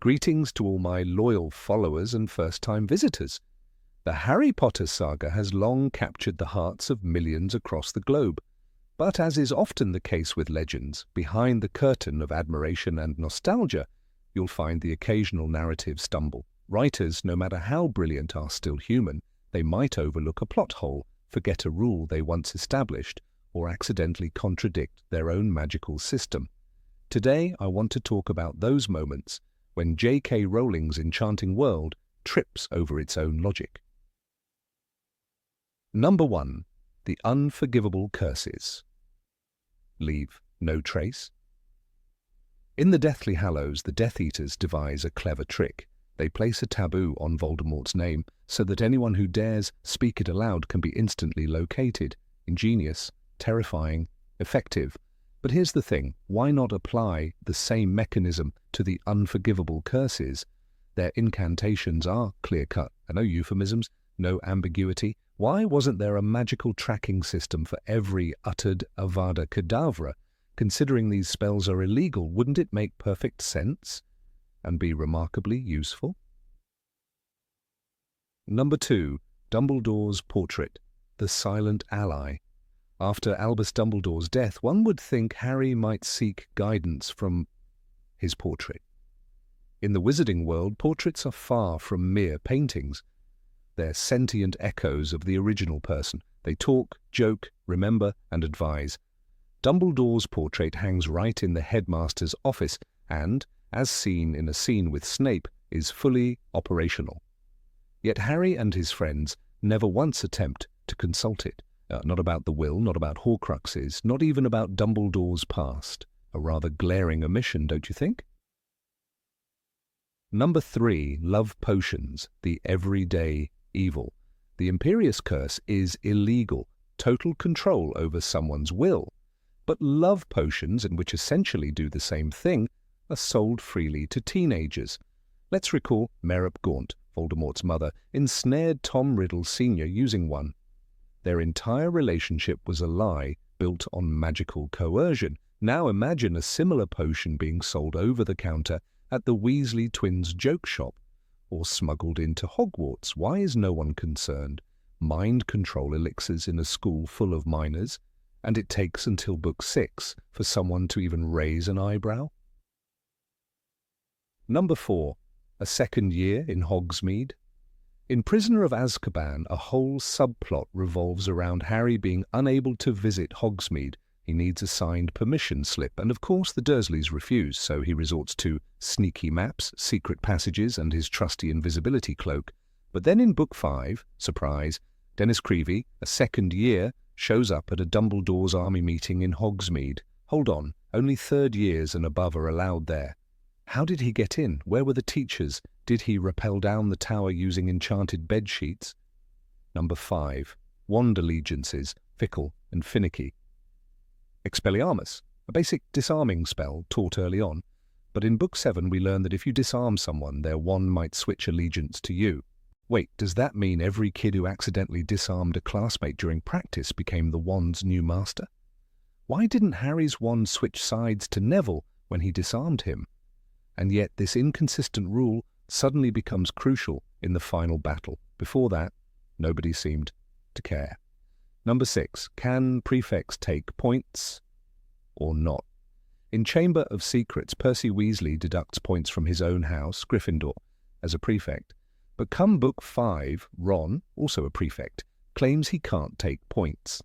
Greetings to all my loyal followers and first-time visitors. The Harry Potter saga has long captured the hearts of millions across the globe. But as is often the case with legends, behind the curtain of admiration and nostalgia, you'll find the occasional narrative stumble. Writers, no matter how brilliant, are still human. They might overlook a plot hole, forget a rule they once established, or accidentally contradict their own magical system. Today, I want to talk about those moments when J.K. Rowling's enchanting world trips over its own logic. Number 1. The Unforgivable Curses. Leave no trace. In the Deathly Hallows, the Death Eaters devise a clever trick. They place a taboo on Voldemort's name so that anyone who dares speak it aloud can be instantly located. Ingenious, terrifying, effective. But here's the thing, why not apply the same mechanism to the unforgivable curses? Their incantations are clear-cut, no euphemisms, no ambiguity. Why wasn't there a magical tracking system for every uttered Avada Kedavra? Considering these spells are illegal, wouldn't it make perfect sense and be remarkably useful? Number 2. Dumbledore's Portrait, the Silent Ally. After Albus Dumbledore's death, one would think Harry might seek guidance from his portrait. In the wizarding world, portraits are far from mere paintings. They're sentient echoes of the original person. They talk, joke, remember, and advise. Dumbledore's portrait hangs right in the headmaster's office and, as seen in a scene with Snape, is fully operational. Yet Harry and his friends never once attempt to consult it. Not about the will, not about Horcruxes, not even about Dumbledore's past. A rather glaring omission, don't you think? Number 3. Love potions, the everyday evil. The Imperius Curse is illegal, total control over someone's will. But love potions, in which essentially do the same thing, are sold freely to teenagers. Let's recall Merop Gaunt, Voldemort's mother, ensnared Tom Riddle Sr. using one. Their entire relationship was a lie built on magical coercion. Now imagine a similar potion being sold over the counter at the Weasley twins' joke shop, or smuggled into Hogwarts. Why is no one concerned? Mind control elixirs in a school full of minors, and it takes until book 6 for someone to even raise an eyebrow? Number 4. A second year in Hogsmeade. In Prisoner of Azkaban, a whole subplot revolves around Harry being unable to visit Hogsmeade. He needs a signed permission slip, and of course the Dursleys refuse, so he resorts to sneaky maps, secret passages, and his trusty invisibility cloak. But then in Book 5, surprise, Dennis Creevey, a second year, shows up at a Dumbledore's army meeting in Hogsmeade. Hold on, only third years and above are allowed there. How did he get in? Where were the teachers? Did he rappel down the tower using enchanted bed sheets? Number 5. Wand allegiances, fickle and finicky. Expelliarmus, a basic disarming spell taught early on, but in Book 7 we learn that if you disarm someone, their wand might switch allegiance to you. Wait, does that mean every kid who accidentally disarmed a classmate during practice became the wand's new master? Why didn't Harry's wand switch sides to Neville when he disarmed him? And yet this inconsistent rule suddenly becomes crucial in the final battle. Before that, nobody seemed to care. Number 6. Can prefects take points or not? In Chamber of Secrets, Percy Weasley deducts points from his own house, Gryffindor, as a prefect. But come Book 5, Ron, also a prefect, claims he can't take points.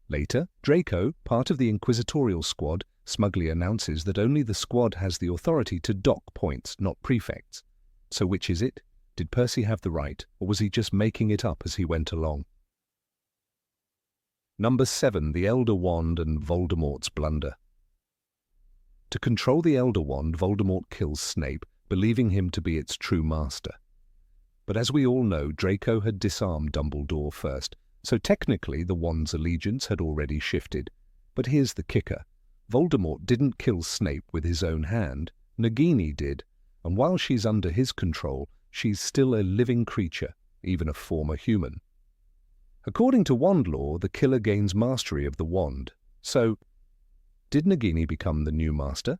Later, Draco, part of the Inquisitorial Squad, smugly announces that only the squad has the authority to dock points, not prefects. So which is it? Did Percy have the right, or was he just making it up as he went along? Number 7. The Elder Wand and Voldemort's blunder. To control the Elder Wand, Voldemort kills Snape, believing him to be its true master. But as we all know, Draco had disarmed Dumbledore first, so technically the wand's allegiance had already shifted. But here's the kicker. Voldemort didn't kill Snape with his own hand. Nagini did, and while she's under his control, she's still a living creature, even a former human. According to wand law, the killer gains mastery of the wand. So, did Nagini become the new master?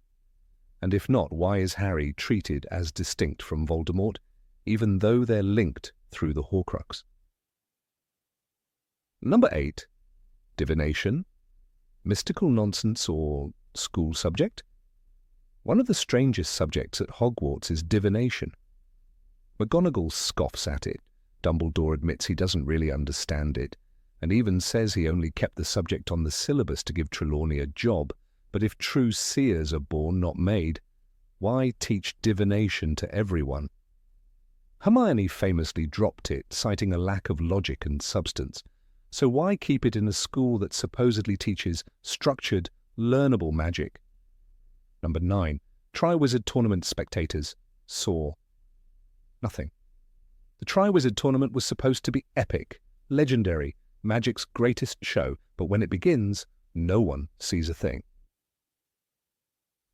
And if not, why is Harry treated as distinct from Voldemort, even though they're linked through the Horcrux? Number 8. Divination, mystical nonsense or school subject? One of the strangest subjects at Hogwarts is divination. McGonagall scoffs at it. Dumbledore admits he doesn't really understand it, and even says he only kept the subject on the syllabus to give Trelawney a job. But if true seers are born, not made, why teach divination to everyone? Hermione famously dropped it, citing a lack of logic and substance. So why keep it in a school that supposedly teaches structured, learnable magic? Number 9. Triwizard Tournament spectators saw nothing. The Triwizard Tournament was supposed to be epic, legendary, magic's greatest show, but when it begins, no one sees a thing.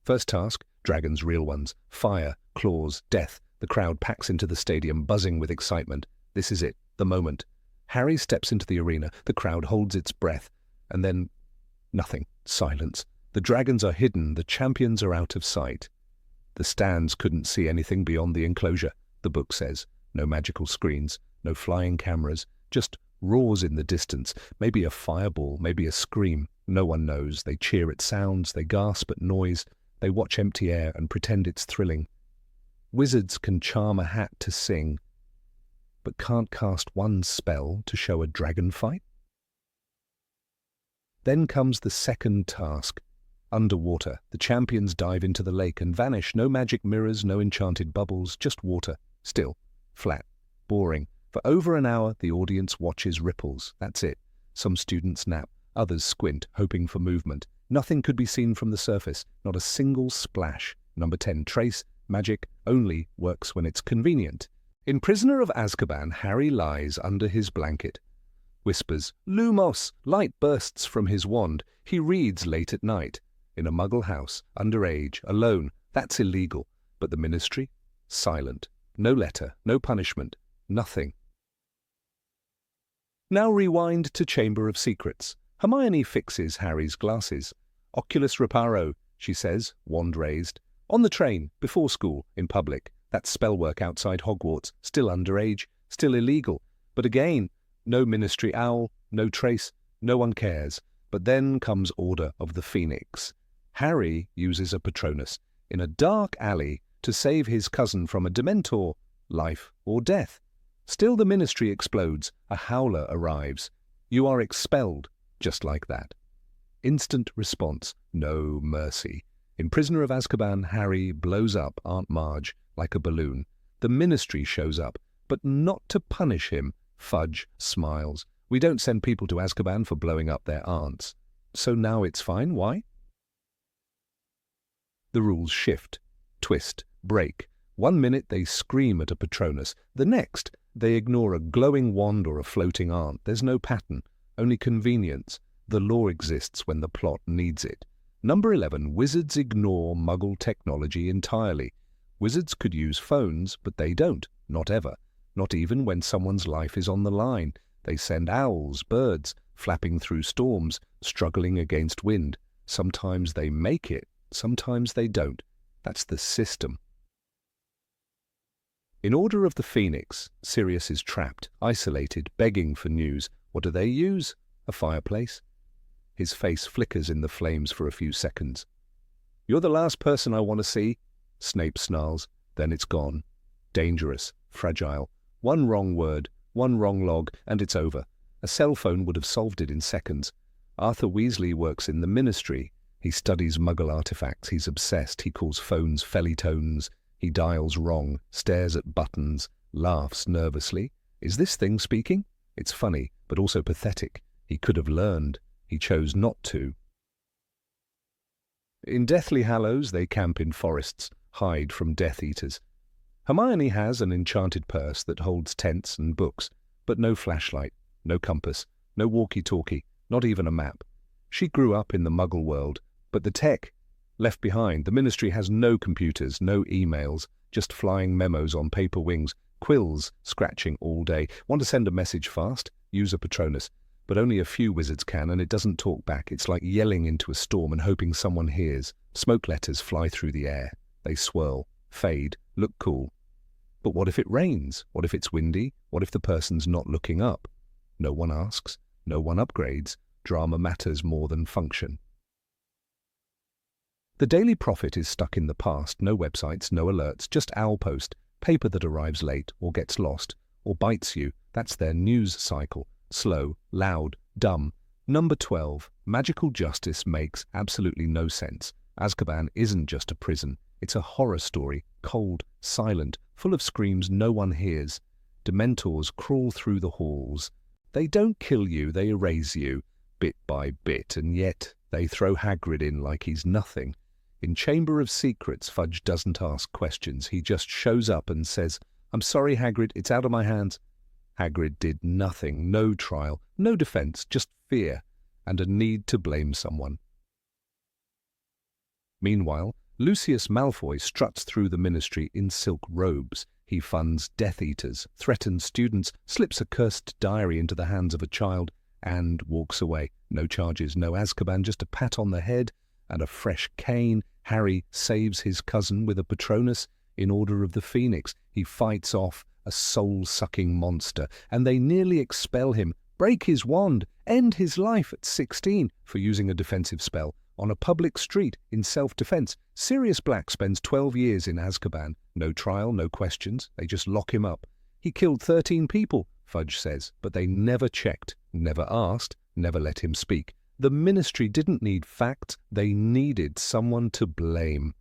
First task, dragons, real ones, fire, claws, death. The crowd packs into the stadium, buzzing with excitement. This is it, the moment. Harry steps into the arena, the crowd holds its breath, and then nothing, silence. The dragons are hidden, the champions are out of sight. The stands couldn't see anything beyond the enclosure, the book says. No magical screens, no flying cameras, just roars in the distance, maybe a fireball, maybe a scream. No one knows. They cheer at sounds, they gasp at noise, they watch empty air and pretend it's thrilling. Wizards can charm a hat to sing, but can't cast one spell to show a dragon fight? Then comes the second task. Underwater, the champions dive into the lake and vanish. No magic mirrors, no enchanted bubbles, just water. Still, flat, boring. For over an hour, the audience watches ripples. That's it. Some students nap, others squint, hoping for movement. Nothing could be seen from the surface, not a single splash. Number 10. Trace magic only works when it's convenient. In Prisoner of Azkaban, Harry lies under his blanket. Whispers, "Lumos!" Light bursts from his wand. He reads late at night. In a muggle house, underage, alone. That's illegal. But the Ministry? Silent. No letter, no punishment, nothing. Now rewind to Chamber of Secrets. Hermione fixes Harry's glasses. "Oculus reparo," she says, wand raised. On the train, before school, in public. That's spellwork outside Hogwarts, still underage, still illegal. But again, no Ministry owl, no trace, no one cares. But then comes Order of the Phoenix. Harry uses a Patronus in a dark alley to save his cousin from a Dementor, life or death. Still the Ministry explodes, a howler arrives. You are expelled, just like that. Instant response, no mercy. In Prisoner of Azkaban, Harry blows up Aunt Marge like a balloon. The Ministry shows up, but not to punish him. Fudge smiles. We don't send people to Azkaban for blowing up their aunts. So now it's fine, why? The rules shift, twist, break. 1 minute they scream at a Patronus, the next they ignore a glowing wand or a floating aunt. There's no pattern, only convenience. The law exists when the plot needs it. Number 11. Wizards ignore Muggle technology entirely. Wizards could use phones, but they don't, not ever. Not even when someone's life is on the line. They send owls, birds, flapping through storms, struggling against wind. Sometimes they make it, sometimes they don't. That's the system. In Order of the Phoenix, Sirius is trapped, isolated, begging for news. What do they use? A fireplace. His face flickers in the flames for a few seconds. "You're the last person I want to see," Snape snarls. Then it's gone. Dangerous, fragile. One wrong word, one wrong log, and it's over. A cell phone would have solved it in seconds. Arthur Weasley works in the Ministry. He studies Muggle artifacts. He's obsessed. He calls phones fellitones. He dials wrong, stares at buttons, laughs nervously. Is this thing speaking? It's funny, but also pathetic. He could have learned. He chose not to. In Deathly Hallows, they camp in forests, hide from Death Eaters. Hermione has an enchanted purse that holds tents and books, but no flashlight, no compass, no walkie-talkie, not even a map. She grew up in the Muggle world, but the tech left behind. The Ministry has no computers, no emails, just flying memos on paper wings, quills scratching all day. Want to send a message fast? Use a Patronus. But only a few wizards can, and it doesn't talk back. It's like yelling into a storm and hoping someone hears. Smoke letters fly through the air. They swirl, fade, look cool. But what if it rains? What if it's windy? What if the person's not looking up? No one asks. No one upgrades. Drama matters more than function. The Daily Prophet is stuck in the past. No websites, no alerts, just Owlpost. Paper that arrives late or gets lost or bites you. That's their news cycle. Slow, loud, dumb. Number 12. Magical justice makes absolutely no sense. Azkaban isn't just a prison. It's a horror story, cold, silent, full of screams no one hears. Dementors crawl through the halls. They don't kill you, they erase you, bit by bit, and yet they throw Hagrid in like he's nothing. In Chamber of Secrets, Fudge doesn't ask questions. He just shows up and says, "I'm sorry, Hagrid, it's out of my hands." Hagrid did nothing, no trial, no defense, just fear, and a need to blame someone. Meanwhile, Lucius Malfoy struts through the Ministry in silk robes. He funds Death Eaters, threatens students, slips a cursed diary into the hands of a child, and walks away. No charges, no Azkaban, just a pat on the head and a fresh cane. Harry saves his cousin with a Patronus in Order of the Phoenix. He fights off a soul-sucking monster, and they nearly expel him, break his wand, end his life at 16 for using a defensive spell on a public street in self-defense. Sirius Black spends 12 years in Azkaban. No trial, no questions. They just lock him up. He killed 13 people, Fudge says, but they never checked, never asked, never let him speak. The Ministry didn't need facts. They needed someone to blame.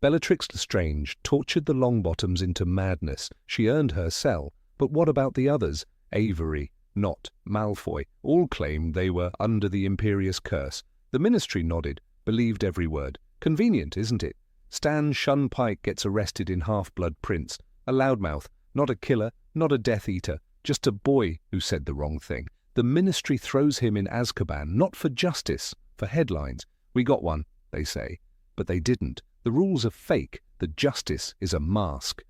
Bellatrix Lestrange tortured the Longbottoms into madness. She earned her cell. But what about the others? Avery, Nott, Malfoy, all claimed they were under the Imperious curse. The Ministry nodded, believed every word. Convenient, isn't it? Stan Shunpike gets arrested in Half-Blood Prince. A loudmouth, not a killer, not a Death Eater, just a boy who said the wrong thing. The Ministry throws him in Azkaban, not for justice, for headlines. We got one, they say. But they didn't. The rules are fake. The justice is a mask.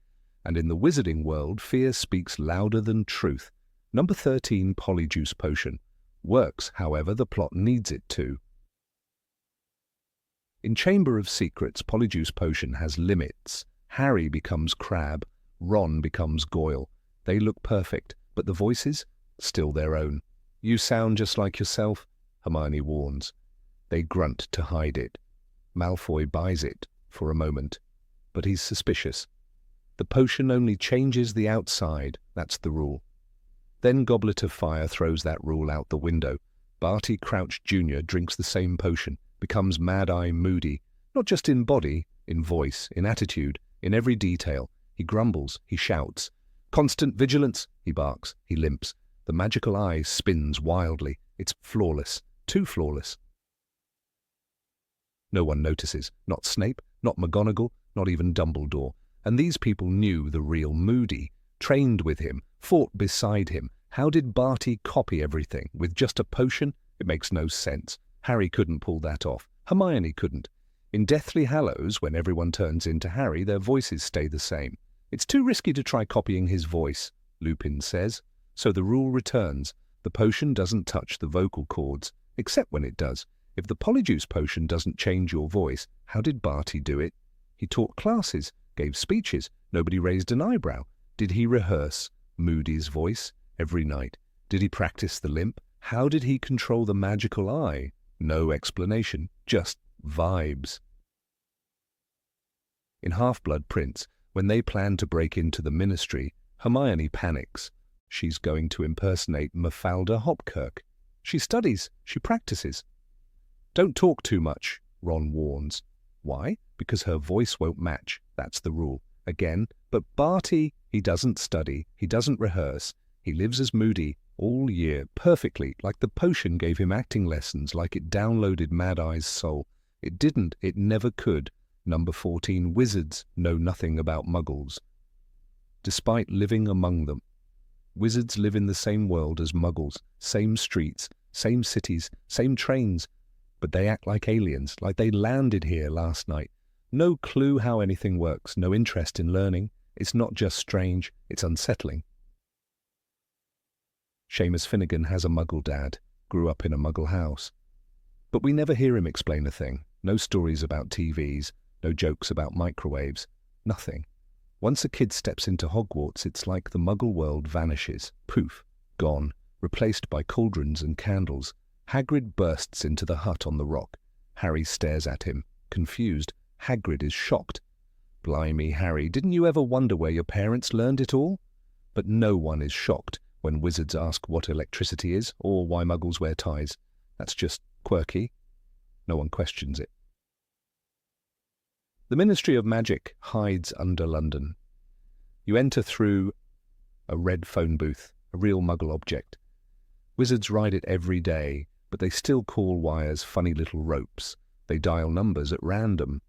And in the wizarding world, fear speaks louder than truth. Number 13, Polyjuice Potion. Works, however, the plot needs it to. In Chamber of Secrets, Polyjuice Potion has limits. Harry becomes Crabbe. Ron becomes Goyle. They look perfect, but the voices? Still their own. You sound just like yourself, Hermione warns. They grunt to hide it. Malfoy buys it for a moment, but he's suspicious. The potion only changes the outside, that's the rule. Then Goblet of Fire throws that rule out the window. Barty Crouch Jr. drinks the same potion, becomes Mad-Eye Moody, not just in body, in voice, in attitude, in every detail. He grumbles, he shouts. Constant vigilance, he barks, he limps. The magical eye spins wildly. It's flawless, too flawless. No one notices, not Snape, not McGonagall, not even Dumbledore. And these people knew the real Moody, trained with him, fought beside him. How did Barty copy everything? With just a potion? It makes no sense. Harry couldn't pull that off. Hermione couldn't. In Deathly Hallows, when everyone turns into Harry, their voices stay the same. It's too risky to try copying his voice, Lupin says. So the rule returns. The potion doesn't touch the vocal cords, except when it does. If the Polyjuice Potion doesn't change your voice, how did Barty do it? He taught classes, gave speeches. Nobody raised an eyebrow. Did he rehearse Moody's voice every night? Did he practice the limp? How did he control the magical eye? No explanation, just vibes. In Half-Blood Prince, when they plan to break into the Ministry, Hermione panics. She's going to impersonate Mafalda Hopkirk. She studies, she practices. Don't talk too much, Ron warns. Why? Because her voice won't match. That's the rule. Again, but Barty, he doesn't study, he doesn't rehearse. He lives as Moody all year, perfectly, like the potion gave him acting lessons, like it downloaded Mad-Eye's soul. It didn't, it never could. Number 14, wizards know nothing about muggles. Despite living among them, wizards live in the same world as muggles, same streets, same cities, same trains, but they act like aliens, like they landed here last night. No clue how anything works, no interest in learning. It's not just strange, it's unsettling. Seamus Finnegan has a Muggle dad, grew up in a Muggle house. But we never hear him explain a thing. No stories about TVs, no jokes about microwaves, nothing. Once a kid steps into Hogwarts, it's like the Muggle world vanishes. Poof, gone, replaced by cauldrons and candles. Hagrid bursts into the hut on the rock. Harry stares at him, confused. Hagrid is shocked. Blimey, Harry, didn't you ever wonder where your parents learned it all? But no one is shocked when wizards ask what electricity is or why Muggles wear ties. That's just quirky. No one questions it. The Ministry of Magic hides under London. You enter through a red phone booth, a real Muggle object. Wizards ride it every day, but they still call wires funny little ropes. They dial numbers at random.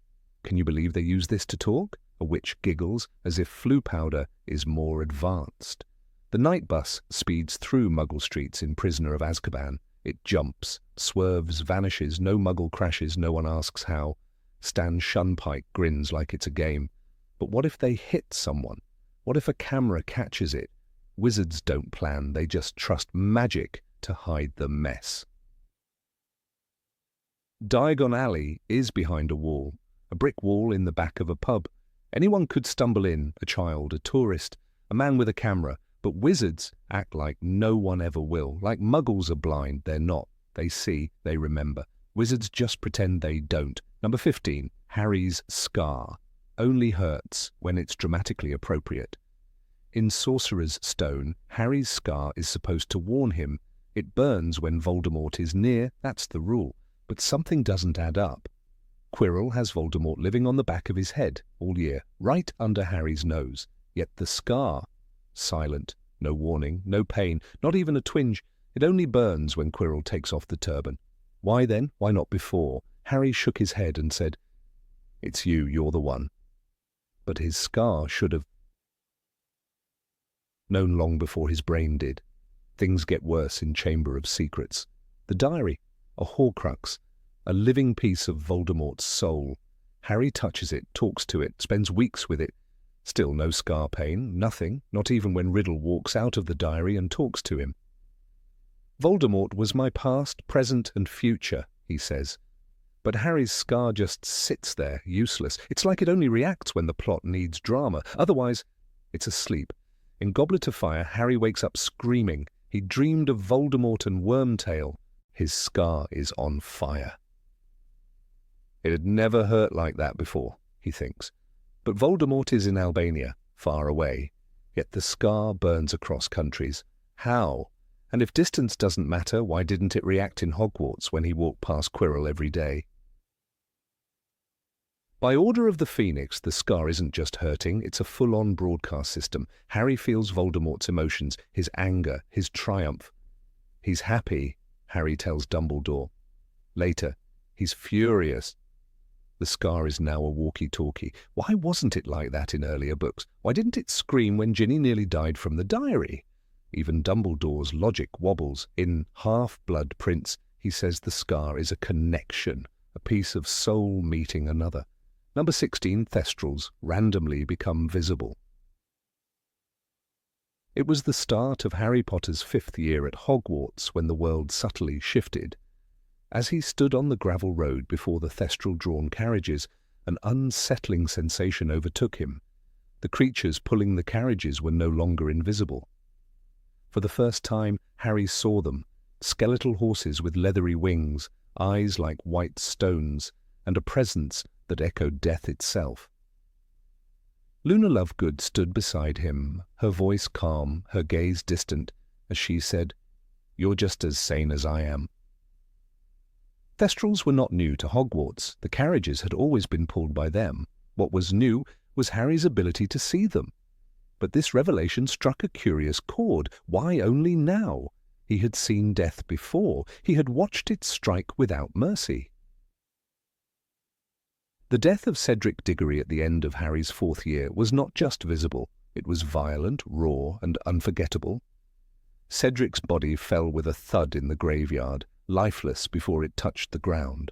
Can you believe they use this to talk? A witch giggles as if flu powder is more advanced. The night bus speeds through Muggle streets in Prisoner of Azkaban. It jumps, swerves, vanishes, no Muggle crashes, no one asks how. Stan Shunpike grins like it's a game. But what if they hit someone? What if a camera catches it? Wizards don't plan, they just trust magic to hide the mess. Diagon Alley is behind a wall, a brick wall in the back of a pub. Anyone could stumble in, a child, a tourist, a man with a camera, but wizards act like no one ever will. Like Muggles are blind, they're not. They see, they remember. Wizards just pretend they don't. Number 15, Harry's scar. Only hurts when it's dramatically appropriate. In Sorcerer's Stone, Harry's scar is supposed to warn him. It burns when Voldemort is near, that's the rule. But something doesn't add up. Quirrell has Voldemort living on the back of his head all year, right under Harry's nose. Yet the scar, silent, no warning, no pain, not even a twinge. It only burns when Quirrell takes off the turban. Why then? Why not before? Harry shook his head and said, "It's you, you're the one." But his scar should have known long before his brain did. Things get worse in Chamber of Secrets. The diary, a Horcrux, a living piece of Voldemort's soul. Harry touches it, talks to it, spends weeks with it. Still no scar pain, nothing, not even when Riddle walks out of the diary and talks to him. "Voldemort was my past, present and future," he says. But Harry's scar just sits there, useless. It's like it only reacts when the plot needs drama. Otherwise, it's asleep. In Goblet of Fire, Harry wakes up screaming. He dreamed of Voldemort and Wormtail. His scar is on fire. It had never hurt like that before, he thinks. But Voldemort is in Albania, far away. Yet the scar burns across countries. How? And if distance doesn't matter, why didn't it react in Hogwarts when he walked past Quirrell every day? By order of the Phoenix, the scar isn't just hurting, it's a full-on broadcast system. Harry feels Voldemort's emotions, his anger, his triumph. He's happy, Harry tells Dumbledore. Later, he's furious. The scar is now a walkie-talkie. Why wasn't it like that in earlier books? Why didn't it scream when Ginny nearly died from the diary? Even Dumbledore's logic wobbles. In Half-Blood Prince, he says the scar is a connection, a piece of soul meeting another. Number 16, Thestrals, randomly become visible. It was the start of Harry Potter's 5th year at Hogwarts when the world subtly shifted. As he stood on the gravel road before the Thestral-drawn carriages, an unsettling sensation overtook him. The creatures pulling the carriages were no longer invisible. For the first time, Harry saw them, skeletal horses with leathery wings, eyes like white stones, and a presence that echoed death itself. Luna Lovegood stood beside him, her voice calm, her gaze distant, as she said, "You're just as sane as I am." Thestrals were not new to Hogwarts. The carriages had always been pulled by them. What was new was Harry's ability to see them. But this revelation struck a curious chord. Why only now? He had seen death before. He had watched it strike without mercy. The death of Cedric Diggory at the end of Harry's 4th year was not just visible. It was violent, raw, and unforgettable. Cedric's body fell with a thud in the graveyard, lifeless before it touched the ground.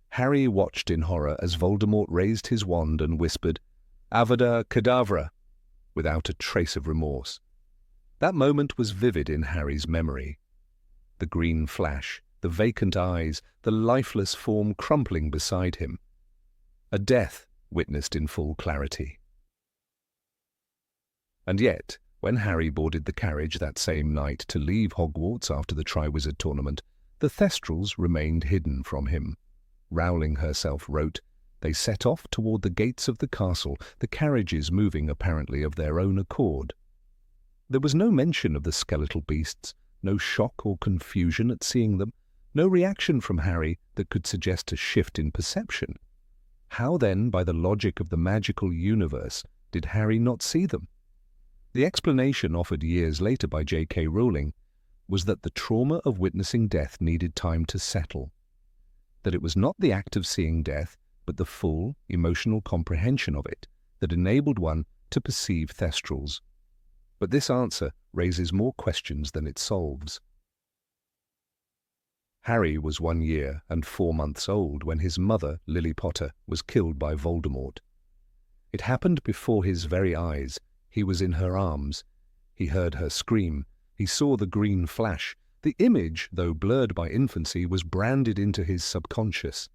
Harry watched in horror as Voldemort raised his wand and whispered, "Avada Kedavra," without a trace of remorse. That moment was vivid in Harry's memory. The green flash, the vacant eyes, the lifeless form crumpling beside him. A death witnessed in full clarity. And yet, when Harry boarded the carriage that same night to leave Hogwarts after the Triwizard Tournament, the Thestrals remained hidden from him. Rowling herself wrote, "They set off toward the gates of the castle, the carriages moving apparently of their own accord." There was no mention of the skeletal beasts, no shock or confusion at seeing them, no reaction from Harry that could suggest a shift in perception. How then, by the logic of the magical universe, did Harry not see them? The explanation offered years later by J.K. Rowling was that the trauma of witnessing death needed time to settle, that it was not the act of seeing death, but the full, emotional comprehension of it that enabled one to perceive Thestrals. But this answer raises more questions than it solves. Harry was 1 year and 4 months old when his mother, Lily Potter, was killed by Voldemort. It happened before his very eyes. He was in her arms. He heard her scream. He saw the green flash. The image, though blurred by infancy, was branded into his subconscious.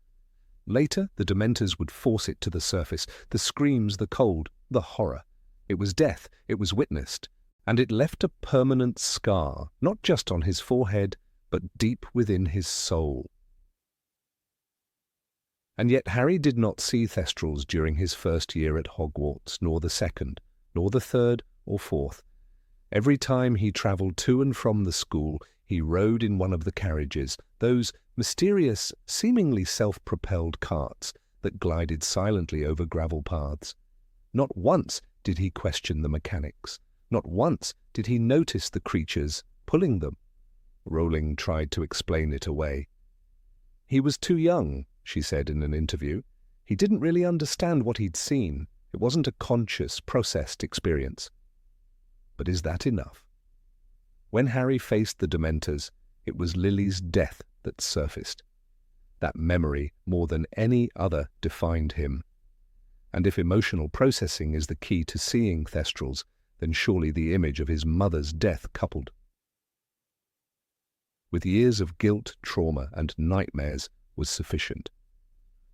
Later, the Dementors would force it to the surface. The screams, the cold, the horror. It was death. It was witnessed. And it left a permanent scar, not just on his forehead, but deep within his soul. And yet Harry did not see Thestrals during his first year at Hogwarts, nor the second, nor the third or fourth. Every time he travelled to and from the school, he rode in one of the carriages, those mysterious, seemingly self-propelled carts that glided silently over gravel paths. Not once did he question the mechanics. Not once did he notice the creatures pulling them. Rowling tried to explain it away. He was too young, she said in an interview. He didn't really understand what he'd seen. It wasn't a conscious, processed experience. But is that enough? When Harry faced the Dementors, it was Lily's death that surfaced. That memory, more than any other, defined him. And if emotional processing is the key to seeing Thestrals, then surely the image of his mother's death coupled with years of guilt, trauma, and nightmares was sufficient.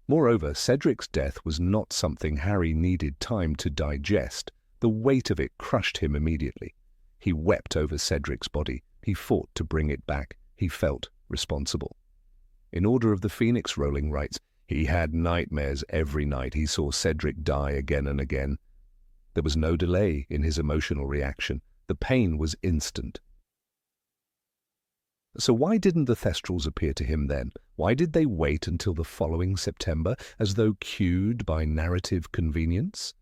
Moreover, Cedric's death was not something Harry needed time to digest. The weight of it crushed him immediately. He wept over Cedric's body. He fought to bring it back. He felt responsible. In Order of the Phoenix, Rowling writes, he had nightmares every night. He saw Cedric die again and again. There was no delay in his emotional reaction. The pain was instant. So why didn't the Thestrals appear to him then? Why did they wait until the following September, as though cued by narrative convenience?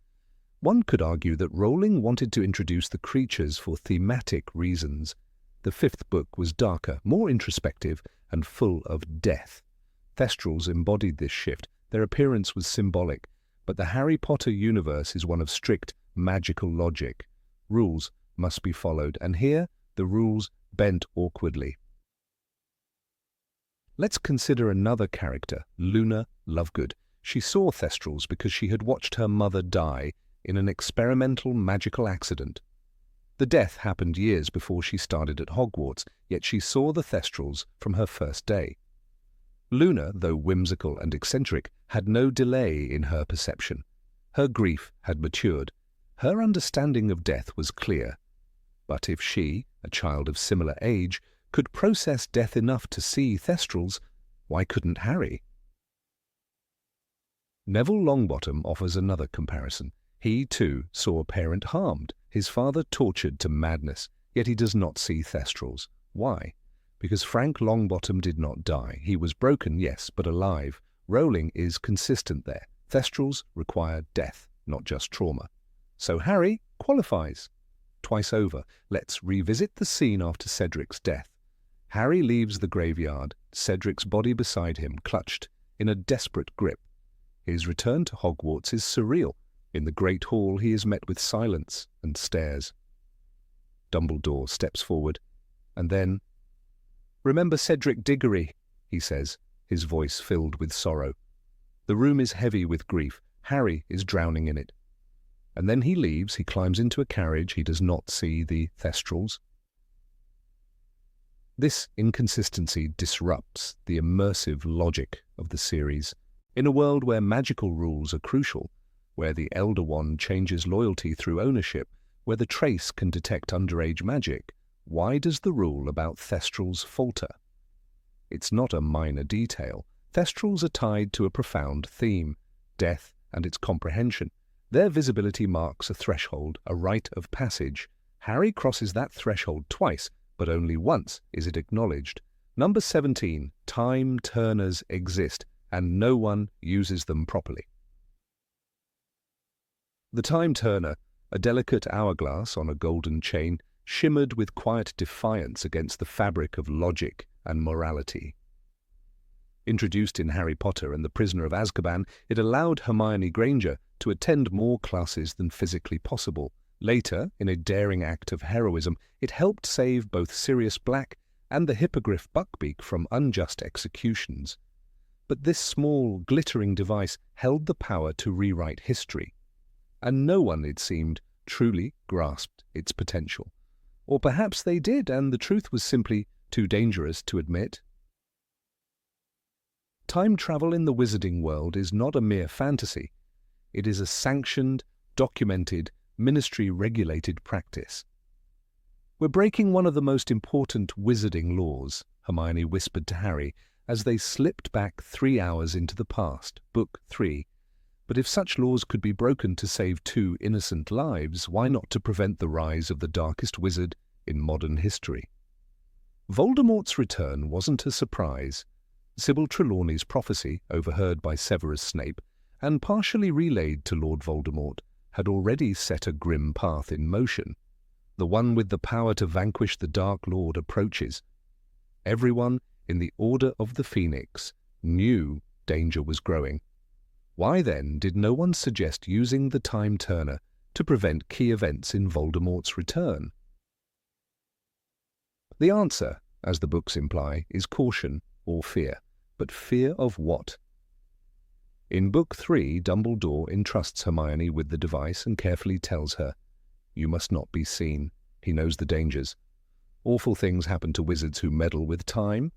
One could argue that Rowling wanted to introduce the creatures for thematic reasons. The 5th book was darker, more introspective, and full of death. Thestrals embodied this shift. Their appearance was symbolic, but the Harry Potter universe is one of strict magical logic. Rules must be followed, and here the rules bent awkwardly. Let's consider another character, Luna Lovegood. She saw Thestrals because she had watched her mother die in an experimental magical accident. The death happened years before she started at Hogwarts, yet she saw the Thestrals from her first day. Luna, though whimsical and eccentric, had no delay in her perception. Her grief had matured. Her understanding of death was clear. But if she, a child of similar age, could process death enough to see Thestrals, why couldn't Harry? Neville Longbottom offers another comparison. He, too, saw a parent harmed, his father tortured to madness, yet he does not see Thestrals. Why? Because Frank Longbottom did not die. He was broken, yes, but alive. Rowling is consistent there. Thestrals require death, not just trauma. So Harry qualifies. Twice over, let's revisit the scene after Cedric's death. Harry leaves the graveyard, Cedric's body beside him, clutched in a desperate grip. His return to Hogwarts is surreal. In the Great Hall, he is met with silence and stares. Dumbledore steps forward, and then, "Remember Cedric Diggory," he says, his voice filled with sorrow. The room is heavy with grief. Harry is drowning in it. And then he leaves, he climbs into a carriage, he does not see the Thestrals. This inconsistency disrupts the immersive logic of the series. In a world where magical rules are crucial, where the Elder Wand changes loyalty through ownership, where the Trace can detect underage magic, why does the rule about Thestrals falter? It's not a minor detail. Thestrals are tied to a profound theme, death and its comprehension. Their visibility marks a threshold, a rite of passage. Harry crosses that threshold twice, but only once is it acknowledged. Number 17, Time Turners exist, and no one uses them properly. The Time Turner, a delicate hourglass on a golden chain, shimmered with quiet defiance against the fabric of logic and morality. Introduced in Harry Potter and the Prisoner of Azkaban, it allowed Hermione Granger to attend more classes than physically possible. Later, in a daring act of heroism, it helped save both Sirius Black and the Hippogriff Buckbeak from unjust executions. But this small, glittering device held the power to rewrite history, and no one, it seemed, truly grasped its potential. Or perhaps they did, and the truth was simply too dangerous to admit. Time travel in the wizarding world is not a mere fantasy. It is a sanctioned, documented, ministry-regulated practice. "We're breaking one of the most important wizarding laws," Hermione whispered to Harry as they slipped back 3 hours into the past, Book 3. But if such laws could be broken to save 2 innocent lives, why not to prevent the rise of the darkest wizard in modern history? Voldemort's return wasn't a surprise. Sybil Trelawney's prophecy, overheard by Severus Snape, and partially relayed to Lord Voldemort, had already set a grim path in motion. The one with the power to vanquish the Dark Lord approaches. Everyone in the Order of the Phoenix knew danger was growing. Why then did no one suggest using the Time Turner to prevent key events in Voldemort's return? The answer, as the books imply, is caution or fear. But fear of what? In Book 3, Dumbledore entrusts Hermione with the device and carefully tells her, "You must not be seen." He knows the dangers. Awful things happen to wizards who meddle with time.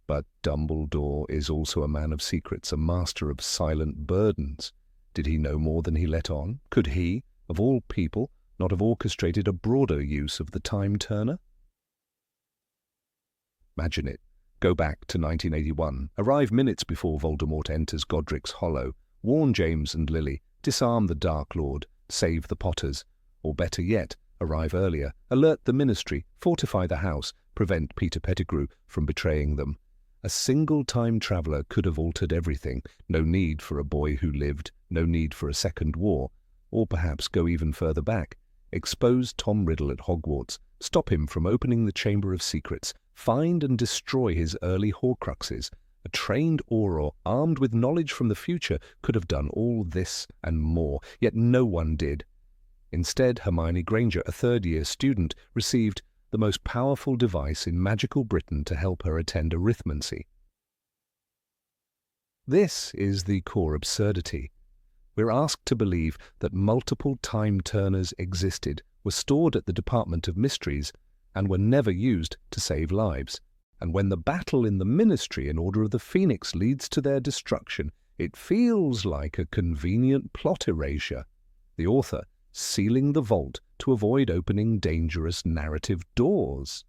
But Dumbledore is also a man of secrets, a master of silent burdens. Did he know more than he let on? Could he, of all people, not have orchestrated a broader use of the Time Turner? Imagine it. Go back to 1981, arrive minutes before Voldemort enters Godric's Hollow, warn James and Lily, disarm the Dark Lord, save the Potters, or better yet, arrive earlier, alert the Ministry, fortify the house, prevent Peter Pettigrew from betraying them. A single time traveller could have altered everything. No need for a boy who lived, no need for a second war, or perhaps go even further back. Expose Tom Riddle at Hogwarts, stop him from opening the Chamber of Secrets, find and destroy his early Horcruxes. A trained Auror, armed with knowledge from the future, could have done all this and more, yet no one did. Instead, Hermione Granger, a third-year student, received the most powerful device in magical Britain to help her attend arithmancy. This is the core absurdity. We're asked to believe that multiple Time Turners existed, were stored at the Department of Mysteries, and were never used to save lives. And when the battle in the Ministry in Order of the Phoenix leads to their destruction, it feels like a convenient plot erasure. The author sealing the vault to avoid opening dangerous narrative doors.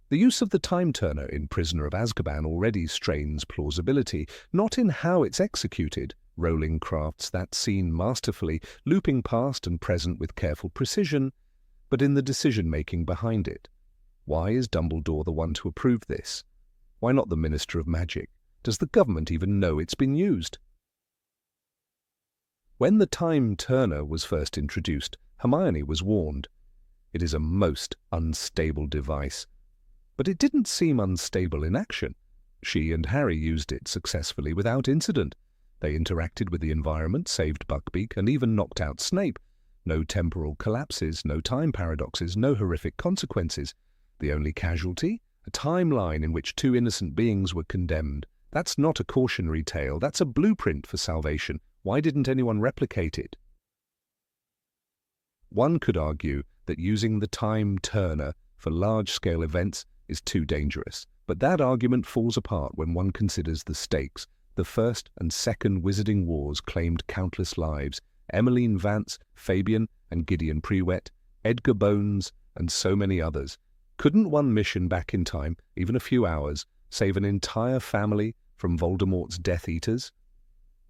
The use of the Time Turner in Prisoner of Azkaban already strains plausibility, not in how it's executed. Rowling crafts that scene masterfully, looping past and present with careful precision, but in the decision-making behind it. Why is Dumbledore the one to approve this? Why not the Minister of Magic? Does the government even know it's been used? When the Time Turner was first introduced, Hermione was warned. It is a most unstable device. But it didn't seem unstable in action. She and Harry used it successfully without incident. They interacted with the environment, saved Buckbeak, and even knocked out Snape. No temporal collapses, no time paradoxes, no horrific consequences. The only casualty? A timeline in which 2 innocent beings were condemned. That's not a cautionary tale, that's a blueprint for salvation. Why didn't anyone replicate it? One could argue that using the time turner for large-scale events is too dangerous, but that argument falls apart when one considers the stakes. The First and Second Wizarding Wars claimed countless lives. Emmeline Vance, Fabian and Gideon Prewett, Edgar Bones, and so many others. Couldn't one mission back in time, even a few hours, save an entire family from Voldemort's Death Eaters?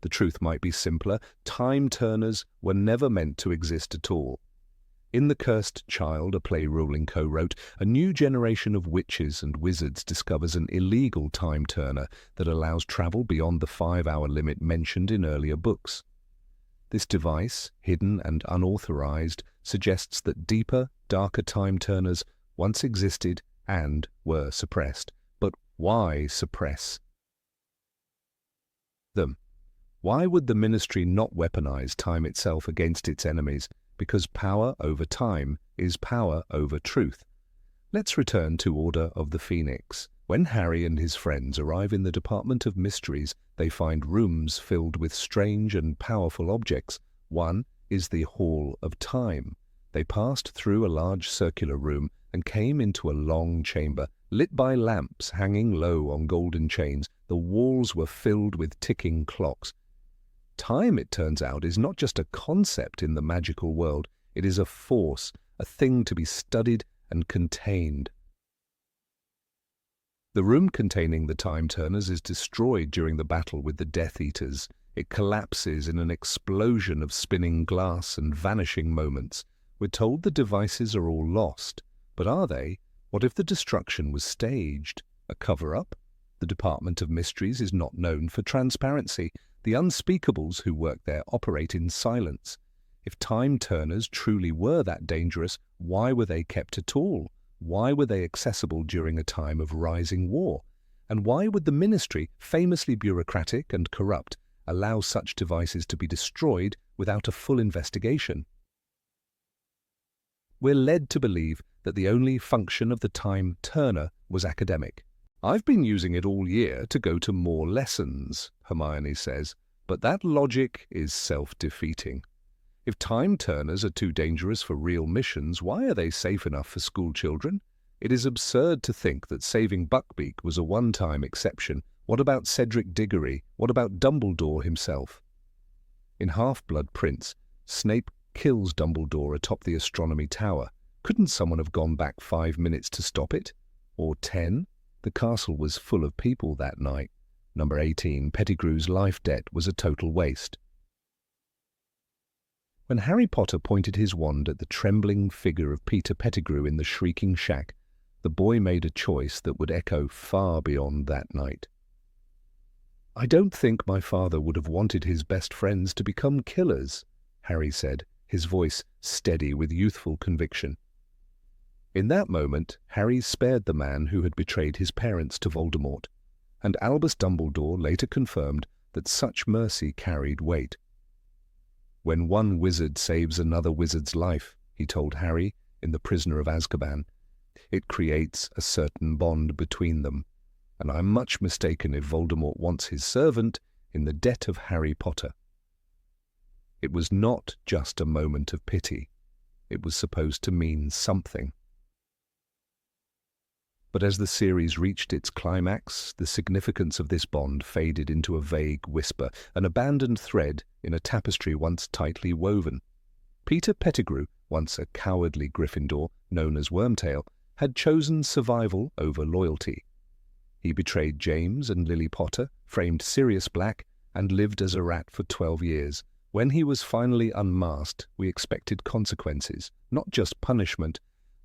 The truth might be simpler. Time turners were never meant to exist at all. In The Cursed Child, a play Rowling co-wrote, a new generation of witches and wizards discovers an illegal time turner that allows travel beyond the 5-hour limit mentioned in earlier books. This device, hidden and unauthorized, suggests that deeper, darker time turners once existed and were suppressed. But why suppress them? Why would the Ministry not weaponize time itself against its enemies? Because power over time is power over truth. Let's return to Order of the Phoenix. When Harry and his friends arrive in the Department of Mysteries, they find rooms filled with strange and powerful objects. One is the Hall of Time. They passed through a large circular room and came into a long chamber, lit by lamps hanging low on golden chains. The walls were filled with ticking clocks. Time, it turns out, is not just a concept in the magical world. It is a force, a thing to be studied and contained. The room containing the time turners is destroyed during the battle with the Death Eaters. It collapses in an explosion of spinning glass and vanishing moments. We're told the devices are all lost. But are they? What if the destruction was staged? A cover-up? The Department of Mysteries is not known for transparency. The unspeakables who work there operate in silence. If time turners truly were that dangerous, why were they kept at all? Why were they accessible during a time of rising war? And why would the Ministry, famously bureaucratic and corrupt, allow such devices to be destroyed without a full investigation? We're led to believe that the only function of the time turner was academic. "I've been using it all year to go to more lessons," Hermione says, but that logic is self-defeating. If time turners are too dangerous for real missions, why are they safe enough for school children? It is absurd to think that saving Buckbeak was a one-time exception. What about Cedric Diggory? What about Dumbledore himself? In Half-Blood Prince, Snape kills Dumbledore atop the astronomy tower. Couldn't someone have gone back 5 minutes to stop it? Or 10? The castle was full of people that night. Number 18, Pettigrew's life debt was a total waste. When Harry Potter pointed his wand at the trembling figure of Peter Pettigrew in the Shrieking Shack, the boy made a choice that would echo far beyond that night. "I don't think my father would have wanted his best friends to become killers," Harry said, his voice steady with youthful conviction. In that moment, Harry spared the man who had betrayed his parents to Voldemort, and Albus Dumbledore later confirmed that such mercy carried weight. "When one wizard saves another wizard's life," he told Harry in The Prisoner of Azkaban, "it creates a certain bond between them, and I'm much mistaken if Voldemort wants his servant in the debt of Harry Potter." It was not just a moment of pity. It was supposed to mean something. But as the series reached its climax, the significance of this bond faded into a vague whisper, an abandoned thread in a tapestry once tightly woven. Peter Pettigrew, once a cowardly Gryffindor known as Wormtail, had chosen survival over loyalty. He betrayed James and Lily Potter, framed Sirius Black, and lived as a rat for 12 years. When he was finally unmasked, we expected consequences, not just punishment,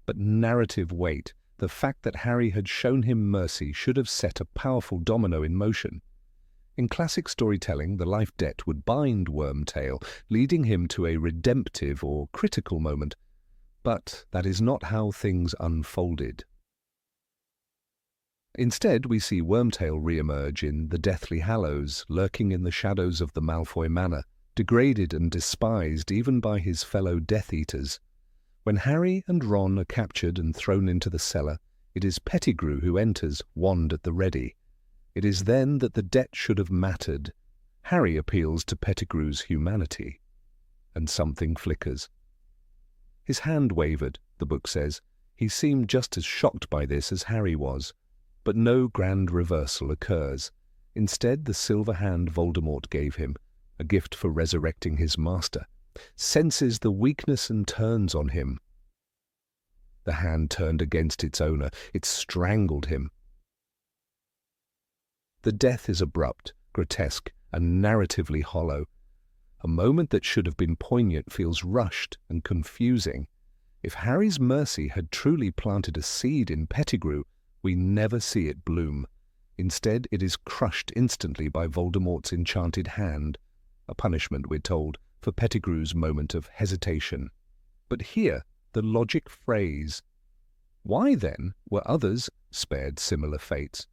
but narrative weight. The fact that Harry had shown him mercy should have set a powerful domino in motion. In classic storytelling, the life debt would bind Wormtail, leading him to a redemptive or critical moment. But that is not how things unfolded. Instead, we see Wormtail re-emerge in the Deathly Hallows, lurking in the shadows of the Malfoy Manor, degraded and despised even by his fellow Death Eaters. When Harry and Ron are captured and thrown into the cellar, it is Pettigrew who enters, wand at the ready. It is then that the debt should have mattered. Harry appeals to Pettigrew's humanity, and something flickers. His hand wavered, the book says. He seemed just as shocked by this as Harry was. But no grand reversal occurs. Instead, the silver hand Voldemort gave him, a gift for resurrecting his master, senses the weakness and turns on him. The hand turned against its owner. It strangled him. The death is abrupt, grotesque, and narratively hollow. A moment that should have been poignant feels rushed and confusing. If Harry's mercy had truly planted a seed in Pettigrew, we never see it bloom. Instead, it is crushed instantly by Voldemort's enchanted hand, a punishment, we're told, for Pettigrew's moment of hesitation. But here, the logic phrase. Why, then, were others spared similar fates?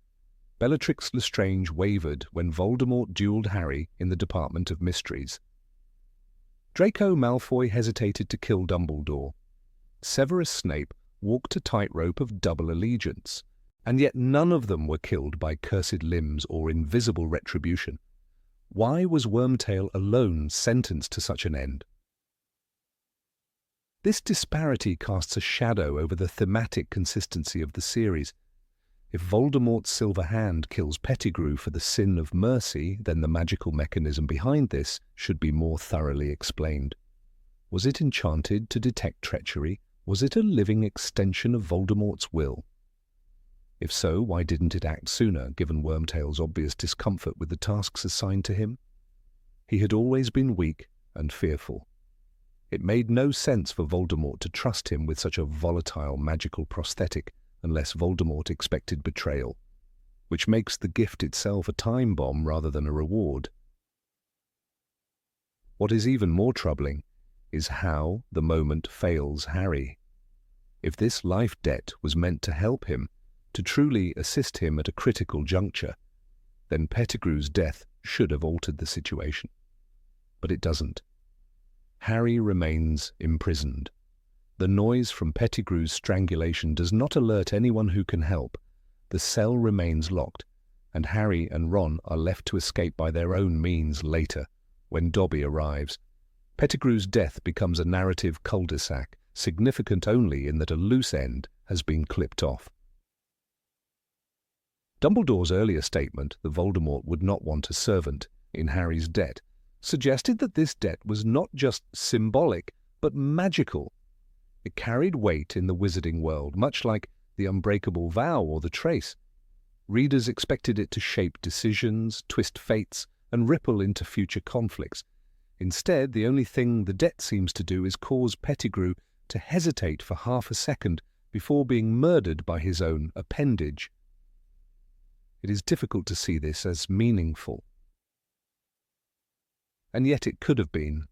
Bellatrix Lestrange wavered when Voldemort duelled Harry in the Department of Mysteries. Draco Malfoy hesitated to kill Dumbledore. Severus Snape walked a tightrope of double allegiance, and yet none of them were killed by cursed limbs or invisible retribution. Why was Wormtail alone sentenced to such an end? This disparity casts a shadow over the thematic consistency of the series. If Voldemort's silver hand kills Pettigrew for the sin of mercy, then the magical mechanism behind this should be more thoroughly explained. Was it enchanted to detect treachery? Was it a living extension of Voldemort's will? If so, why didn't it act sooner, given Wormtail's obvious discomfort with the tasks assigned to him? He had always been weak and fearful. It made no sense for Voldemort to trust him with such a volatile magical prosthetic, unless Voldemort expected betrayal, which makes the gift itself a time bomb rather than a reward. What is even more troubling is how the moment fails Harry. If this life debt was meant to help him, to truly assist him at a critical juncture, then Pettigrew's death should have altered the situation. But it doesn't. Harry remains imprisoned. The noise from Pettigrew's strangulation does not alert anyone who can help. The cell remains locked, and Harry and Ron are left to escape by their own means later, when Dobby arrives. Pettigrew's death becomes a narrative cul-de-sac, significant only in that a loose end has been clipped off. Dumbledore's earlier statement that Voldemort would not want a servant in Harry's debt suggested that this debt was not just symbolic, but magical. It carried weight in the wizarding world, much like the unbreakable vow or the trace. Readers expected it to shape decisions, twist fates, and ripple into future conflicts. Instead, the only thing the debt seems to do is cause Pettigrew to hesitate for half a second before being murdered by his own appendage. It is difficult to see this as meaningful. And yet it could have been.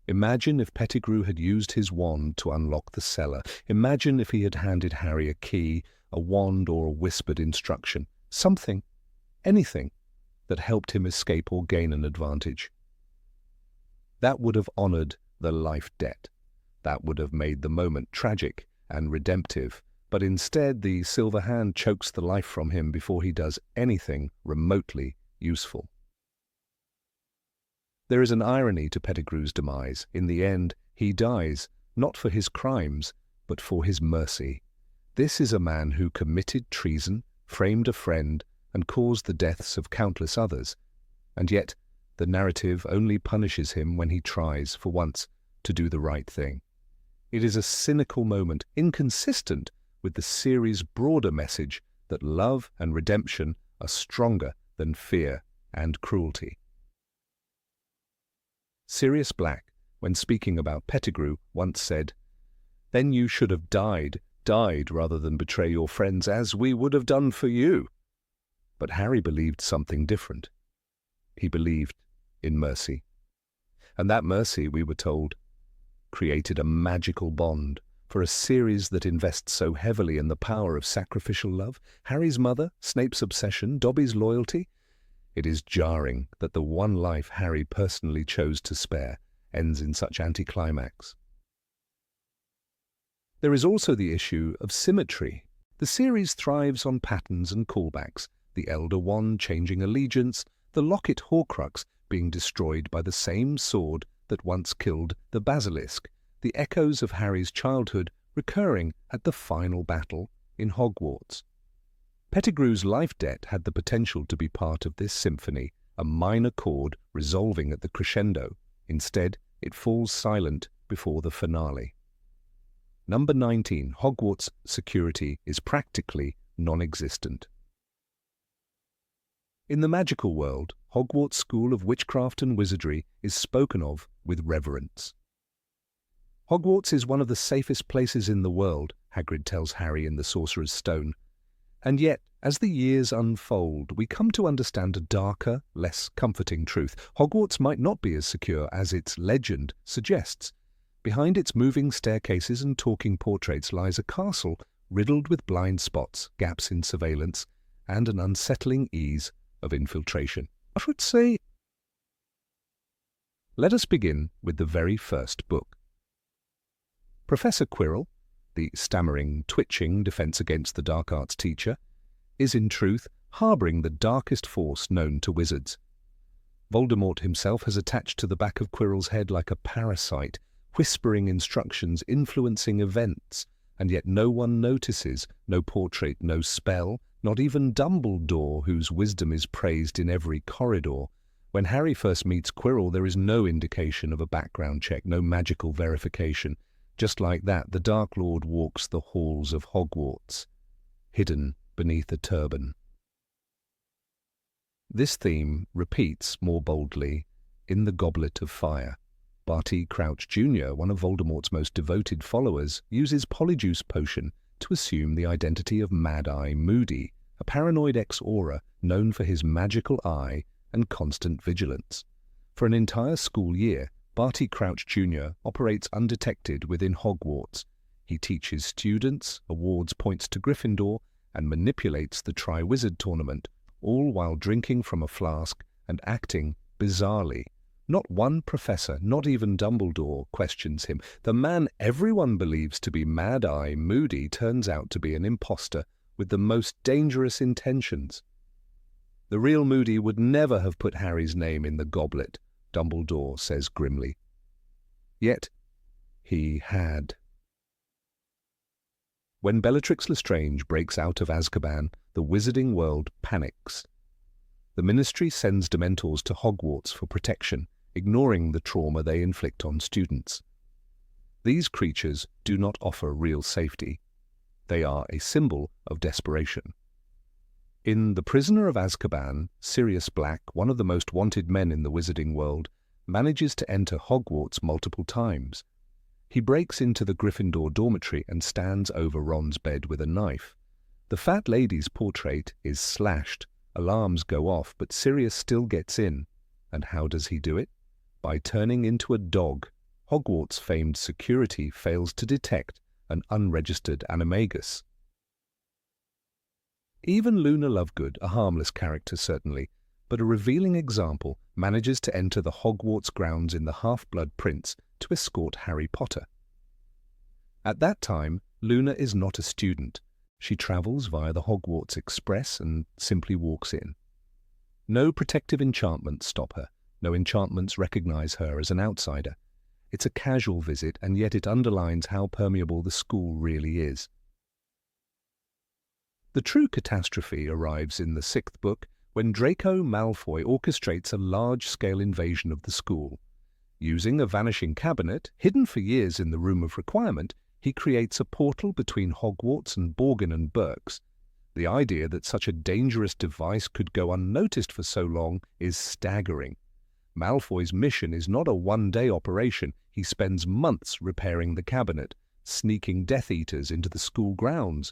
Imagine if Pettigrew had used his wand to unlock the cellar. Imagine if he had handed Harry a key, a wand, or a whispered instruction. Something, anything, that helped him escape or gain an advantage. That would have honored the life debt. That would have made the moment tragic and redemptive. But instead, the silver hand chokes the life from him before he does anything remotely useful. There is an irony to Pettigrew's demise. In the end, he dies, not for his crimes, but for his mercy. This is a man who committed treason, framed a friend, and caused the deaths of countless others. And yet, the narrative only punishes him when he tries, for once, to do the right thing. It is a cynical moment, inconsistent with the series' broader message that love and redemption are stronger than fear and cruelty. Sirius Black, when speaking about Pettigrew, once said, "Then you should have died rather than betray your friends as we would have done for you." But Harry believed something different. He believed in mercy. And that mercy, we were told, created a magical bond for a series that invests so heavily in the power of sacrificial love. Harry's mother, Snape's obsession, Dobby's loyalty. It is jarring that the one life Harry personally chose to spare ends in such anticlimax. There is also the issue of symmetry. The series thrives on patterns and callbacks, the Elder Wand changing allegiance, the Locket Horcrux being destroyed by the same sword that once killed the Basilisk, the echoes of Harry's childhood recurring at the final battle in Hogwarts. Pettigrew's life debt had the potential to be part of this symphony, a minor chord resolving at the crescendo. Instead, it falls silent before the finale. Number 19. Hogwarts security is practically non-existent. In the magical world, Hogwarts School of Witchcraft and Wizardry is spoken of with reverence. Hogwarts is one of the safest places in the world, Hagrid tells Harry in The Sorcerer's Stone. And yet, as the years unfold, we come to understand a darker, less comforting truth. Hogwarts might not be as secure as its legend suggests. Behind its moving staircases and talking portraits lies a castle riddled with blind spots, gaps in surveillance, and an unsettling ease of infiltration. I would say, let us begin with the very first book. Professor Quirrell, the stammering, twitching Defense Against the Dark Arts teacher, is in truth harbouring the darkest force known to wizards. Voldemort himself has attached to the back of Quirrell's head like a parasite, whispering instructions, influencing events, and yet no one notices, no portrait, no spell, not even Dumbledore, whose wisdom is praised in every corridor. When Harry first meets Quirrell, there is no indication of a background check, no magical verification. Just like that, the Dark Lord walks the halls of Hogwarts, hidden beneath a turban. This theme repeats more boldly in The Goblet of Fire. Barty Crouch Jr., one of Voldemort's most devoted followers, uses Polyjuice Potion to assume the identity of Mad-Eye Moody, a paranoid ex-Auror known for his magical eye and constant vigilance. For an entire school year, Barty Crouch Jr. operates undetected within Hogwarts. He teaches students, awards points to Gryffindor, and manipulates the Triwizard Tournament, all while drinking from a flask and acting bizarrely. Not one professor, not even Dumbledore, questions him. The man everyone believes to be Mad-Eye Moody turns out to be an imposter with the most dangerous intentions. The real Moody would never have put Harry's name in the goblet, Dumbledore says grimly. Yet, he had. When Bellatrix Lestrange breaks out of Azkaban, the wizarding world panics. The Ministry sends Dementors to Hogwarts for protection, ignoring the trauma they inflict on students. These creatures do not offer real safety. They are a symbol of desperation. In The Prisoner of Azkaban, Sirius Black, one of the most wanted men in the wizarding world, manages to enter Hogwarts multiple times. He breaks into the Gryffindor dormitory and stands over Ron's bed with a knife. The fat lady's portrait is slashed. Alarms go off, but Sirius still gets in. And how does he do it? By turning into a dog. Hogwarts' famed security fails to detect an unregistered animagus. Even Luna Lovegood, a harmless character certainly, but a revealing example, manages to enter the Hogwarts grounds in the Half-Blood Prince to escort Harry Potter. At that time, Luna is not a student. She travels via the Hogwarts Express and simply walks in. No protective enchantments stop her. No enchantments recognize her as an outsider. It's a casual visit, and yet it underlines how permeable the school really is. The true catastrophe arrives in the 6th book when Draco Malfoy orchestrates a large-scale invasion of the school. Using a vanishing cabinet, hidden for years in the Room of Requirement, he creates a portal between Hogwarts and Borgin and Berks. The idea that such a dangerous device could go unnoticed for so long is staggering. Malfoy's mission is not a one-day operation. He spends months repairing the cabinet, sneaking Death Eaters into the school grounds.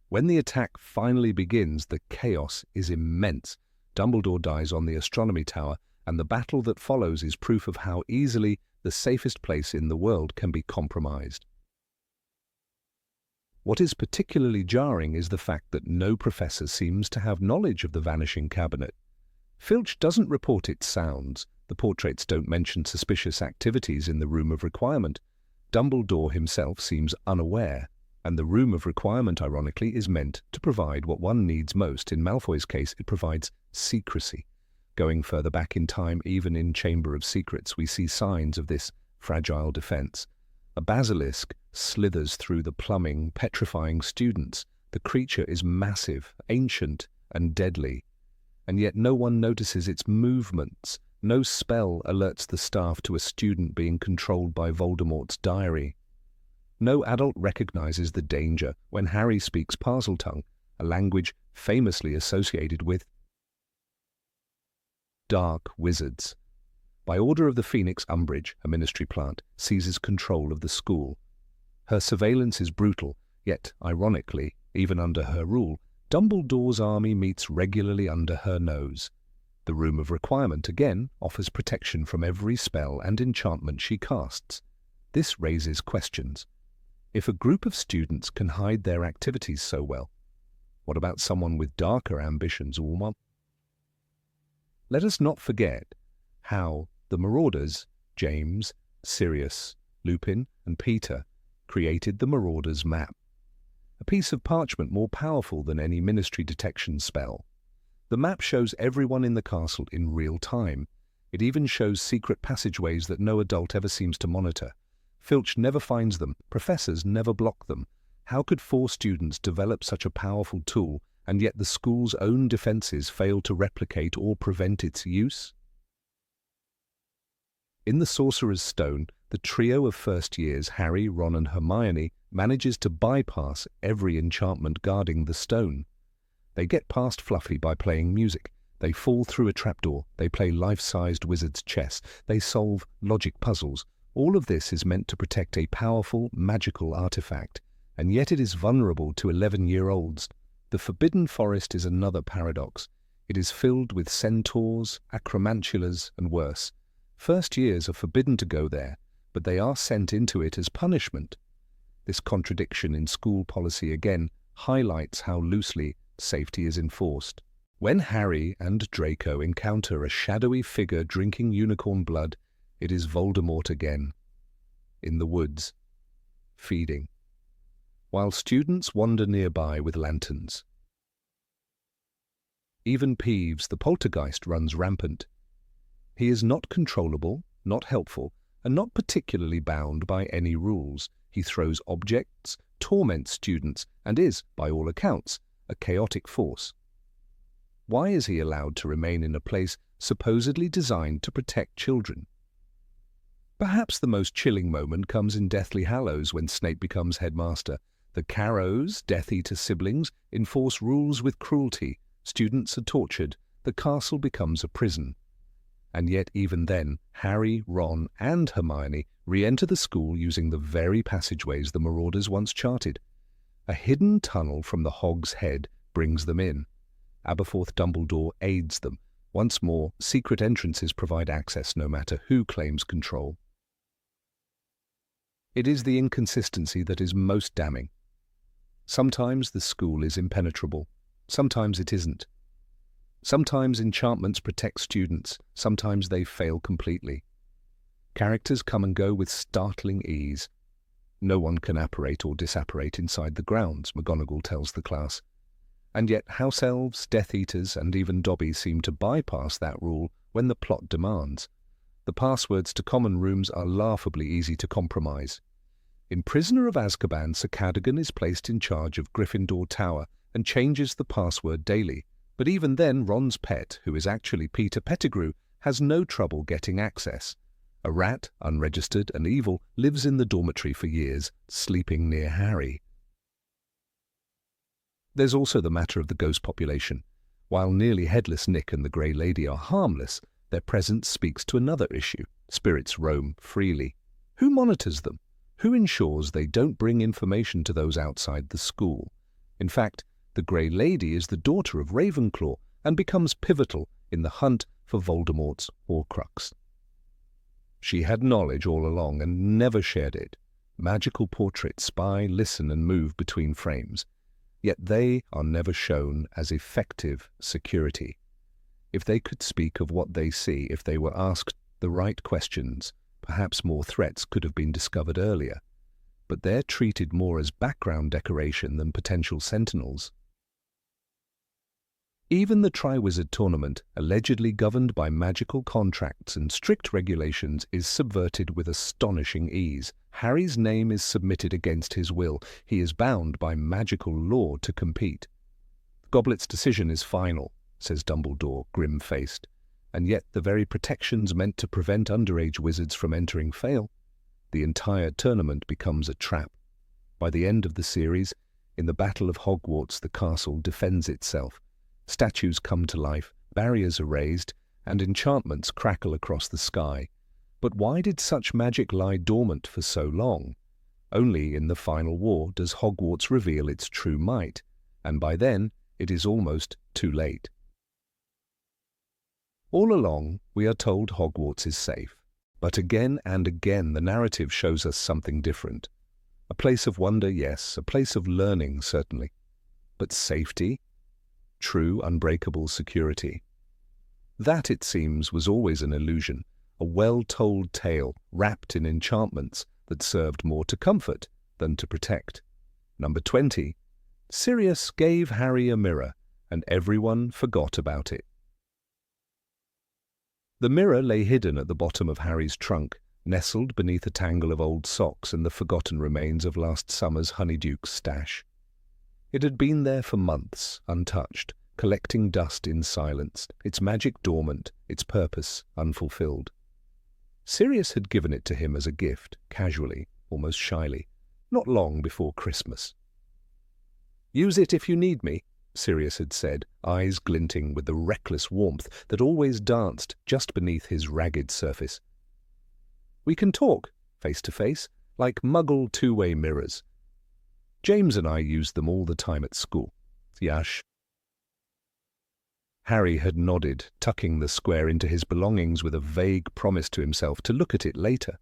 When the attack finally begins, the chaos is immense. Dumbledore dies on the astronomy tower, and the battle that follows is proof of how easily the safest place in the world can be compromised. What is particularly jarring is the fact that no professor seems to have knowledge of the vanishing cabinet. Filch doesn't report its sounds. The portraits don't mention suspicious activities in the Room of Requirement. Dumbledore himself seems unaware, and the Room of Requirement, ironically, is meant to provide what one needs most. In Malfoy's case, it provides secrecy. Going further back in time, even in Chamber of Secrets, we see signs of this fragile defense. A basilisk slithers through the plumbing, petrifying students. The creature is massive, ancient, and deadly, and yet no one notices its movements. No spell alerts the staff to a student being controlled by Voldemort's diary. No adult recognizes the danger when Harry speaks Parseltongue, a language famously associated with dark wizards. By order of the Phoenix, Umbridge, a ministry plant, seizes control of the school. Her surveillance is brutal, yet, ironically, even under her rule, Dumbledore's army meets regularly under her nose. The Room of Requirement, again, offers protection from every spell and enchantment she casts. This raises questions. If a group of students can hide their activities so well, what about someone with darker ambitions, Ulma? Let us not forget how the Marauders, James, Sirius, Lupin, and Peter, created the Marauders' map. A piece of parchment more powerful than any ministry detection spell. The map shows everyone in the castle in real time. It even shows secret passageways that no adult ever seems to monitor. Filch never finds them, professors never block them. How could 4 students develop such a powerful tool, and yet the school's own defenses fail to replicate or prevent its use? In the Sorcerer's Stone, the trio of first years, Harry, Ron, and Hermione, manages to bypass every enchantment guarding the stone. They get past Fluffy by playing music. They fall through a trapdoor. They play life-sized wizard's chess. They solve logic puzzles. All of this is meant to protect a powerful, magical artifact, and yet it is vulnerable to 11-year-olds. The Forbidden Forest is another paradox. It is filled with centaurs, acromantulas, and worse. First years are forbidden to go there, but they are sent into it as punishment. This contradiction in school policy again highlights how loosely safety is enforced. When Harry and Draco encounter a shadowy figure drinking unicorn blood, it is Voldemort again, in the woods, feeding, while students wander nearby with lanterns. Even Peeves, the poltergeist, runs rampant. He is not controllable, not helpful, and not particularly bound by any rules. He throws objects, torments students, and is, by all accounts, a chaotic force. Why is he allowed to remain in a place supposedly designed to protect children? Perhaps the most chilling moment comes in Deathly Hallows when Snape becomes headmaster. The Carrows, Death Eater siblings, enforce rules with cruelty. Students are tortured. The castle becomes a prison. And yet even then, Harry, Ron, and Hermione re-enter the school using the very passageways the Marauders once charted. A hidden tunnel from the Hog's Head brings them in. Aberforth Dumbledore aids them. Once more, secret entrances provide access no matter who claims control. It is the inconsistency that is most damning. Sometimes the school is impenetrable. Sometimes it isn't. Sometimes enchantments protect students. Sometimes they fail completely. Characters come and go with startling ease. No one can apparate or disapparate inside the grounds, McGonagall tells the class. And yet House Elves, Death Eaters, and even Dobby seem to bypass that rule when the plot demands. The passwords to common rooms are laughably easy to compromise. In Prisoner of Azkaban, Sir Cadogan is placed in charge of Gryffindor Tower and changes the password daily. But even then, Ron's pet, who is actually Peter Pettigrew, has no trouble getting access. A rat, unregistered and evil, lives in the dormitory for years, sleeping near Harry. There's also the matter of the ghost population. While nearly headless Nick and the Grey Lady are harmless, their presence speaks to another issue. Spirits roam freely. Who monitors them? Who ensures they don't bring information to those outside the school? In fact, the Grey Lady is the daughter of Ravenclaw and becomes pivotal in the hunt for Voldemort's Horcrux. She had knowledge all along and never shared it. Magical portraits spy, listen, and move between frames. Yet they are never shown as effective security. If they could speak of what they see, if they were asked the right questions, perhaps more threats could have been discovered earlier. But they're treated more as background decoration than potential sentinels. Even the Triwizard Tournament, allegedly governed by magical contracts and strict regulations, is subverted with astonishing ease. Harry's name is submitted against his will. He is bound by magical law to compete. The Goblet's decision is final, says Dumbledore, grim-faced, and yet the very protections meant to prevent underage wizards from entering fail. The entire tournament becomes a trap. By the end of the series, in the Battle of Hogwarts, the castle defends itself. Statues come to life, barriers are raised, and enchantments crackle across the sky. But why did such magic lie dormant for so long? Only in the final war does Hogwarts reveal its true might, and by then it is almost too late. All along, we are told Hogwarts is safe. But again and again the narrative shows us something different. A place of wonder, yes, a place of learning, certainly. But safety? True, unbreakable security. That, it seems, was always an illusion, a well-told tale wrapped in enchantments that served more to comfort than to protect. Number 20. Sirius gave Harry a mirror, and everyone forgot about it. The mirror lay hidden at the bottom of Harry's trunk, nestled beneath a tangle of old socks and the forgotten remains of last summer's Honeyduke's stash. It had been there for months, untouched, collecting dust in silence, its magic dormant, its purpose unfulfilled. Sirius had given it to him as a gift, casually, almost shyly, not long before Christmas. "Use it if you need me," Sirius had said, eyes glinting with the reckless warmth that always danced just beneath his ragged surface. "We can talk, face to face, like Muggle two-way mirrors. James and I used them all the time at school. Yash." Harry had nodded, tucking the square into his belongings with a vague promise to himself to look at it later.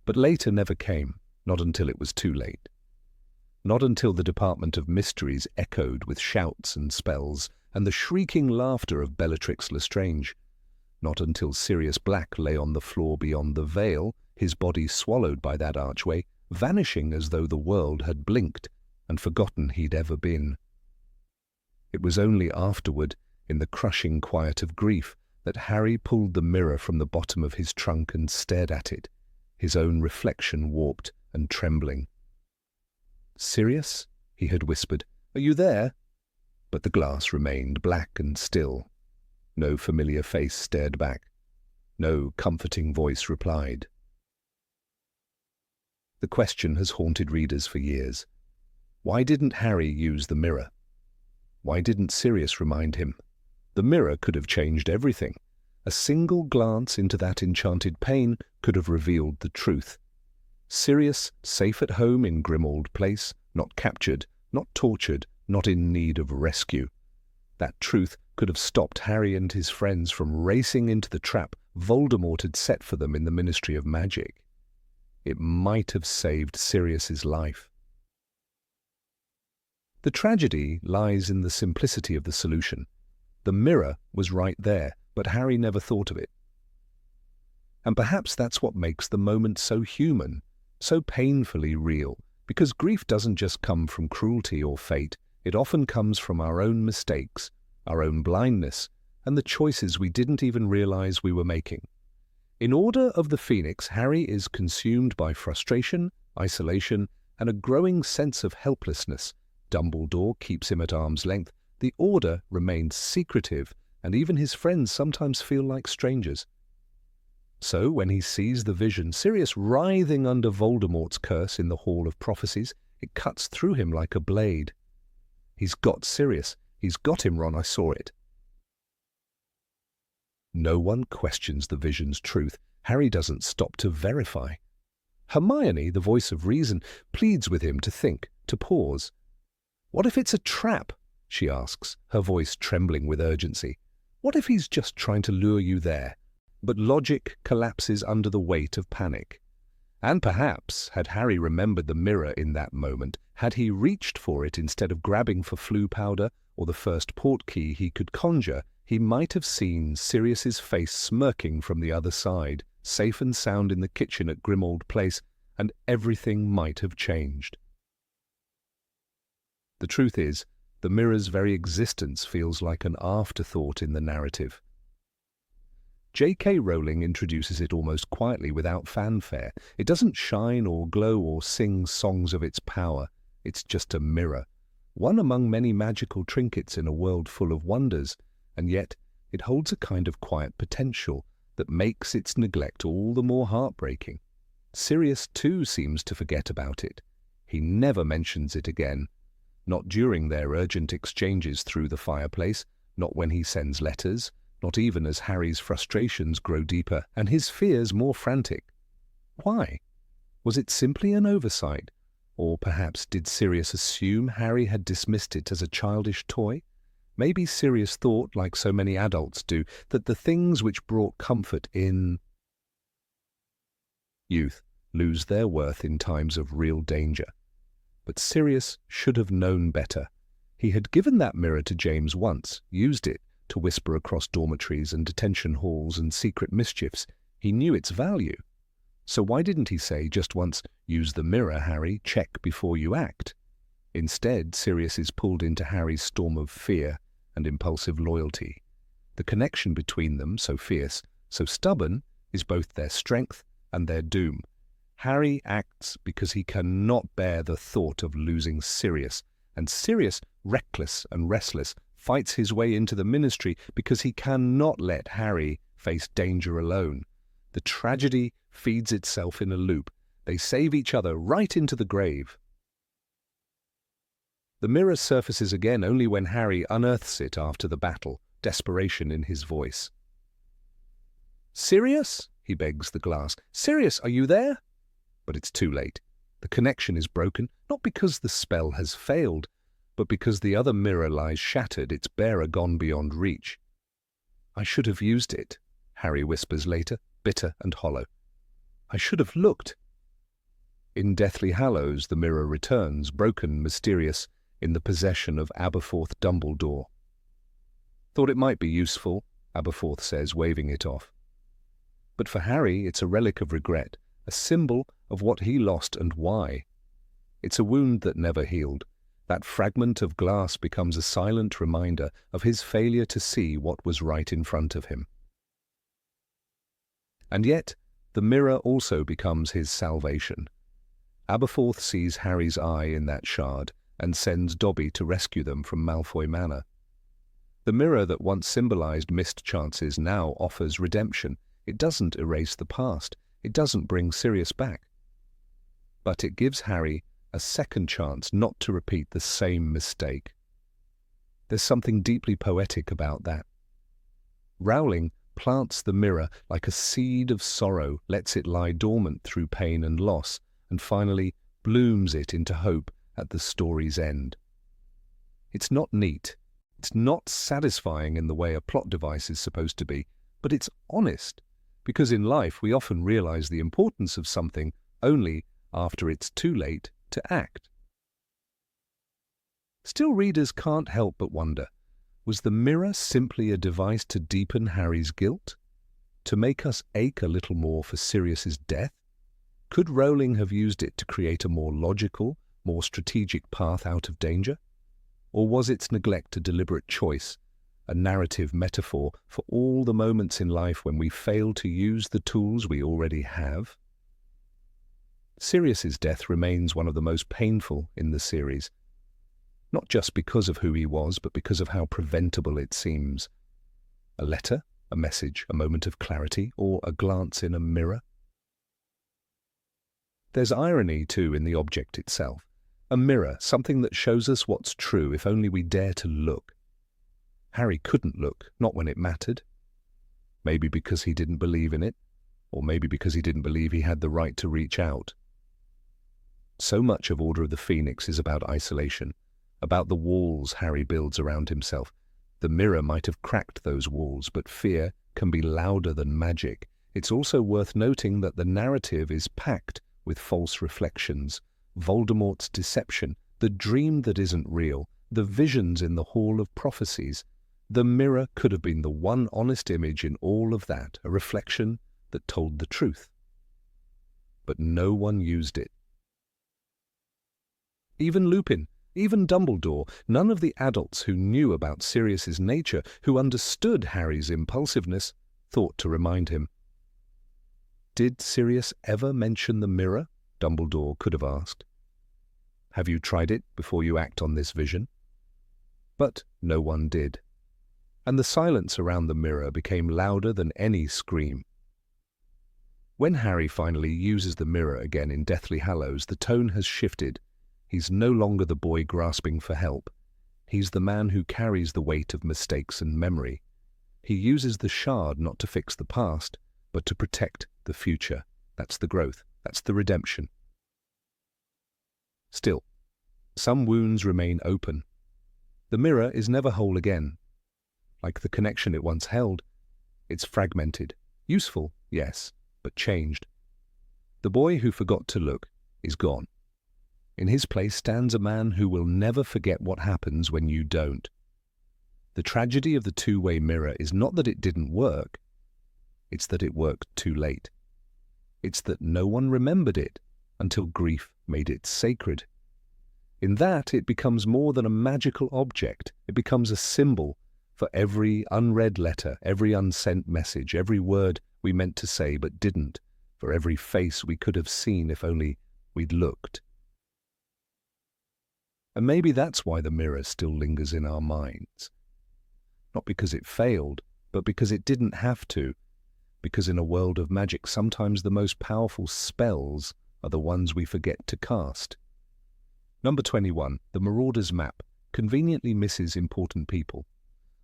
But later never came, not until it was too late. Not until the Department of Mysteries echoed with shouts and spells and the shrieking laughter of Bellatrix Lestrange. Not until Sirius Black lay on the floor beyond the veil, his body swallowed by that archway, vanishing as though the world had blinked and forgotten he'd ever been. It was only afterward, in the crushing quiet of grief, that Harry pulled the mirror from the bottom of his trunk and stared at it, his own reflection warped and trembling. "Sirius," he had whispered, "are you there?" But the glass remained black and still. No familiar face stared back. No comforting voice replied. The question has haunted readers for years. Why didn't Harry use the mirror? Why didn't Sirius remind him? The mirror could have changed everything. A single glance into that enchanted pane could have revealed the truth. Sirius, safe at home in Grimmauld Place, not captured, not tortured, not in need of rescue. That truth could have stopped Harry and his friends from racing into the trap Voldemort had set for them in the Ministry of Magic. It might have saved Sirius's life. The tragedy lies in the simplicity of the solution. The mirror was right there, but Harry never thought of it. And perhaps that's what makes the moment so human, so painfully real, because grief doesn't just come from cruelty or fate, it often comes from our own mistakes, our own blindness, and the choices we didn't even realize we were making. In Order of the Phoenix, Harry is consumed by frustration, isolation, and a growing sense of helplessness. Dumbledore keeps him at arm's length, the Order remains secretive, and even his friends sometimes feel like strangers. So, when he sees the vision, Sirius writhing under Voldemort's curse in the Hall of Prophecies, it cuts through him like a blade. He's got Sirius. He's got him, Ron, I saw it. No one questions the vision's truth. Harry doesn't stop to verify. Hermione, the voice of reason, pleads with him to think, to pause. "What if it's a trap?" she asks, her voice trembling with urgency. "What if he's just trying to lure you there?" But logic collapses under the weight of panic. And perhaps, had Harry remembered the mirror in that moment, had he reached for it instead of grabbing for Floo powder or the first portkey he could conjure, he might have seen Sirius's face smirking from the other side, safe and sound in the kitchen at Grimmauld Place, and everything might have changed. The truth is, the mirror's very existence feels like an afterthought in the narrative. J.K. Rowling introduces it almost quietly without fanfare. It doesn't shine or glow or sing songs of its power. It's just a mirror, one among many magical trinkets in a world full of wonders, and yet it holds a kind of quiet potential that makes its neglect all the more heartbreaking. Sirius, too, seems to forget about it. He never mentions it again. Not during their urgent exchanges through the fireplace, not when he sends letters, not even as Harry's frustrations grow deeper and his fears more frantic. Why? Was it simply an oversight? Or perhaps did Sirius assume Harry had dismissed it as a childish toy? Maybe Sirius thought, like so many adults do, that the things which brought comfort in youth lose their worth in times of real danger. But Sirius should have known better. He had given that mirror to James once, used it to whisper across dormitories and detention halls and secret mischiefs. He knew its value. So why didn't he say just once, "Use the mirror, Harry, check before you act"? Instead, Sirius is pulled into Harry's storm of fear and impulsive loyalty. The connection between them, so fierce, so stubborn, is both their strength and their doom. Harry acts because he cannot bear the thought of losing Sirius, and Sirius, reckless and restless, fights his way into the Ministry because he cannot let Harry face danger alone. The tragedy feeds itself in a loop. They save each other right into the grave. The mirror surfaces again only when Harry unearths it after the battle, desperation in his voice. "Sirius?" he begs the glass. "Sirius, are you there?" But it's too late. The connection is broken, not because the spell has failed, but because the other mirror lies shattered, its bearer gone beyond reach. "I should have used it," Harry whispers later, bitter and hollow. "I should have looked." In Deathly Hallows, the mirror returns, broken, mysterious, in the possession of Aberforth Dumbledore. "Thought it might be useful," Aberforth says, waving it off. But for Harry, it's a relic of regret, a symbol of what he lost and why. It's a wound that never healed. That fragment of glass becomes a silent reminder of his failure to see what was right in front of him. And yet, the mirror also becomes his salvation. Aberforth sees Harry's eye in that shard and sends Dobby to rescue them from Malfoy Manor. The mirror that once symbolized missed chances now offers redemption. It doesn't erase the past. It doesn't bring Sirius back. But it gives Harry a second chance not to repeat the same mistake. There's something deeply poetic about that. Rowling plants the mirror like a seed of sorrow, lets it lie dormant through pain and loss, and finally blooms it into hope at the story's end. It's not neat. It's not satisfying in the way a plot device is supposed to be, but it's honest, because in life we often realize the importance of something only after it's too late to act. Still, readers can't help but wonder, was the mirror simply a device to deepen Harry's guilt? To make us ache a little more for Sirius's death? Could Rowling have used it to create a more logical, more strategic path out of danger? Or was its neglect a deliberate choice, a narrative metaphor for all the moments in life when we fail to use the tools we already have? Sirius's death remains one of the most painful in the series, not just because of who he was, but because of how preventable it seems. A letter, a message, a moment of clarity, or a glance in a mirror. There's irony, too, in the object itself. A mirror, something that shows us what's true if only we dare to look. Harry couldn't look, not when it mattered. Maybe because he didn't believe in it, or maybe because he didn't believe he had the right to reach out. So much of Order of the Phoenix is about isolation, about the walls Harry builds around himself. The mirror might have cracked those walls, but fear can be louder than magic. It's also worth noting that the narrative is packed with false reflections, Voldemort's deception, the dream that isn't real, the visions in the Hall of Prophecies. The mirror could have been the one honest image in all of that, a reflection that told the truth. But no one used it. Even Lupin, even Dumbledore, none of the adults who knew about Sirius's nature, who understood Harry's impulsiveness, thought to remind him. Did Sirius ever mention the mirror? Dumbledore could have asked. Have you tried it before you act on this vision? But no one did, and the silence around the mirror became louder than any scream. When Harry finally uses the mirror again in Deathly Hallows, the tone has shifted. He's no longer the boy grasping for help. He's the man who carries the weight of mistakes and memory. He uses the shard not to fix the past, but to protect the future. That's the growth. That's the redemption. Still, some wounds remain open. The mirror is never whole again. Like the connection it once held, it's fragmented. Useful, yes, but changed. The boy who forgot to look is gone. In his place stands a man who will never forget what happens when you don't. The tragedy of the two-way mirror is not that it didn't work, it's that it worked too late. It's that no one remembered it until grief made it sacred. In that, it becomes more than a magical object. It becomes a symbol for every unread letter, every unsent message, every word we meant to say but didn't, for every face we could have seen if only we'd looked. And maybe that's why the mirror still lingers in our minds. Not because it failed, but because it didn't have to. Because in a world of magic, sometimes the most powerful spells are the ones we forget to cast. Number 21, the Marauder's Map, conveniently misses important people.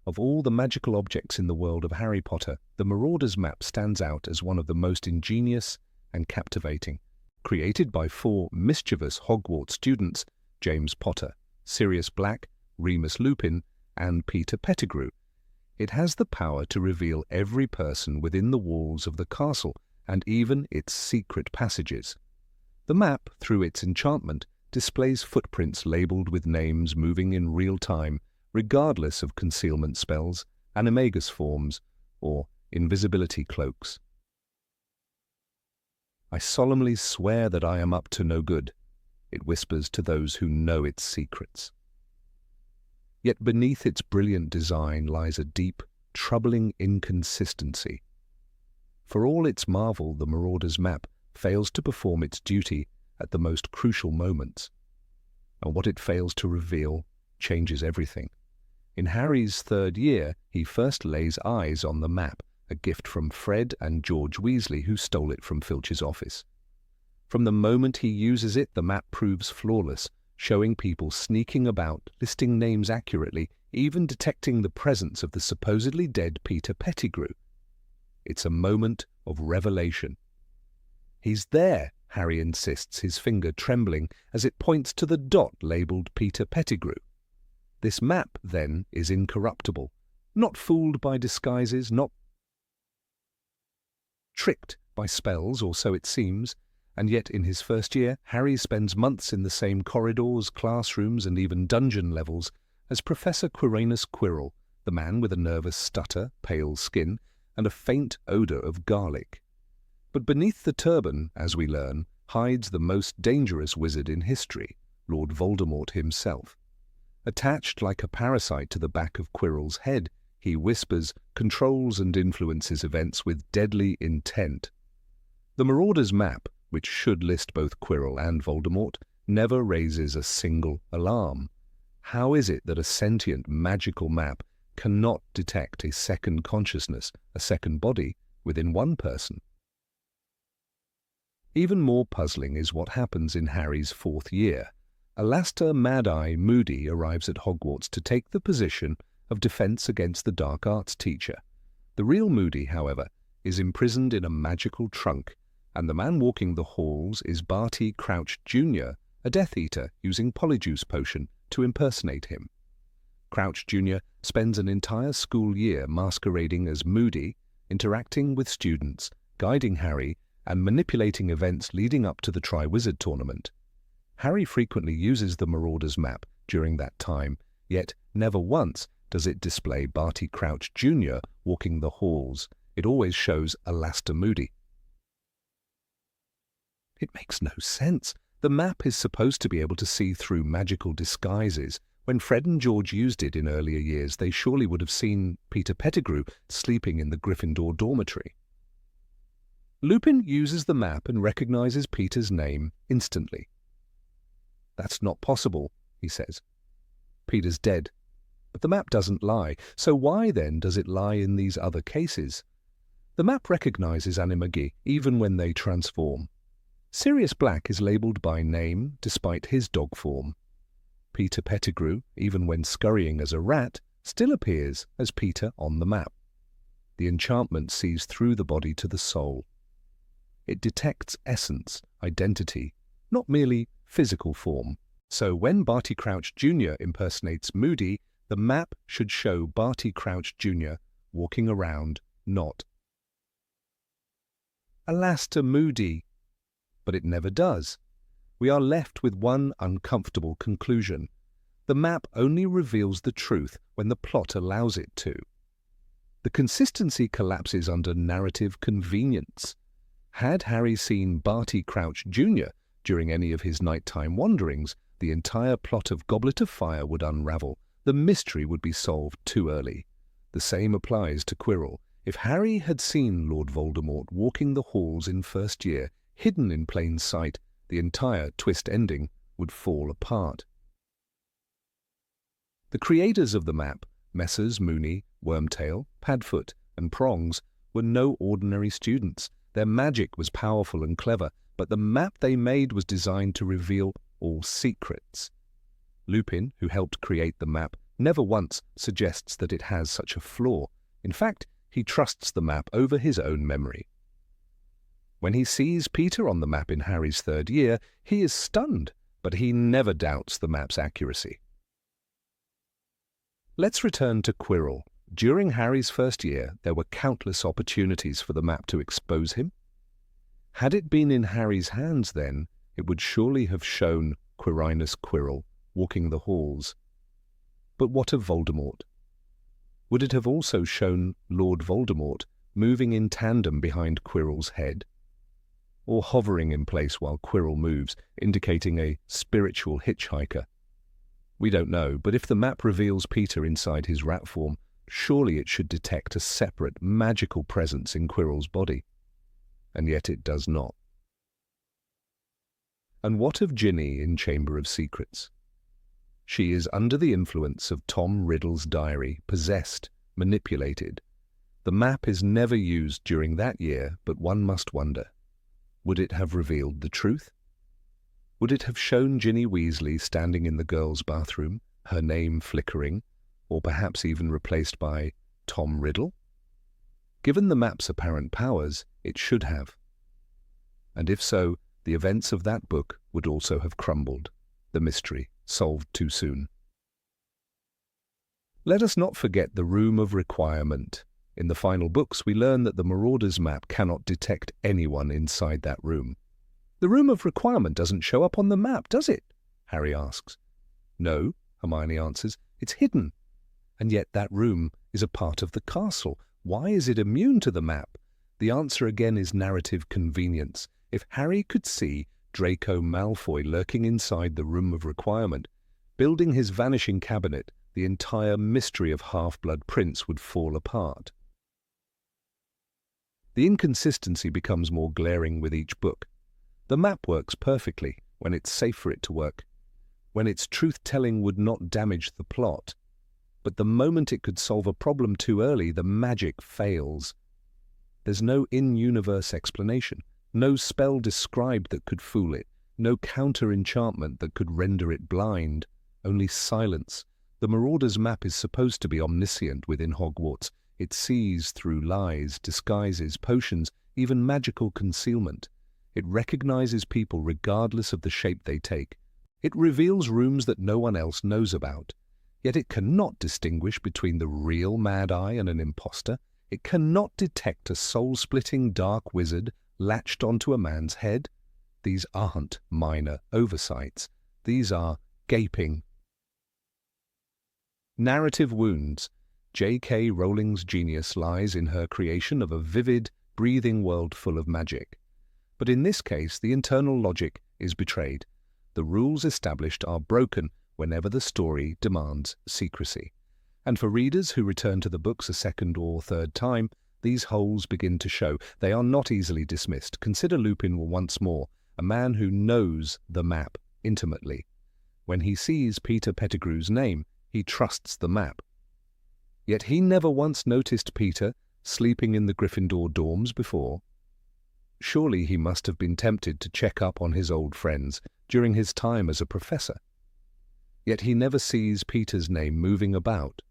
Of all the magical objects in the world of Harry Potter, the Marauder's Map stands out as one of the most ingenious and captivating. Created by 4 mischievous Hogwarts students, James Potter, Sirius Black, Remus Lupin, and Peter Pettigrew, it has the power to reveal every person within the walls of the castle and even its secret passages. The map, through its enchantment, displays footprints labelled with names moving in real time, regardless of concealment spells, animagus forms, or invisibility cloaks. I solemnly swear that I am up to no good, it whispers to those who know its secrets. Yet beneath its brilliant design lies a deep, troubling inconsistency. For all its marvel, the Marauder's Map fails to perform its duty at the most crucial moments. And what it fails to reveal changes everything. In Harry's 3rd year, he first lays eyes on the map, a gift from Fred and George Weasley, who stole it from Filch's office. From the moment he uses it, the map proves flawless, showing people sneaking about, listing names accurately, even detecting the presence of the supposedly dead Peter Pettigrew. It's a moment of revelation. He's there, Harry insists, his finger trembling as it points to the dot labelled Peter Pettigrew. This map, then, is incorruptible, not fooled by disguises, not tricked by spells, or so it seems. And yet in his 1st year, Harry spends months in the same corridors, classrooms, and even dungeon levels as Professor Quirinus Quirrell, the man with a nervous stutter, pale skin, and a faint odour of garlic. But beneath the turban, as we learn, hides the most dangerous wizard in history, Lord Voldemort himself. Attached like a parasite to the back of Quirrell's head, he whispers, controls and influences events with deadly intent. The Marauder's Map, which should list both Quirrell and Voldemort, never raises a single alarm. How is it that a sentient, magical map cannot detect a second consciousness, a second body, within one person? Even more puzzling is what happens in Harry's 4th year. Alastor Mad-Eye Moody arrives at Hogwarts to take the position of defense against the dark arts teacher. The real Moody, however, is imprisoned in a magical trunk, and the man walking the halls is Barty Crouch Jr., a Death Eater using Polyjuice Potion to impersonate him. Crouch Jr. spends an entire school year masquerading as Moody, interacting with students, guiding Harry, and manipulating events leading up to the Triwizard Tournament. Harry frequently uses the Marauder's Map during that time, yet never once does it display Barty Crouch Jr. walking the halls. It always shows Alastor Moody. It makes no sense. The map is supposed to be able to see through magical disguises, When Fred and George used it in earlier years, they surely would have seen Peter Pettigrew sleeping in the Gryffindor dormitory. Lupin uses the map and recognizes Peter's name instantly. "That's not possible," he says. "Peter's dead." But the map doesn't lie, so why then does it lie in these other cases? The map recognizes Animagi even when they transform. Sirius Black is labelled by name despite his dog form. Peter Pettigrew, even when scurrying as a rat, still appears as Peter on the map. The enchantment sees through the body to the soul. It detects essence, identity, not merely physical form. So when Barty Crouch Jr. impersonates Moody, the map should show Barty Crouch Jr. walking around, not. Alas to Moody! But it never does. We are left with one uncomfortable conclusion. The map only reveals the truth when the plot allows it to. The consistency collapses under narrative convenience. Had Harry seen Barty Crouch Jr. during any of his nighttime wanderings, the entire plot of Goblet of Fire would unravel. The mystery would be solved too early. The same applies to Quirrell. If Harry had seen Lord Voldemort walking the halls in first year, hidden in plain sight, the entire twist ending would fall apart. The creators of the map, Messrs. Moony, Wormtail, Padfoot, and Prongs, were no ordinary students. Their magic was powerful and clever, but the map they made was designed to reveal all secrets. Lupin, who helped create the map, never once suggests that it has such a flaw. In fact, he trusts the map over his own memory. When he sees Peter on the map in Harry's third year, he is stunned, but he never doubts the map's accuracy. Let's return to Quirrell. During Harry's first year, there were countless opportunities for the map to expose him. Had it been in Harry's hands then, it would surely have shown Quirinus Quirrell walking the halls. But what of Voldemort? Would it have also shown Lord Voldemort moving in tandem behind Quirrell's head? Or hovering in place while Quirrell moves, indicating a spiritual hitchhiker? We don't know, but if the map reveals Peter inside his rat form, surely it should detect a separate magical presence in Quirrell's body. And yet it does not. And what of Ginny in Chamber of Secrets? She is under the influence of Tom Riddle's diary, possessed, manipulated. The map is never used during that year, but one must wonder, would it have revealed the truth? Would it have shown Ginny Weasley standing in the girls' bathroom, her name flickering, or perhaps even replaced by Tom Riddle? Given the map's apparent powers, it should have. And if so, the events of that book would also have crumbled, the mystery solved too soon. Let us not forget the Room of Requirement. In the final books, we learn that the Marauder's map cannot detect anyone inside that room. The Room of Requirement doesn't show up on the map, does it? Harry asks. No, Hermione answers, it's hidden. And yet that room is a part of the castle. Why is it immune to the map? The answer again is narrative convenience. If Harry could see Draco Malfoy lurking inside the Room of Requirement, building his vanishing cabinet, the entire mystery of Half-Blood Prince would fall apart. The inconsistency becomes more glaring with each book. The map works perfectly when it's safe for it to work, when its truth-telling would not damage the plot. But the moment it could solve a problem too early, the magic fails. There's no in-universe explanation, no spell described that could fool it, no counter-enchantment that could render it blind, only silence. The Marauder's map is supposed to be omniscient within Hogwarts. It sees through lies, disguises, potions, even magical concealment. It recognizes people regardless of the shape they take. It reveals rooms that no one else knows about. Yet it cannot distinguish between the real Mad Eye and an imposter. It cannot detect a soul-splitting dark wizard latched onto a man's head. These aren't minor oversights. These are gaping narrative wounds. J.K. Rowling's genius lies in her creation of a vivid, breathing world full of magic. But in this case, the internal logic is betrayed. The rules established are broken whenever the story demands secrecy. And for readers who return to the books a second or third time, these holes begin to show. They are not easily dismissed. Consider Lupin once more, a man who knows the map intimately. When he sees Peter Pettigrew's name, he trusts the map. Yet he never once noticed Peter sleeping in the Gryffindor dorms before. Surely he must have been tempted to check up on his old friends during his time as a professor. Yet he never sees Peter's name moving about.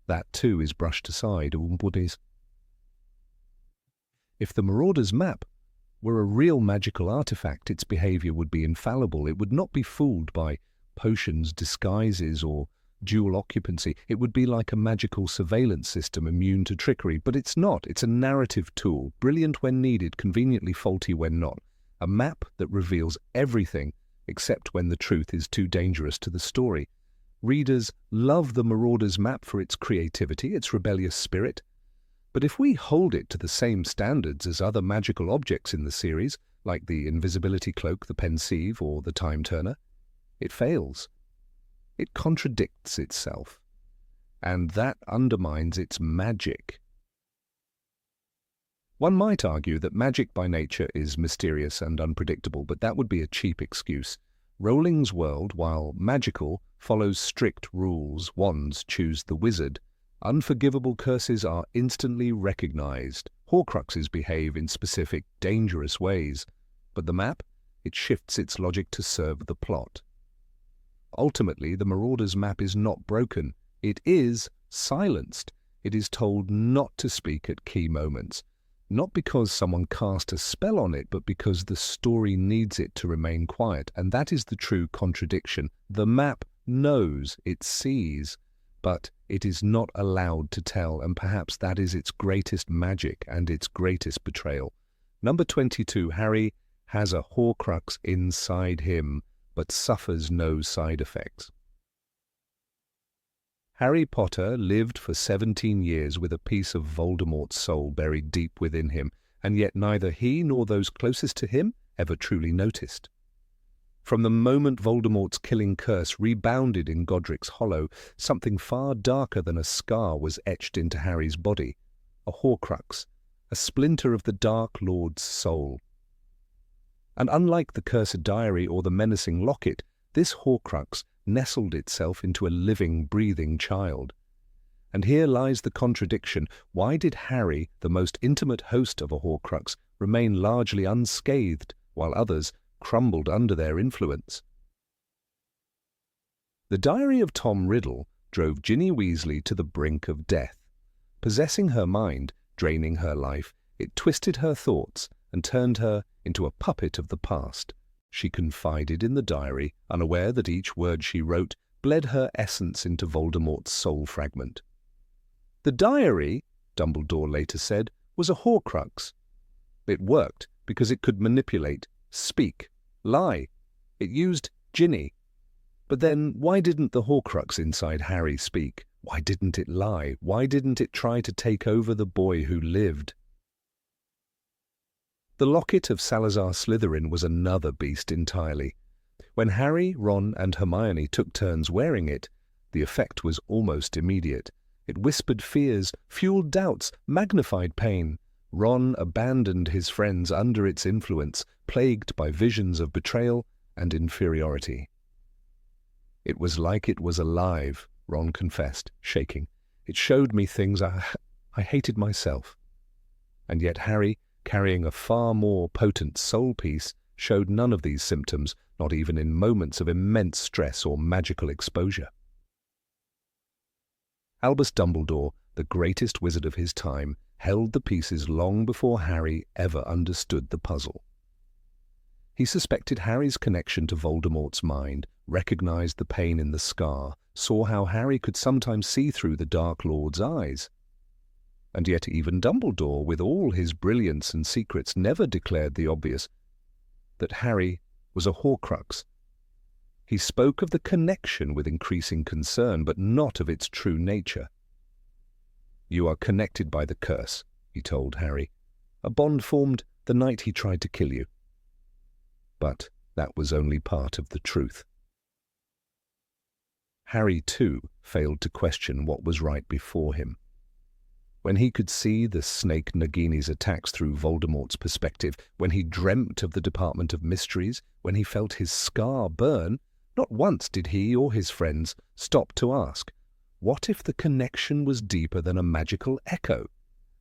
That too is brushed aside. If the Marauder's map were a real magical artifact, its behavior would be infallible. It would not be fooled by potions, disguises, or dual occupancy. It would be like a magical surveillance system immune to trickery. But it's not. It's a narrative tool, brilliant when needed, conveniently faulty when not. A map that reveals everything except when the truth is too dangerous to the story. Readers love the Marauder's map for its creativity, its rebellious spirit. But if we hold it to the same standards as other magical objects in the series, like the invisibility cloak, the pensieve, or the time turner, it fails. It contradicts itself, and that undermines its magic. One might argue that magic by nature is mysterious and unpredictable, but that would be a cheap excuse. Rowling's world, while magical, follows strict rules. Wands choose the wizard. Unforgivable curses are instantly recognized. Horcruxes behave in specific, dangerous ways. But the map? It shifts its logic to serve the plot. Ultimately, the Marauder's map is not broken. It is silenced. It is told not to speak at key moments. Not because someone cast a spell on it, but because the story needs it to remain quiet. And that is the true contradiction. The map knows, it sees, but it is not allowed to tell, and perhaps that is its greatest magic and its greatest betrayal. Number 22, Harry has a Horcrux inside him, but suffers no side effects. Harry Potter lived for 17 years with a piece of Voldemort's soul buried deep within him, and yet neither he nor those closest to him ever truly noticed. From the moment Voldemort's killing curse rebounded in Godric's Hollow, something far darker than a scar was etched into Harry's body, a Horcrux, a splinter of the Dark Lord's soul. And unlike the Cursed Diary or the menacing locket, this Horcrux nestled itself into a living, breathing child. And here lies the contradiction. Why did Harry, the most intimate host of a Horcrux, remain largely unscathed, while others crumbled under their influence? The Diary of Tom Riddle drove Ginny Weasley to the brink of death. Possessing her mind, draining her life, it twisted her thoughts and turned her into a puppet of the past. She confided in the diary, unaware that each word she wrote bled her essence into Voldemort's soul fragment. The diary, Dumbledore later said, was a Horcrux. It worked because it could manipulate, speak, lie. It used Ginny. But then why didn't the Horcrux inside Harry speak? Why didn't it lie? Why didn't it try to take over the boy who lived? The locket of Salazar Slytherin was another beast entirely. When Harry, Ron, and Hermione took turns wearing it, the effect was almost immediate. It whispered fears, fueled doubts, magnified pain. Ron abandoned his friends under its influence, plagued by visions of betrayal and inferiority. It was like it was alive, Ron confessed, shaking. It showed me things I hated myself. And yet Harry, carrying a far more potent soul piece, showed none of these symptoms, not even in moments of immense stress or magical exposure. Albus Dumbledore, the greatest wizard of his time, held the pieces long before Harry ever understood the puzzle. He suspected Harry's connection to Voldemort's mind, recognized the pain in the scar, saw how Harry could sometimes see through the Dark Lord's eyes. And yet even Dumbledore, with all his brilliance and secrets, never declared the obvious, that Harry was a Horcrux. He spoke of the connection with increasing concern, but not of its true nature. "You are connected by the curse," he told Harry. "A bond formed the night he tried to kill you." But that was only part of the truth. Harry, too, failed to question what was right before him. When he could see the snake Nagini's attacks through Voldemort's perspective, when he dreamt of the Department of Mysteries, when he felt his scar burn, not once did he or his friends stop to ask, what if the connection was deeper than a magical echo?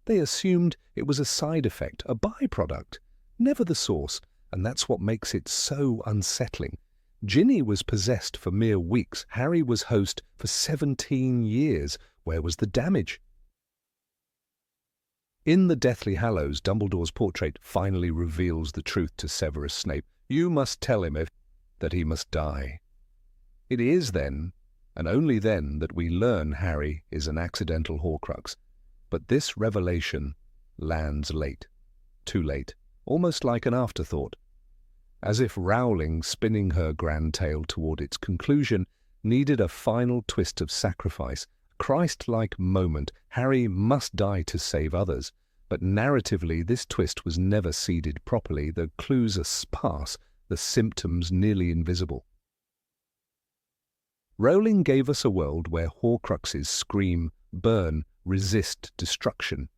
They assumed it was a side effect, a byproduct, never the source, and that's what makes it so unsettling. Ginny was possessed for mere weeks. Harry was host for 17 years. Where was the damage? In the Deathly Hallows, Dumbledore's portrait finally reveals the truth to Severus Snape. You must tell him that he must die. It is then, and only then, that we learn Harry is an accidental Horcrux. But this revelation lands late. Too late. Almost like an afterthought. As if Rowling, spinning her grand tale toward its conclusion, needed a final twist of sacrifice. Christ-like moment, Harry must die to save others. But narratively, this twist was never seeded properly. The clues are sparse, the symptoms nearly invisible. Rowling gave us a world where Horcruxes scream, burn, resist destruction.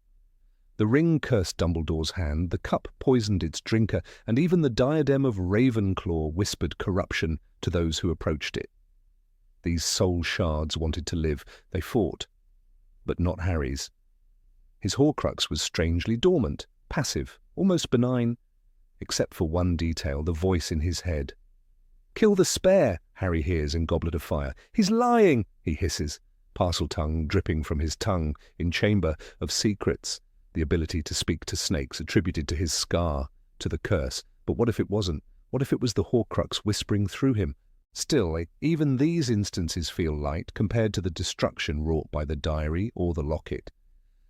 The ring cursed Dumbledore's hand, the cup poisoned its drinker, and even the diadem of Ravenclaw whispered corruption to those who approached it. These soul shards wanted to live. They fought, but not Harry's. His Horcrux was strangely dormant, passive, almost benign, except for one detail, the voice in his head. "Kill the spare," Harry hears in Goblet of Fire. "He's lying," he hisses, Parseltongue dripping from his tongue in Chamber of Secrets. The ability to speak to snakes attributed to his scar, to the curse. But what if it wasn't? What if it was the Horcrux whispering through him? Still, even these instances feel light compared to the destruction wrought by the diary or the locket.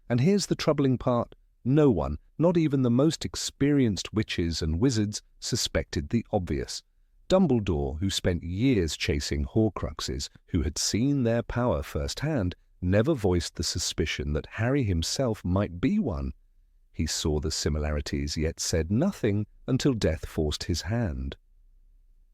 And here's the troubling part. No one, not even the most experienced witches and wizards, suspected the obvious. Dumbledore, who spent years chasing Horcruxes, who had seen their power firsthand, never voiced the suspicion that Harry himself might be one. He saw the similarities, yet said nothing until death forced his hand.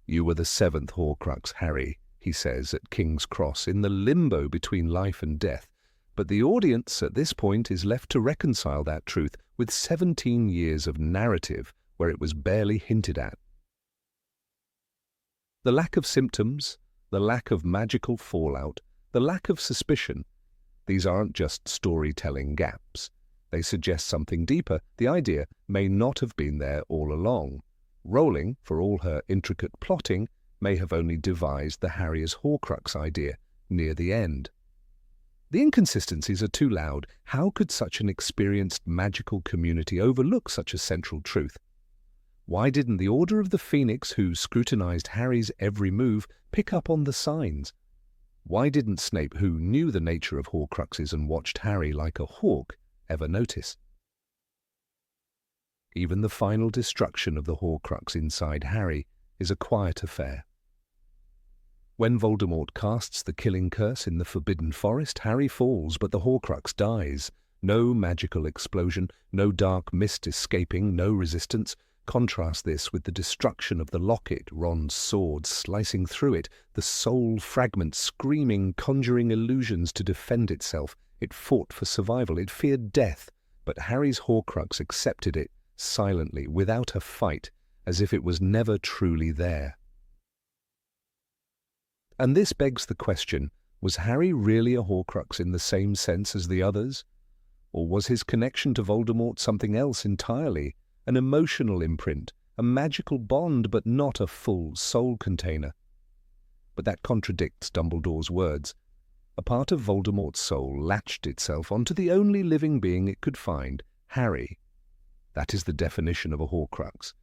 "You were the 7th Horcrux, Harry," he says at King's Cross, in the limbo between life and death. But the audience at this point is left to reconcile that truth with 17 years of narrative where it was barely hinted at. The lack of symptoms, the lack of magical fallout, the lack of suspicion, these aren't just storytelling gaps. They suggest something deeper. The idea may not have been there all along. Rowling, for all her intricate plotting, may have only devised the Harry as Horcrux idea near the end. The inconsistencies are too loud. How could such an experienced magical community overlook such a central truth? Why didn't the Order of the Phoenix, who scrutinized Harry's every move, pick up on the signs? Why didn't Snape, who knew the nature of Horcruxes and watched Harry like a hawk, ever notice? Even the final destruction of the Horcrux inside Harry is a quiet affair. When Voldemort casts the killing curse in the Forbidden Forest, Harry falls, but the Horcrux dies. No magical explosion, no dark mist escaping, no resistance. Contrast this with the destruction of the locket, Ron's sword slicing through it, the soul fragment screaming, conjuring illusions to defend itself. It fought for survival, it feared death, but Harry's Horcrux accepted it silently, without a fight, as if it was never truly there. And this begs the question, was Harry really a Horcrux in the same sense as the others? Or was his connection to Voldemort something else entirely? An emotional imprint, a magical bond, but not a full soul container. But that contradicts Dumbledore's words. A part of Voldemort's soul latched itself onto the only living being it could find, Harry. That is the definition of a Horcrux.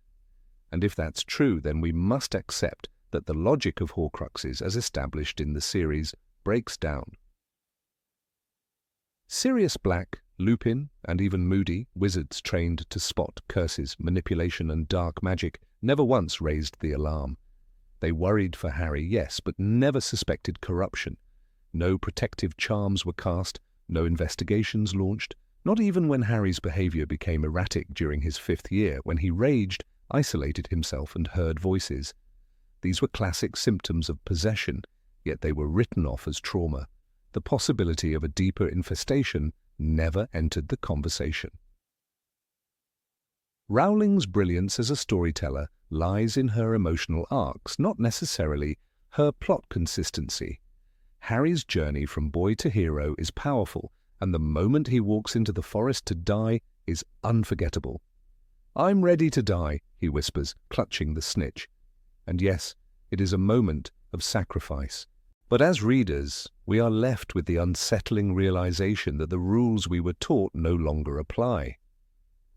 And if that's true, then we must accept that the logic of Horcruxes, as established in the series, breaks down. Sirius Black, Lupin, and even Moody, wizards trained to spot curses, manipulation, and dark magic, never once raised the alarm. They worried for Harry, yes, but never suspected corruption. No protective charms were cast, no investigations launched, not even when Harry's behavior became erratic during his 5th year, when he raged, isolated himself, and heard voices. These were classic symptoms of possession. yet they were written off as trauma. The possibility of a deeper infestation never entered the conversation. Rowling's brilliance as a storyteller lies in her emotional arcs, not necessarily her plot consistency. Harry's journey from boy to hero is powerful, and the moment he walks into the forest to die is unforgettable. "I'm ready to die," he whispers, clutching the snitch. And yes, it is a moment of sacrifice. But as readers, we are left with the unsettling realization that the rules we were taught no longer apply.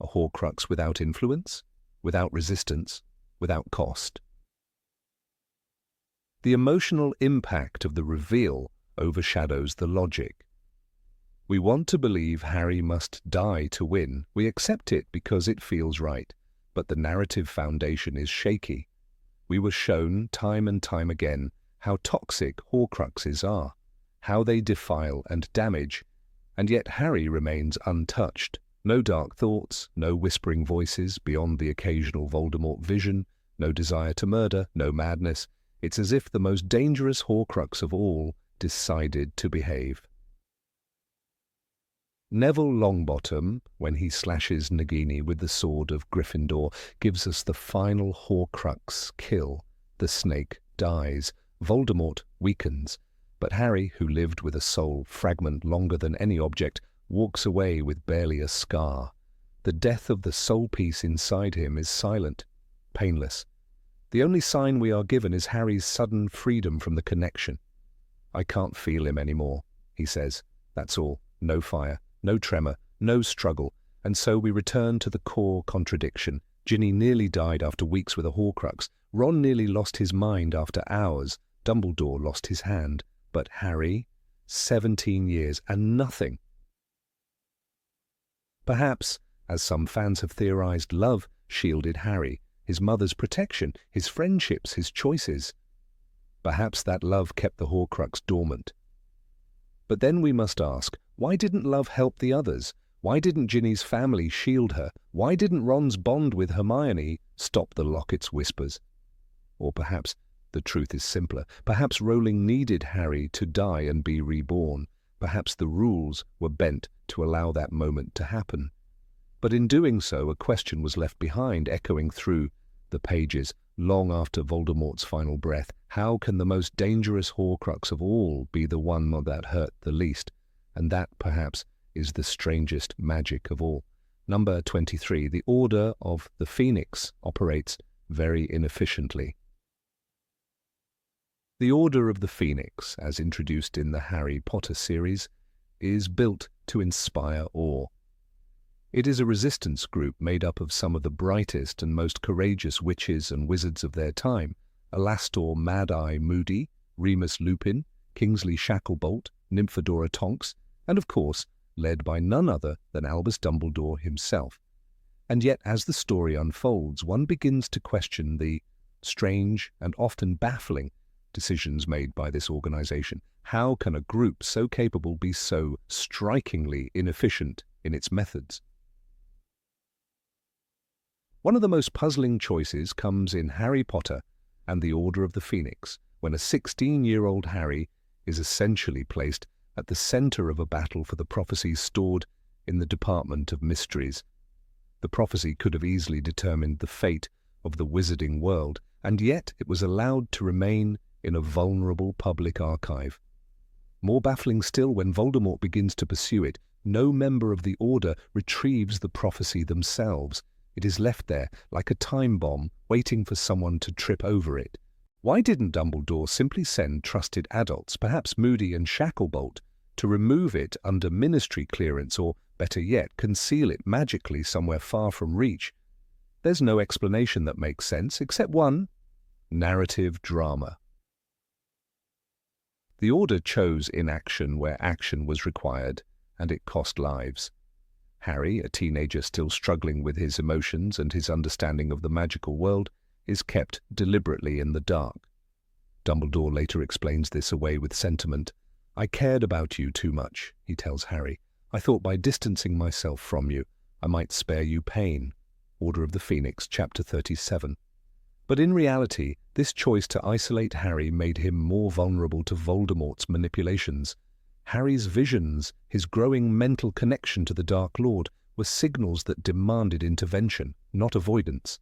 A Horcrux without influence, without resistance, without cost. The emotional impact of the reveal overshadows the logic. We want to believe Harry must die to win. We accept it because it feels right, but the narrative foundation is shaky. We were shown time and time again how toxic Horcruxes are, how they defile and damage, and yet Harry remains untouched. No dark thoughts, no whispering voices beyond the occasional Voldemort vision, no desire to murder, no madness. It's as if the most dangerous Horcrux of all decided to behave. Neville Longbottom, when he slashes Nagini with the sword of Gryffindor, gives us the final Horcrux kill. The snake dies. Voldemort weakens. But Harry, who lived with a soul fragment longer than any object, walks away with barely a scar. The death of the soul piece inside him is silent, painless. The only sign we are given is Harry's sudden freedom from the connection. "I can't feel him anymore," he says. That's all. No fire, no tremor, no struggle. And so we return to the core contradiction. Ginny nearly died after weeks with a Horcrux. Ron nearly lost his mind after hours. Dumbledore lost his hand. But Harry? 17 years and nothing. Perhaps, as some fans have theorized, love shielded Harry, his mother's protection, his friendships, his choices. Perhaps that love kept the Horcrux dormant. But then we must ask, why didn't love help the others? Why didn't Ginny's family shield her? Why didn't Ron's bond with Hermione stop the Locket's whispers? Or perhaps the truth is simpler. Perhaps Rowling needed Harry to die and be reborn. Perhaps the rules were bent to allow that moment to happen. But in doing so, a question was left behind, echoing through the pages, long after Voldemort's final breath. How can the most dangerous Horcrux of all be the one that hurt the least? And that, perhaps, is the strangest magic of all. Number 23. The Order of the Phoenix operates very inefficiently. The Order of the Phoenix, as introduced in the Harry Potter series, is built to inspire awe. It is a resistance group made up of some of the brightest and most courageous witches and wizards of their time: Alastor Mad-Eye Moody, Remus Lupin, Kingsley Shacklebolt, Nymphadora Tonks, and of course, led by none other than Albus Dumbledore himself. And yet, as the story unfolds, one begins to question the strange and often baffling decisions made by this organization. How can a group so capable be so strikingly inefficient in its methods? One of the most puzzling choices comes in Harry Potter and the Order of the Phoenix, when a 16-year-old Harry is essentially placed at the center of a battle for the prophecies stored in the Department of Mysteries. The prophecy could have easily determined the fate of the wizarding world, and yet it was allowed to remain in a vulnerable public archive. More baffling still, when Voldemort begins to pursue it, no member of the Order retrieves the prophecy themselves. It is left there like a time bomb, waiting for someone to trip over it. Why didn't Dumbledore simply send trusted adults, perhaps Moody and Shacklebolt, to remove it under ministry clearance, or, better yet, conceal it magically somewhere far from reach? There's no explanation that makes sense, except one: narrative drama. The Order chose inaction where action was required, and it cost lives. Harry, a teenager still struggling with his emotions and his understanding of the magical world, is kept deliberately in the dark. Dumbledore later explains this away with sentiment. "I cared about you too much," he tells Harry. "I thought by distancing myself from you, I might spare you pain." Order of the Phoenix, Chapter 37. But in reality, This choice to isolate Harry made him more vulnerable to Voldemort's manipulations. Harry's visions, his growing mental connection to the Dark Lord, were signals that demanded intervention, not avoidance.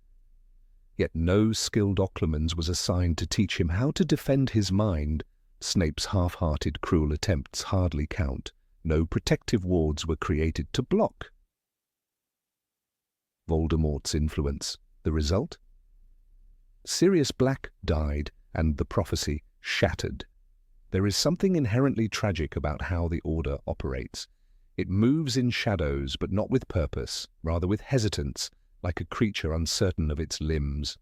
Yet no skilled Occlumens was assigned to teach him how to defend his mind. Snape's half-hearted, cruel attempts hardly count. No protective wards were created to block Voldemort's influence. The result? Sirius Black died, and the prophecy shattered. There is something inherently tragic about how the Order operates. It moves in shadows, but not with purpose, rather with hesitance, like a creature uncertain of its limbs.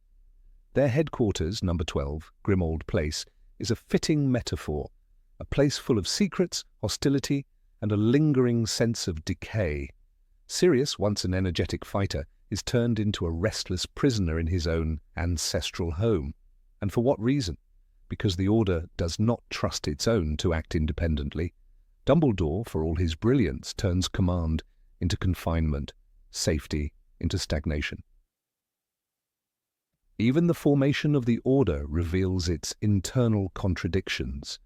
Their headquarters, number 12, Grimmauld Place, is a fitting metaphor, a place full of secrets, hostility, and a lingering sense of decay. Sirius, once an energetic fighter, is turned into a restless prisoner in his own ancestral home. And for what reason? Because the Order does not trust its own to act independently. Dumbledore, for all his brilliance, turns command into confinement, safety into stagnation. Even the formation of the Order reveals its internal contradictions.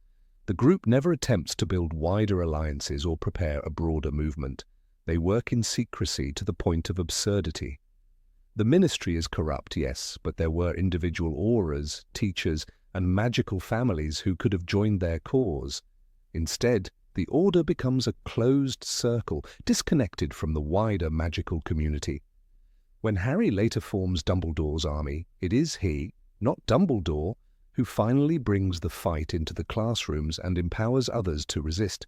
The group never attempts to build wider alliances or prepare a broader movement. They work in secrecy to the point of absurdity. The Ministry is corrupt, yes, but there were individual Aurors, teachers, and magical families who could have joined their cause. Instead, the Order becomes a closed circle, disconnected from the wider magical community. When Harry later forms Dumbledore's army, it is he, not Dumbledore, who finally brings the fight into the classrooms and empowers others to resist.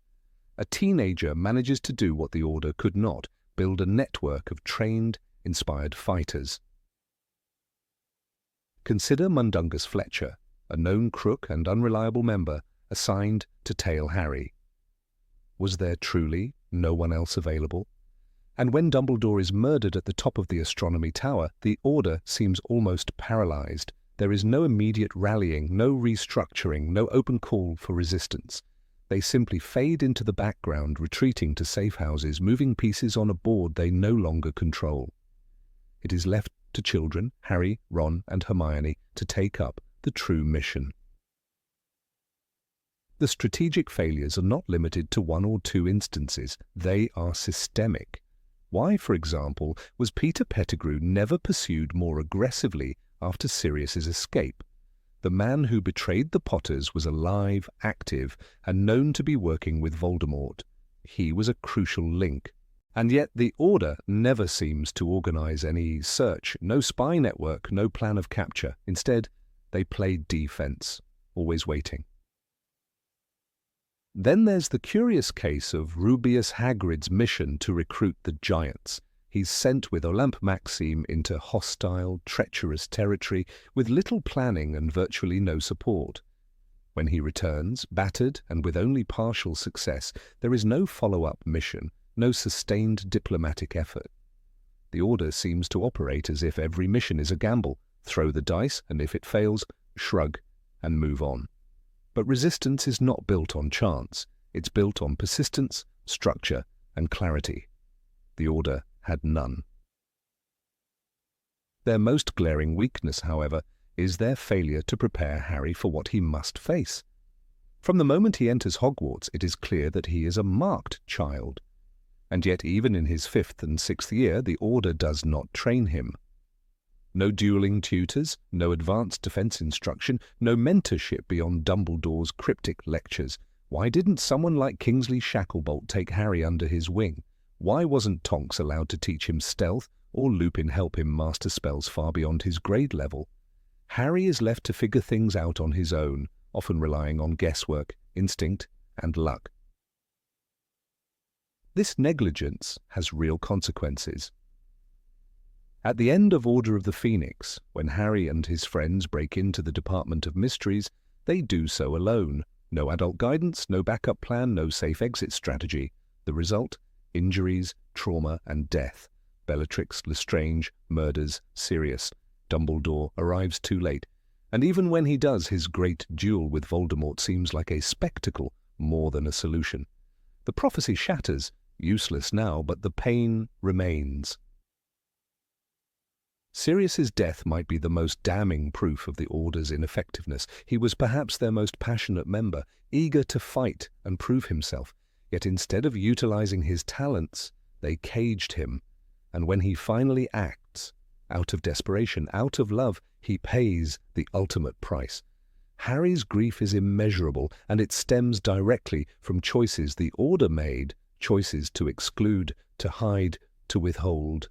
A teenager manages to do what the Order could not, build a network of trained, inspired fighters. Consider Mundungus Fletcher, a known crook and unreliable member assigned to tail Harry. Was there truly no one else available? And when Dumbledore is murdered at the top of the Astronomy Tower, the Order seems almost paralyzed. There is no immediate rallying, no restructuring, no open call for resistance. They simply fade into the background, retreating to safe houses, moving pieces on a board they no longer control. It is left to children, Harry, Ron, and Hermione, to take up the true mission. The strategic failures are not limited to one or two instances. They are systemic. Why, for example, was Peter Pettigrew never pursued more aggressively after Sirius's escape? The man who betrayed the Potters was alive, active, and known to be working with Voldemort. He was a crucial link. And yet the Order never seems to organize any search, no spy network, no plan of capture. Instead, they played defense, always waiting. Then there's the curious case of Rubeus Hagrid's mission to recruit the Giants. He's sent with Olympe Maxime into hostile, treacherous territory with little planning and virtually no support. When he returns, battered and with only partial success, there is no follow-up mission, no sustained diplomatic effort. The Order seems to operate as if every mission is a gamble. Throw the dice, and if it fails, shrug and move on. But resistance is not built on chance. It's built on persistence, structure, and clarity. The Order had none. Their most glaring weakness, however, is their failure to prepare Harry for what he must face. From the moment he enters Hogwarts, it is clear that he is a marked child. And yet even in his 5th and 6th year, the Order does not train him. No dueling tutors, no advanced defense instruction, no mentorship beyond Dumbledore's cryptic lectures. Why didn't someone like Kingsley Shacklebolt take Harry under his wing? Why wasn't Tonks allowed to teach him stealth, or Lupin help him master spells far beyond his grade level? Harry is left to figure things out on his own, often relying on guesswork, instinct, and luck. This negligence has real consequences. At the end of Order of the Phoenix, when Harry and his friends break into the Department of Mysteries, they do so alone. No adult guidance, no backup plan, no safe exit strategy. The result? Injuries, trauma, and death. Bellatrix, Lestrange, murders Sirius. Dumbledore arrives too late. And even when he does, his great duel with Voldemort seems like a spectacle more than a solution. The prophecy shatters, useless now, but the pain remains. Sirius's death might be the most damning proof of the Order's ineffectiveness. He was perhaps their most passionate member, eager to fight and prove himself. Yet instead of utilizing his talents, they caged him. And when he finally acts, out of desperation, out of love, he pays the ultimate price. Harry's grief is immeasurable, and it stems directly from choices the Order made, choices to exclude, to hide, to withhold.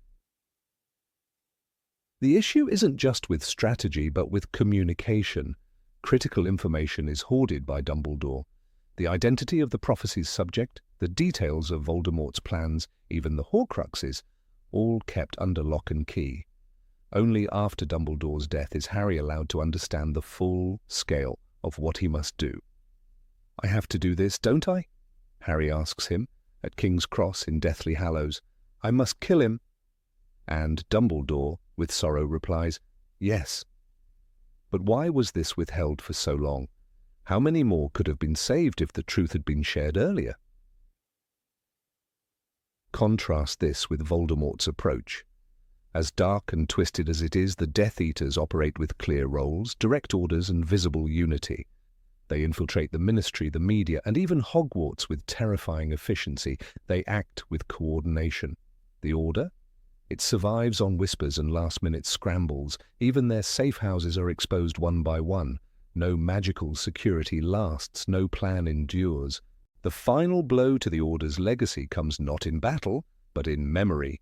The issue isn't just with strategy, but with communication. Critical information is hoarded by Dumbledore. The identity of the prophecy's subject, the details of Voldemort's plans, even the Horcruxes, all kept under lock and key. Only after Dumbledore's death is Harry allowed to understand the full scale of what he must do. "I have to do this, don't I?" Harry asks him at King's Cross in Deathly Hallows. "I must kill him." And Dumbledore, with sorrow, replies, "Yes." But why was this withheld for so long? How many more could have been saved if the truth had been shared earlier? Contrast this with Voldemort's approach. As dark and twisted as it is, the Death Eaters operate with clear roles, direct orders, and visible unity. They infiltrate the Ministry, the media, and even Hogwarts with terrifying efficiency. They act with coordination. The Order? It survives on whispers and last-minute scrambles. Even their safe houses are exposed one by one. No magical security lasts, no plan endures. The final blow to the Order's legacy comes not in battle, but in memory.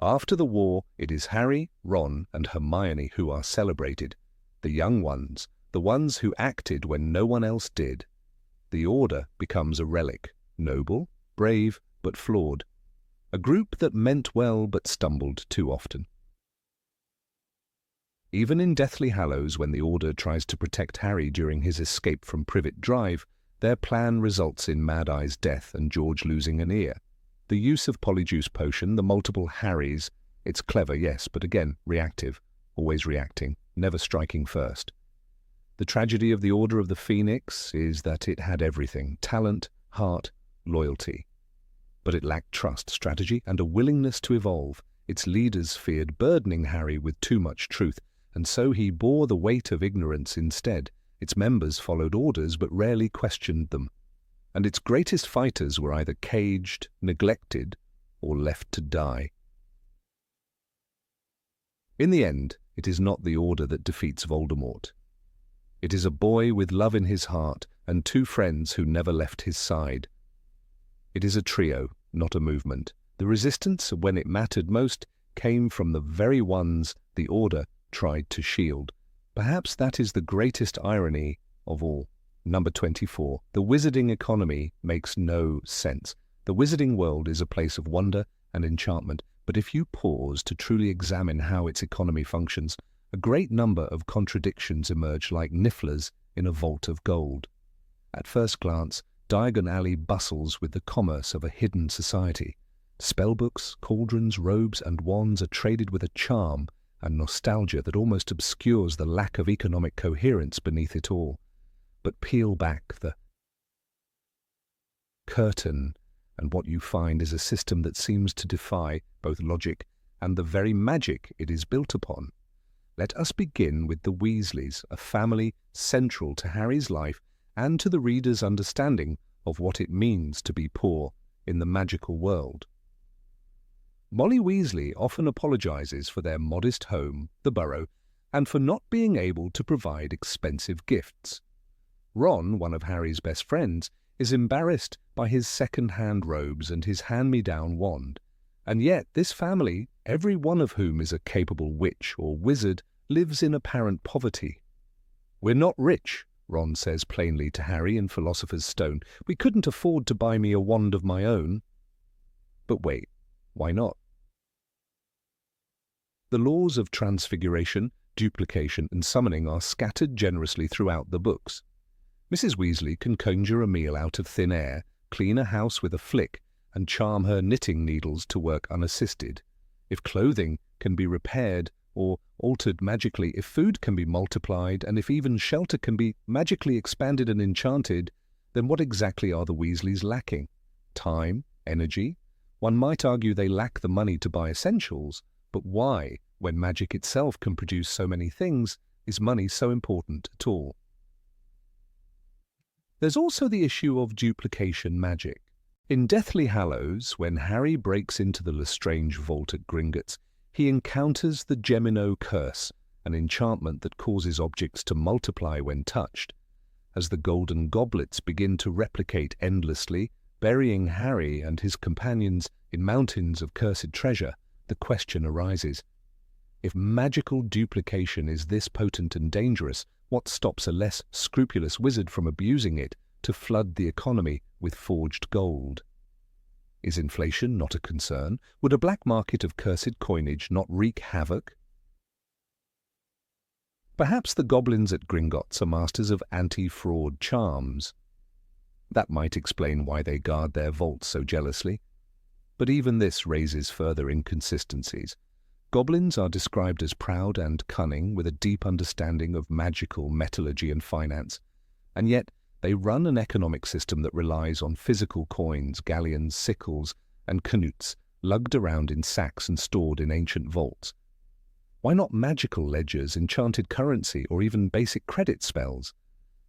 After the war, it is Harry, Ron, and Hermione who are celebrated. The young ones, the ones who acted when no one else did. The Order becomes a relic, noble, brave, but flawed. A group that meant well but stumbled too often. Even in Deathly Hallows, when the Order tries to protect Harry during his escape from Privet Drive, their plan results in Mad Eye's death and George losing an ear. The use of Polyjuice Potion, the multiple Harrys, it's clever, yes, but again, reactive, always reacting, never striking first. The tragedy of the Order of the Phoenix is that it had everything: talent, heart, loyalty. But it lacked trust, strategy, and a willingness to evolve. Its leaders feared burdening Harry with too much truth, and so he bore the weight of ignorance instead. Its members followed orders but rarely questioned them. And its greatest fighters were either caged, neglected, or left to die. In the end, it is not the Order that defeats Voldemort. It is a boy with love in his heart and two friends who never left his side. It is a trio, not a movement. The resistance, when it mattered most, came from the very ones the Order tried to shield. Perhaps that is the greatest irony of all. Number 24. The wizarding economy makes no sense. The wizarding world is a place of wonder and enchantment, but if you pause to truly examine how its economy functions, a great number of contradictions emerge like nifflers in a vault of gold. At first glance, Diagon Alley bustles with the commerce of a hidden society. Spellbooks, cauldrons, robes, and wands are traded with a charm and nostalgia that almost obscures the lack of economic coherence beneath it all. But peel back the curtain, and what you find is a system that seems to defy both logic and the very magic it is built upon. Let us begin with the Weasleys, a family central to Harry's life and to the reader's understanding of what it means to be poor in the magical world. Molly Weasley often apologizes for their modest home, the Burrow, and for not being able to provide expensive gifts. Ron, one of Harry's best friends, is embarrassed by his second-hand robes and his hand-me-down wand. And yet this family, every one of whom is a capable witch or wizard, lives in apparent poverty. "We're not rich," Ron says plainly to Harry in Philosopher's Stone. "We couldn't afford to buy me a wand of my own." But wait, why not? The laws of transfiguration, duplication, and summoning are scattered generously throughout the books. Mrs. Weasley can conjure a meal out of thin air, clean a house with a flick, and charm her knitting needles to work unassisted. If clothing can be repaired or altered magically, if food can be multiplied, and if even shelter can be magically expanded and enchanted, then what exactly are the Weasleys lacking? Time? Energy? One might argue they lack the money to buy essentials, but why? When magic itself can produce so many things, is money so important at all? There's also the issue of duplication magic. In Deathly Hallows, when Harry breaks into the Lestrange vault at Gringotts, he encounters the Gemino Curse, an enchantment that causes objects to multiply when touched. As the golden goblets begin to replicate endlessly, burying Harry and his companions in mountains of cursed treasure, the question arises: if magical duplication is this potent and dangerous, what stops a less scrupulous wizard from abusing it to flood the economy with forged gold? Is inflation not a concern? Would a black market of cursed coinage not wreak havoc? Perhaps the goblins at Gringotts are masters of anti-fraud charms. That might explain why they guard their vaults so jealously. But even this raises further inconsistencies. Goblins are described as proud and cunning, with a deep understanding of magical metallurgy and finance, and yet they run an economic system that relies on physical coins, galleons, sickles, and canutes, lugged around in sacks and stored in ancient vaults. Why not magical ledgers, enchanted currency, or even basic credit spells?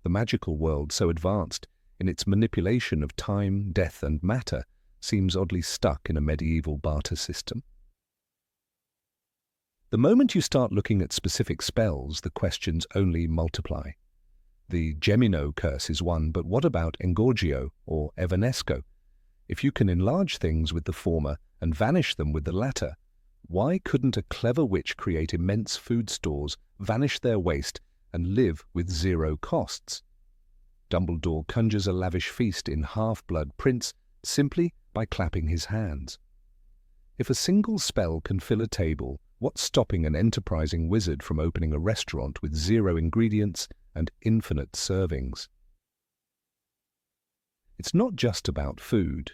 The magical world, so advanced in its manipulation of time, death, and matter, seems oddly stuck in a medieval barter system. The moment you start looking at specific spells, the questions only multiply. The Gemino Curse is one, but what about Engorgio or Evanesco? If you can enlarge things with the former and vanish them with the latter, why couldn't a clever witch create immense food stores, vanish their waste, and live with zero costs? Dumbledore conjures a lavish feast in Half-Blood Prince simply by clapping his hands. If a single spell can fill a table, what's stopping an enterprising wizard from opening a restaurant with zero ingredients and infinite servings? It's not just about food.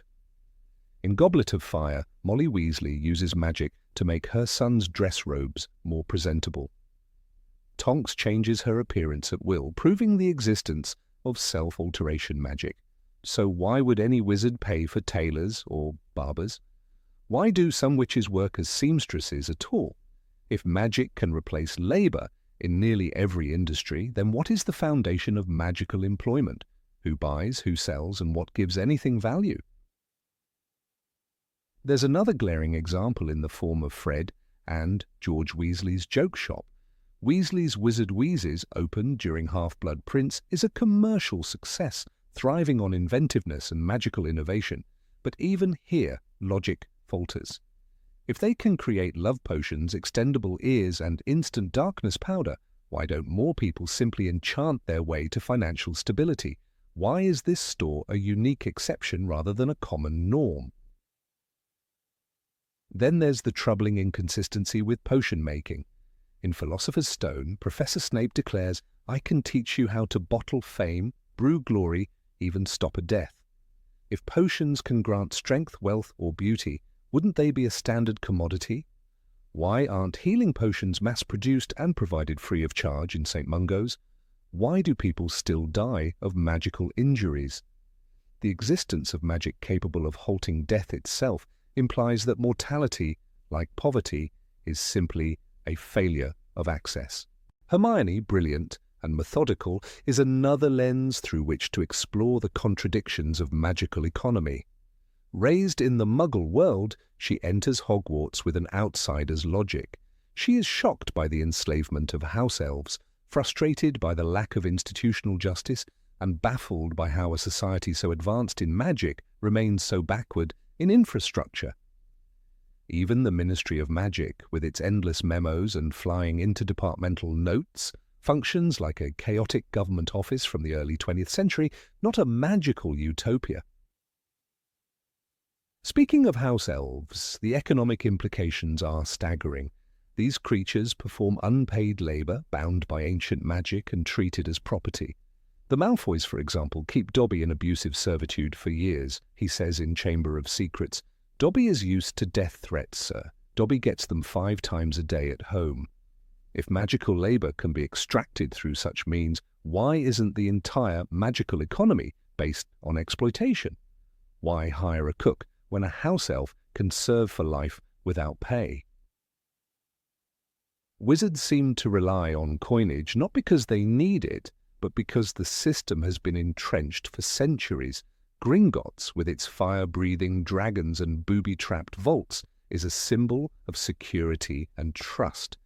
In Goblet of Fire, Molly Weasley uses magic to make her son's dress robes more presentable. Tonks changes her appearance at will, proving the existence of self-alteration magic. So why would any wizard pay for tailors or barbers? Why do some witches work as seamstresses at all? If magic can replace labor in nearly every industry, then what is the foundation of magical employment? Who buys, who sells, and what gives anything value? There's another glaring example in the form of Fred and George Weasley's joke shop. Weasley's Wizard Wheezes, opened during Half-Blood Prince, is a commercial success, thriving on inventiveness and magical innovation. But even here, logic falters. If they can create love potions, extendable ears, and instant darkness powder, why don't more people simply enchant their way to financial stability? Why is this store a unique exception rather than a common norm? Then there's the troubling inconsistency with potion making. In Philosopher's Stone, Professor Snape declares, "I can teach you how to bottle fame, brew glory, even stop a death." If potions can grant strength, wealth, or beauty, wouldn't they be a standard commodity? Why aren't healing potions mass-produced and provided free of charge in St. Mungo's? Why do people still die of magical injuries? The existence of magic capable of halting death itself implies that mortality, like poverty, is simply a failure of access. Hermione, brilliant and methodical, is another lens through which to explore the contradictions of magical economy. Raised in the Muggle world, she enters Hogwarts with an outsider's logic. She is shocked by the enslavement of house elves, frustrated by the lack of institutional justice, and baffled by how a society so advanced in magic remains so backward in infrastructure. Even the Ministry of Magic, with its endless memos and flying interdepartmental notes, functions like a chaotic government office from the early 20th century, not a magical utopia. Speaking of house elves, the economic implications are staggering. These creatures perform unpaid labor, bound by ancient magic and treated as property. The Malfoys, for example, keep Dobby in abusive servitude for years. He says in Chamber of Secrets, "Dobby is used to death threats, sir. Dobby gets them 5 times a day at home." If magical labor can be extracted through such means, why isn't the entire magical economy based on exploitation? Why hire a cook when a house elf can serve for life without pay? Wizards seem to rely on coinage not because they need it, but because the system has been entrenched for centuries. Gringotts, with its fire-breathing dragons and booby-trapped vaults, is a symbol of security and trust.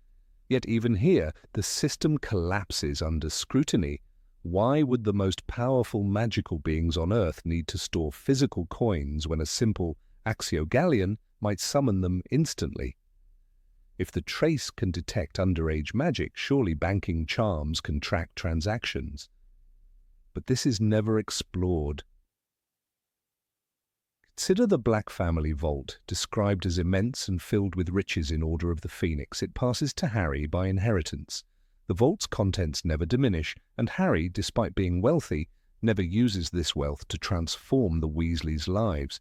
Yet even here, the system collapses under scrutiny. Why would the most powerful magical beings on Earth need to store physical coins when a simple Axio Galleon might summon them instantly? If the trace can detect underage magic, surely banking charms can track transactions. But this is never explored. Consider the Black Family Vault, described as immense and filled with riches in Order of the Phoenix. It passes to Harry by inheritance. The vault's contents never diminish, and Harry, despite being wealthy, never uses this wealth to transform the Weasleys' lives.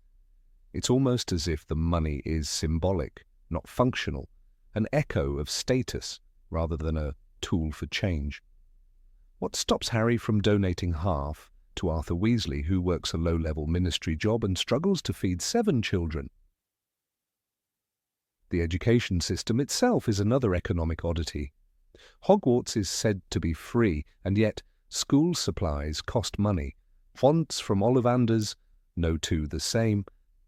It's almost as if the money is symbolic, not functional, an echo of status rather than a tool for change. What stops Harry from donating half to Arthur Weasley, who works a low-level ministry job and struggles to feed 7 children? The education system itself is another economic oddity. Hogwarts is said to be free, and yet school supplies cost money. Fonts from Ollivanders, no two the same,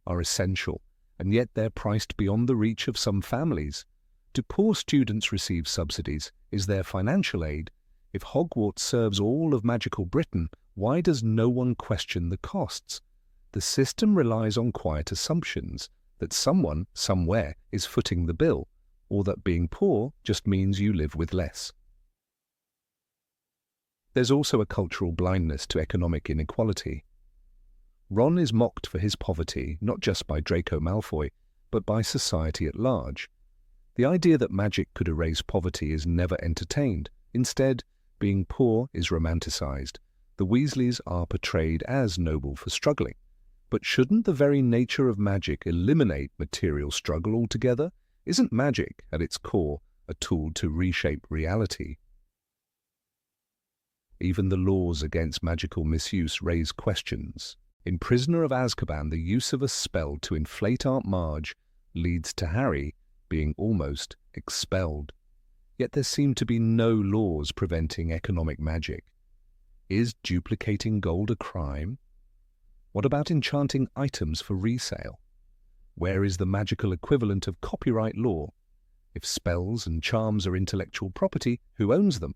are essential, and yet they're priced beyond the reach of some families. Do poor students receive subsidies? Is there financial aid? If Hogwarts serves all of magical Britain, why does no one question the costs? The system relies on quiet assumptions that someone, somewhere, is footing the bill, or that being poor just means you live with less. There's also a cultural blindness to economic inequality. Ron is mocked for his poverty, not just by Draco Malfoy, but by society at large. The idea that magic could erase poverty is never entertained. Instead, being poor is romanticized. The Weasleys are portrayed as noble for struggling. But shouldn't the very nature of magic eliminate material struggle altogether? Isn't magic, at its core, a tool to reshape reality? Even the laws against magical misuse raise questions. In Prisoner of Azkaban, the use of a spell to inflate Aunt Marge leads to Harry being almost expelled. Yet there seem to be no laws preventing economic magic. Is duplicating gold a crime? What about enchanting items for resale? Where is the magical equivalent of copyright law? If spells and charms are intellectual property, who owns them?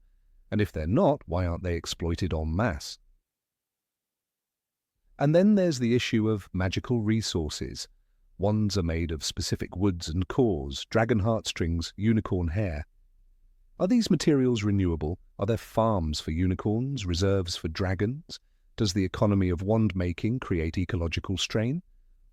And if they're not, why aren't they exploited en masse? And then there's the issue of magical resources. Wands are made of specific woods and cores, dragon heartstrings, unicorn hair. Are these materials renewable? Are there farms for unicorns, reserves for dragons? Does the economy of wand-making create ecological strain?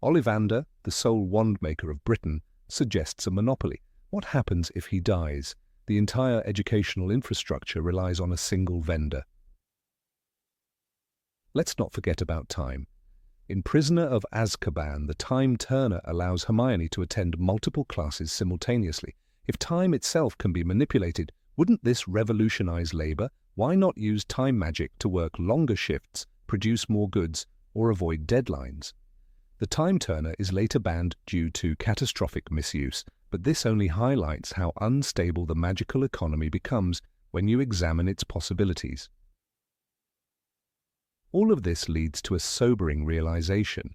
Ollivander, the sole wand-maker of Britain, suggests a monopoly. What happens if he dies? The entire educational infrastructure relies on a single vendor. Let's not forget about time. In Prisoner of Azkaban, the Time Turner allows Hermione to attend multiple classes simultaneously. If time itself can be manipulated, wouldn't this revolutionize labor? Why not use time magic to work longer shifts, produce more goods, or avoid deadlines? The Time Turner is later banned due to catastrophic misuse, but this only highlights how unstable the magical economy becomes when you examine its possibilities. All of this leads to a sobering realization.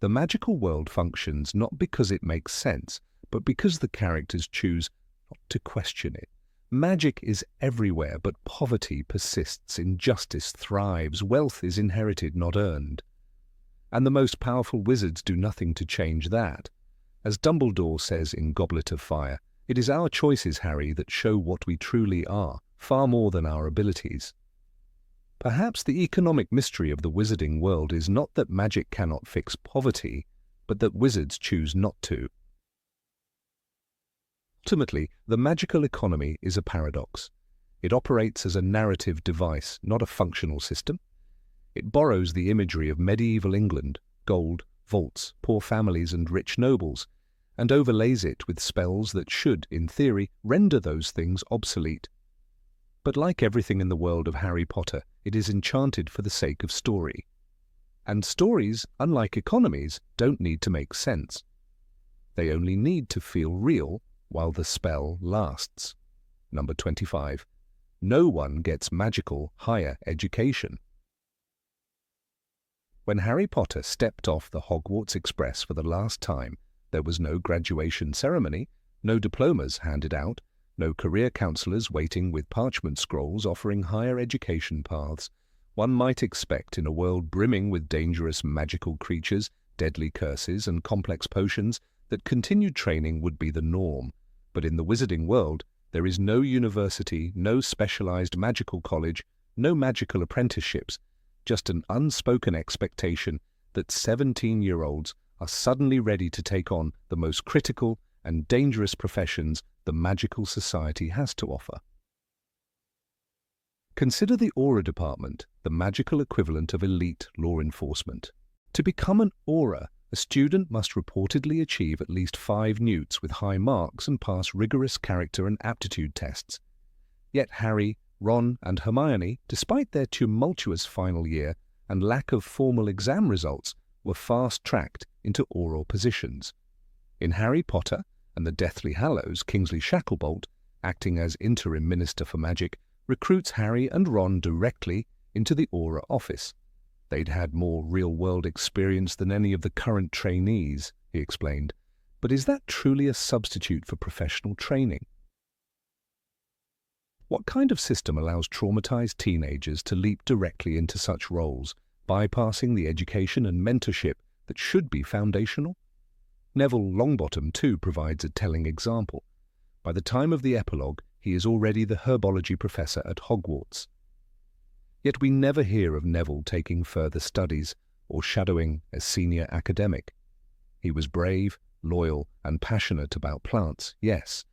The magical world functions not because it makes sense, but because the characters choose not to question it. Magic is everywhere, but poverty persists, injustice thrives, wealth is inherited, not earned. And the most powerful wizards do nothing to change that. As Dumbledore says in Goblet of Fire, it is our choices, Harry, that show what we truly are, far more than our abilities. Perhaps the economic mystery of the wizarding world is not that magic cannot fix poverty, but that wizards choose not to. Ultimately, the magical economy is a paradox. It operates as a narrative device, not a functional system. It borrows the imagery of medieval England, gold, vaults, poor families and rich nobles, and overlays it with spells that should, in theory, render those things obsolete. But like everything in the world of Harry Potter, it is enchanted for the sake of story. And stories, unlike economies, don't need to make sense. They only need to feel real while the spell lasts. Number 25. No one gets magical higher education. When Harry Potter stepped off the Hogwarts Express for the last time, there was no graduation ceremony, no diplomas handed out, no career counselors waiting with parchment scrolls offering higher education paths. One might expect in a world brimming with dangerous magical creatures, deadly curses, and complex potions that continued training would be the norm. But in the wizarding world, there is no university, no specialized magical college, no magical apprenticeships, just an unspoken expectation that 17-year-olds are suddenly ready to take on the most critical and dangerous professions the magical society has to offer. Consider the Auror department, the magical equivalent of elite law enforcement. To become an Auror, a student must reportedly achieve at least 5 newts with high marks and pass rigorous character and aptitude tests. Yet Harry, Ron, and Hermione, despite their tumultuous final year and lack of formal exam results, were fast-tracked into Auror positions. In Harry Potter and the Deathly Hallows, Kingsley Shacklebolt, acting as interim Minister for Magic, recruits Harry and Ron directly into the Auror office. They'd had more real-world experience than any of the current trainees, he explained. But is that truly a substitute for professional training? What kind of system allows traumatized teenagers to leap directly into such roles, bypassing the education and mentorship that should be foundational? Neville Longbottom, too, provides a telling example. By the time of the epilogue, he is already the herbology professor at Hogwarts. Yet we never hear of Neville taking further studies or shadowing as senior academic. He was brave, loyal, and passionate about plants, yes,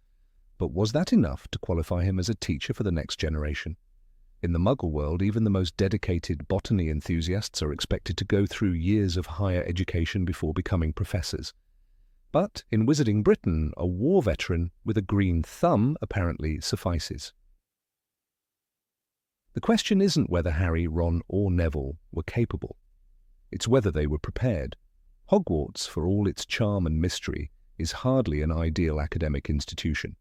but was that enough to qualify him as a teacher for the next generation? In the Muggle world, even the most dedicated botany enthusiasts are expected to go through years of higher education before becoming professors. But in Wizarding Britain, a war veteran with a green thumb apparently suffices. The question isn't whether Harry, Ron, or Neville were capable. It's whether they were prepared. Hogwarts, for all its charm and mystery, is hardly an ideal academic institution.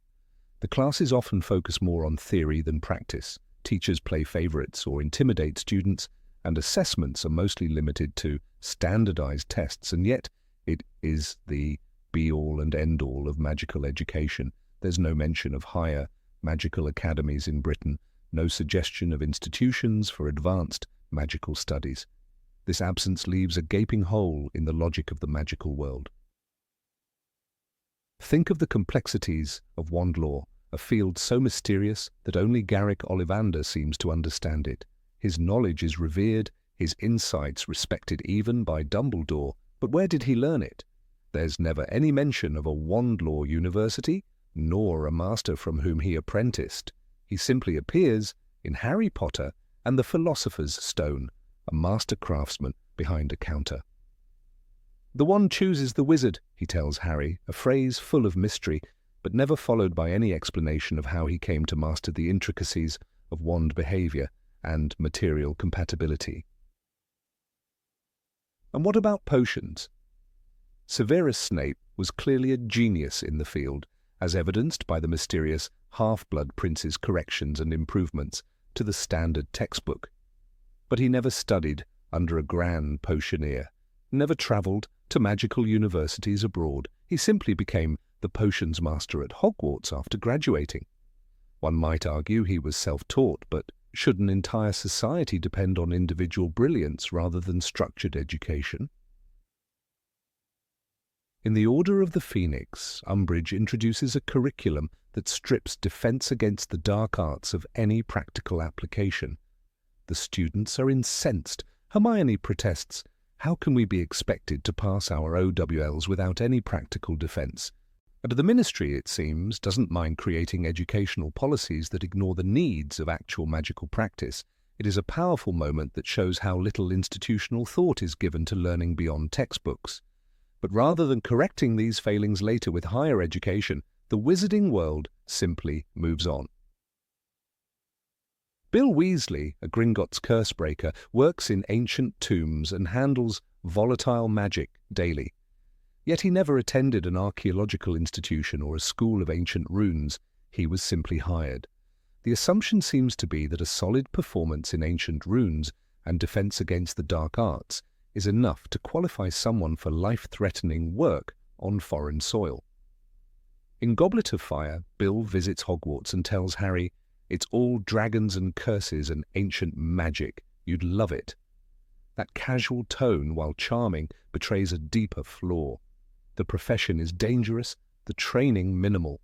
The classes often focus more on theory than practice. Teachers play favorites or intimidate students, and assessments are mostly limited to standardized tests, and yet it is the be-all and end-all of magical education. There's no mention of higher magical academies in Britain, no suggestion of institutions for advanced magical studies. This absence leaves a gaping hole in the logic of the magical world. Think of the complexities of wand law, a field so mysterious that only Garrick Ollivander seems to understand it. His knowledge is revered, his insights respected even by Dumbledore, but where did he learn it? There's never any mention of a wand law university, nor a master from whom he apprenticed. He simply appears in Harry Potter and the Philosopher's Stone, a master craftsman behind a counter. The wand chooses the wizard, he tells Harry, a phrase full of mystery, but never followed by any explanation of how he came to master the intricacies of wand behavior and material compatibility. And what about potions? Severus Snape was clearly a genius in the field, as evidenced by the mysterious Half-Blood Prince's corrections and improvements to the standard textbook. But he never studied under a grand potioneer, never travelled to magical universities abroad. He simply became the potions master at Hogwarts after graduating. One might argue he was self-taught, but should an entire society depend on individual brilliance rather than structured education? In the Order of the Phoenix, Umbridge introduces a curriculum that strips defense against the dark arts of any practical application. The students are incensed. Hermione protests, "How can we be expected to pass our OWLs without any practical defense?" And the Ministry, it seems, doesn't mind creating educational policies that ignore the needs of actual magical practice. It is a powerful moment that shows how little institutional thought is given to learning beyond textbooks. But rather than correcting these failings later with higher education, the wizarding world simply moves on. Bill Weasley, a Gringotts cursebreaker, works in ancient tombs and handles volatile magic daily. Yet he never attended an archaeological institution or a school of ancient runes. he was simply hired. The assumption seems to be that a solid performance in ancient runes and defense against the dark arts is enough to qualify someone for life-threatening work on foreign soil. In Goblet of Fire, Bill visits Hogwarts and tells Harry, "It's all dragons and curses and ancient magic. You'd love it." That casual tone, while charming, betrays a deeper flaw. The profession is dangerous, the training minimal.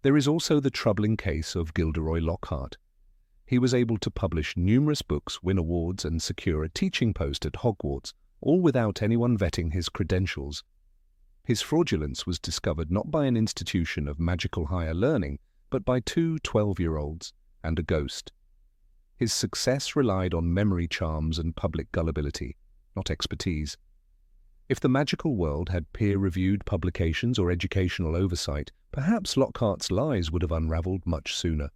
There is also the troubling case of Gilderoy Lockhart. He was able to publish numerous books, win awards, and secure a teaching post at Hogwarts, all without anyone vetting his credentials. His fraudulence was discovered not by an institution of magical higher learning, but by two 12-year-olds and a ghost. His success relied on memory charms and public gullibility, not expertise. If the magical world had peer-reviewed publications or educational oversight, perhaps Lockhart's lies would have unraveled much sooner.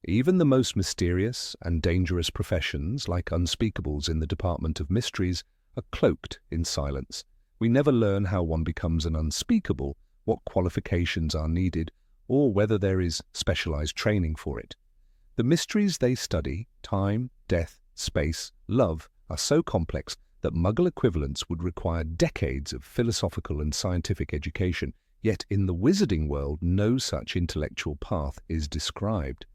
Even the most mysterious and dangerous professions, like unspeakables in the Department of Mysteries, are cloaked in silence. We never learn how one becomes an unspeakable, what qualifications are needed, or whether there is specialized training for it. The mysteries they study, time, death, space, love, are so complex that Muggle equivalents would require decades of philosophical and scientific education, yet in the wizarding world no such intellectual path is described.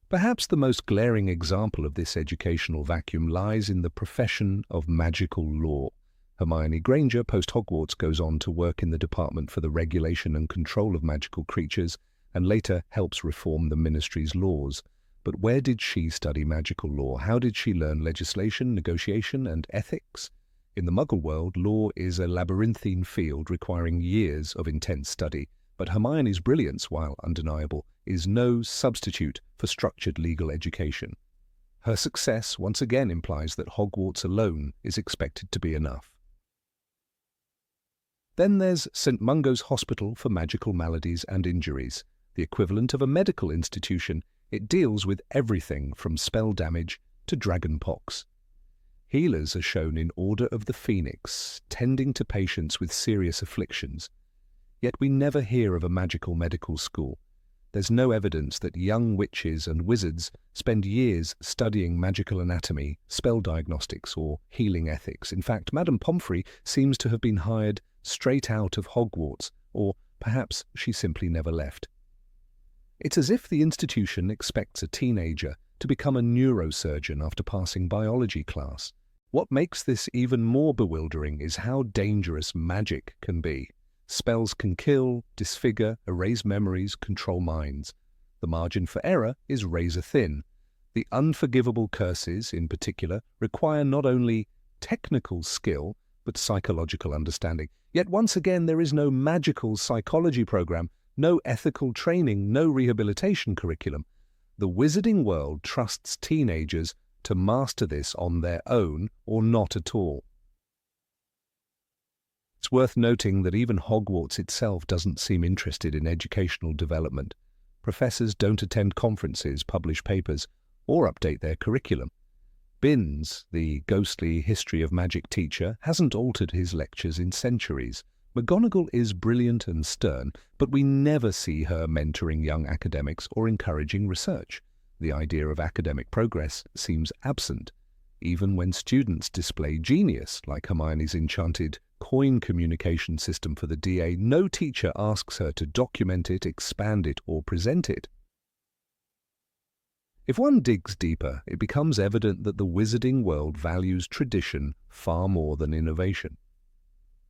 Perhaps the most glaring example of this educational vacuum lies in the profession of magical law. Hermione Granger, post-Hogwarts, goes on to work in the Department for the Regulation and Control of Magical Creatures, and later helps reform the Ministry's laws. But where did she study magical law? How did she learn legislation, negotiation, and ethics? In the Muggle world, law is a labyrinthine field requiring years of intense study, but Hermione's brilliance, while undeniable, is no substitute for structured legal education. Her success once again implies that Hogwarts alone is expected to be enough. Then there's St. Mungo's Hospital for Magical Maladies and Injuries, the equivalent of a medical institution. It deals with everything from spell damage to dragonpox. Healers are shown in Order of the Phoenix, tending to patients with serious afflictions. Yet we never hear of a magical medical school. There's no evidence that young witches and wizards spend years studying magical anatomy, spell diagnostics, or healing ethics. In fact, Madame Pomfrey seems to have been hired straight out of Hogwarts, or perhaps she simply never left. It's as if the institution expects a teenager to become a neurosurgeon after passing biology class. What makes this even more bewildering is how dangerous magic can be. Spells can kill, disfigure, erase memories, control minds. The margin for error is razor thin. The unforgivable curses, in particular, require not only technical skill, but psychological understanding. Yet once again, there is no magical psychology program, no ethical training, no rehabilitation curriculum. The wizarding world trusts teenagers to master this on their own or not at all. It's worth noting that even Hogwarts itself doesn't seem interested in educational development. Professors don't attend conferences, publish papers, or update their curriculum. Binns, the ghostly history of magic teacher, hasn't altered his lectures in centuries. McGonagall is brilliant and stern, but we never see her mentoring young academics or encouraging research. The idea of academic progress seems absent. Even when students display genius, like Hermione's enchanted coin communication system for the DA, no teacher asks her to document it, expand it, or present it. If one digs deeper, it becomes evident that the wizarding world values tradition far more than innovation.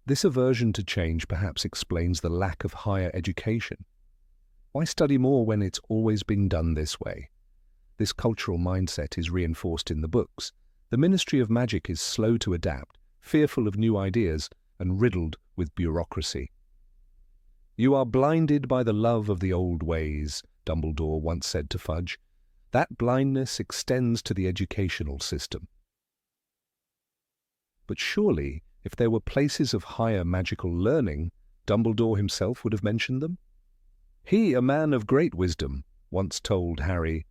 This aversion to change perhaps explains the lack of higher education. Why study more when it's always been done this way? This cultural mindset is reinforced in the books. The Ministry of Magic is slow to adapt, fearful of new ideas, and riddled with bureaucracy. "You are blinded by the love of the old ways," Dumbledore once said to Fudge. That blindness extends to the educational system. But surely, if there were places of higher magical learning, Dumbledore himself would have mentioned them. He, a man of great wisdom, once told Harry,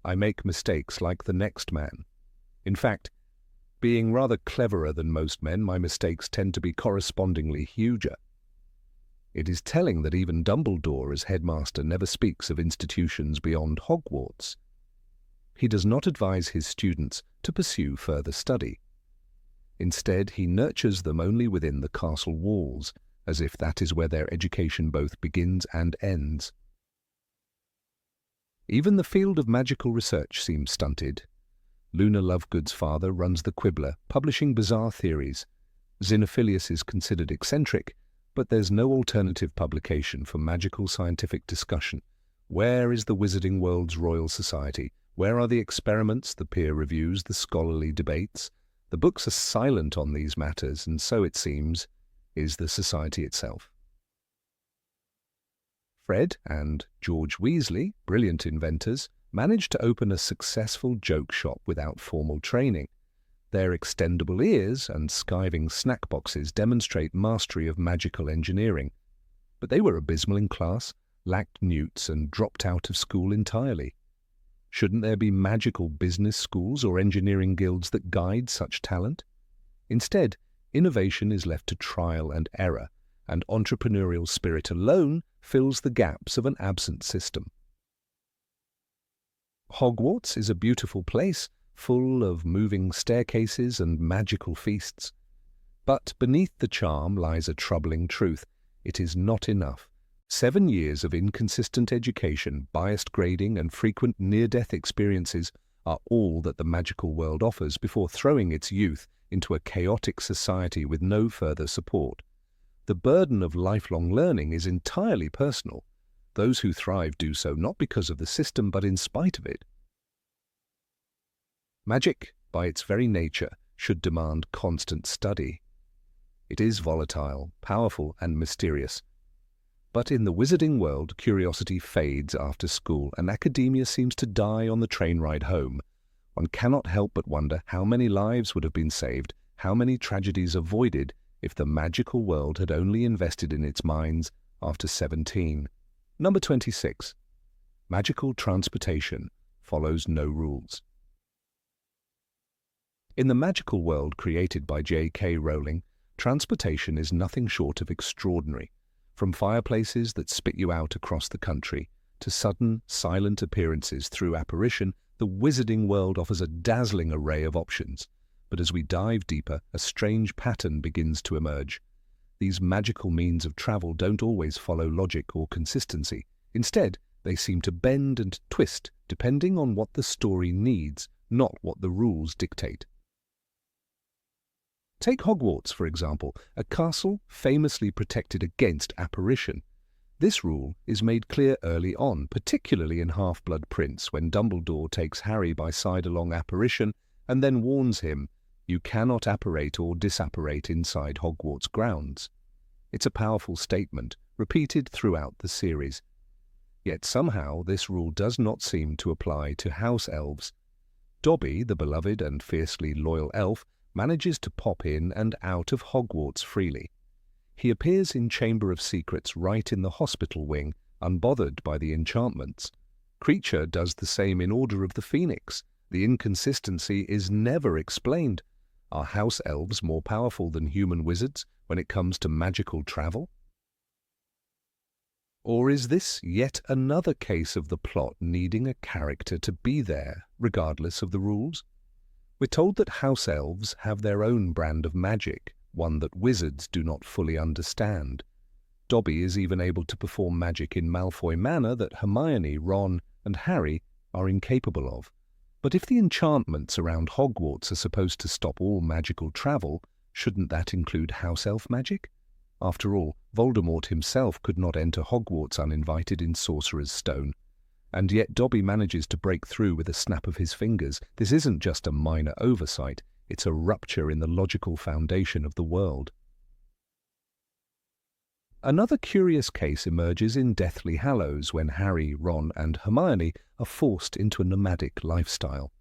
"I make mistakes like the next man." In fact, Being rather cleverer than most men, my mistakes tend to be correspondingly huger. It is telling that even Dumbledore, as headmaster, never speaks of institutions beyond Hogwarts. He does not advise his students to pursue further study. Instead, he nurtures them only within the castle walls, as if that is where their education both begins and ends. Even the field of magical research seems stunted. Luna Lovegood's father runs the Quibbler, publishing bizarre theories. Xenophilius is considered eccentric, but there's no alternative publication for magical scientific discussion. Where is the Wizarding World's Royal Society? Where are the experiments, the peer reviews, the scholarly debates? The books are silent on these matters, and so, it seems, is the society itself. Fred and George Weasley, brilliant inventors, managed to open a successful joke shop without formal training. Their extendable ears and skiving snack boxes demonstrate mastery of magical engineering. But they were abysmal in class, lacked newts, and dropped out of school entirely. Shouldn't there be magical business schools or engineering guilds that guide such talent? Instead, innovation is left to trial and error, and entrepreneurial spirit alone fills the gaps of an absent system. Hogwarts is a beautiful place, full of moving staircases and magical feasts. But beneath the charm lies a troubling truth. It is not enough. 7 years of inconsistent education, biased grading, and frequent near-death experiences are all that the magical world offers before throwing its youth into a chaotic society with no further support. The burden of lifelong learning is entirely personal. Those who thrive do so not because of the system, but in spite of it. Magic, by its very nature, should demand constant study. It is volatile, powerful, and mysterious. But in the wizarding world, curiosity fades after school, and academia seems to die on the train ride home. One cannot help but wonder how many lives would have been saved, how many tragedies avoided, if the magical world had only invested in its minds after 17. Number 26. Magical transportation follows no rules. In the magical world created by J.K. Rowling, transportation is nothing short of extraordinary. From fireplaces that spit you out across the country to sudden, silent appearances through apparition, the wizarding world offers a dazzling array of options. But as we dive deeper, a strange pattern begins to emerge. These magical means of travel don't always follow logic or consistency. Instead, they seem to bend and twist depending on what the story needs, not what the rules dictate. Take Hogwarts, for example, a castle famously protected against apparition. This rule is made clear early on, particularly in Half-Blood Prince, when Dumbledore takes Harry by side along apparition and then warns him, "You cannot apparate or disapparate inside Hogwarts grounds." It's a powerful statement, repeated throughout the series. Yet somehow this rule does not seem to apply to house elves. Dobby, the beloved and fiercely loyal elf, manages to pop in and out of Hogwarts freely. He appears in Chamber of Secrets right in the hospital wing, unbothered by the enchantments. Kreacher does the same in Order of the Phoenix. The inconsistency is never explained. Are house elves more powerful than human wizards when it comes to magical travel? Or is this yet another case of the plot needing a character to be there, regardless of the rules? We're told that house elves have their own brand of magic, one that wizards do not fully understand. Dobby is even able to perform magic in Malfoy Manor that Hermione, Ron, and Harry are incapable of. But if the enchantments around Hogwarts are supposed to stop all magical travel, shouldn't that include house elf magic? After all, Voldemort himself could not enter Hogwarts uninvited in Sorcerer's Stone. And yet Dobby manages to break through with a snap of his fingers. This isn't just a minor oversight, it's a rupture in the logical foundation of the world. Another curious case emerges in Deathly Hallows when Harry, Ron, and Hermione are forced into a nomadic lifestyle.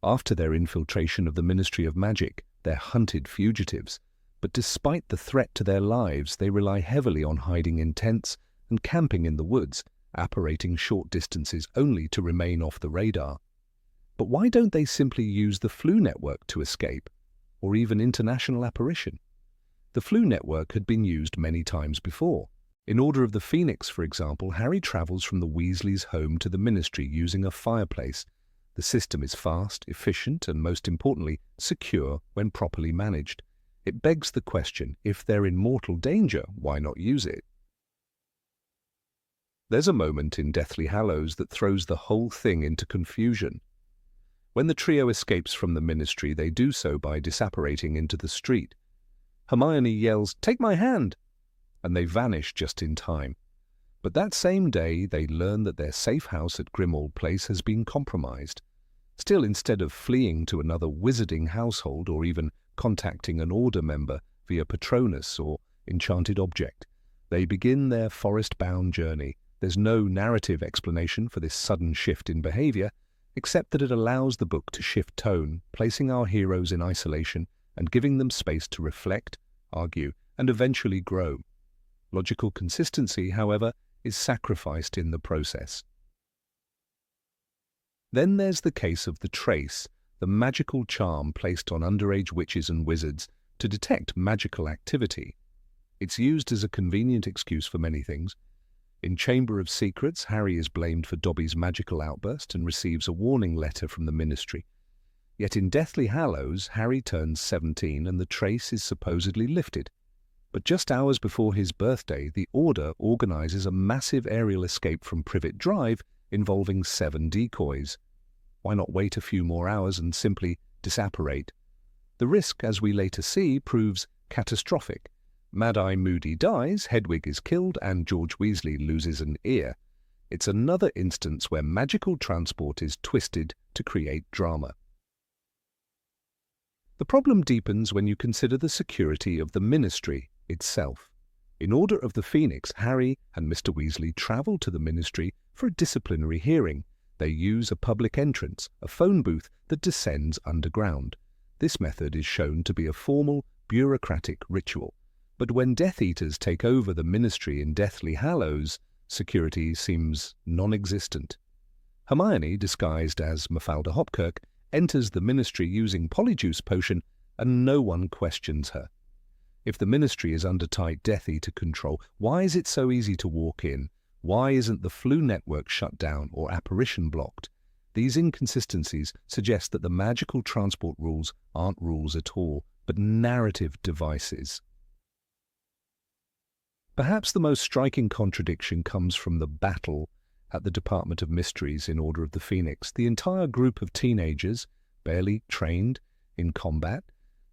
After their infiltration of the Ministry of Magic, they're hunted fugitives, but despite the threat to their lives, they rely heavily on hiding in tents and camping in the woods, apparating short distances only to remain off the radar. But why don't they simply use the Floo network to escape? or even international apparition. The Floo network had been used many times before. In Order of the Phoenix, for example, Harry travels from the Weasleys' home to the Ministry using a fireplace. The system is fast, efficient, and most importantly, secure when properly managed. It begs the question, if they're in mortal danger, why not use it? There's a moment in Deathly Hallows that throws the whole thing into confusion. When the trio escapes from the Ministry, they do so by disapparating into the street. Hermione yells, "Take my hand!" and they vanish just in time. But that same day, they learn that their safe house at Grimmauld Place has been compromised. Still, instead of fleeing to another wizarding household or even contacting an Order member via Patronus or enchanted object, they begin their forest-bound journey. There's no narrative explanation for this sudden shift in behavior, except that it allows the book to shift tone, placing our heroes in isolation and giving them space to reflect, argue, and eventually grow. Logical consistency, however, is sacrificed in the process. Then there's the case of the Trace, the magical charm placed on underage witches and wizards to detect magical activity. It's used as a convenient excuse for many things. In Chamber of Secrets, Harry is blamed for Dobby's magical outburst and receives a warning letter from the Ministry. Yet in Deathly Hallows, Harry turns 17 and the Trace is supposedly lifted. But just hours before his birthday, the Order organises a massive aerial escape from Privet Drive involving 7 decoys. Why not wait a few more hours and simply disapparate? The risk, as we later see, proves catastrophic. Mad-Eye Moody dies, Hedwig is killed, and George Weasley loses an ear. It's another instance where magical transport is twisted to create drama. The problem deepens when you consider the security of the Ministry itself. In Order of the Phoenix, Harry and Mr. Weasley travel to the Ministry for a disciplinary hearing. They use a public entrance, a phone booth that descends underground. This method is shown to be a formal, bureaucratic ritual. But when Death Eaters take over the Ministry in Deathly Hallows, security seems non-existent. Hermione, disguised as Mafalda Hopkirk, enters the Ministry using Polyjuice Potion, and no one questions her. If the Ministry is under tight Death Eater control, why is it so easy to walk in? Why isn't the Floo network shut down or apparition blocked? These inconsistencies suggest that the magical transport rules aren't rules at all, but narrative devices. Perhaps the most striking contradiction comes from the battle at the Department of Mysteries in Order of the Phoenix. The entire group of teenagers, barely trained in combat,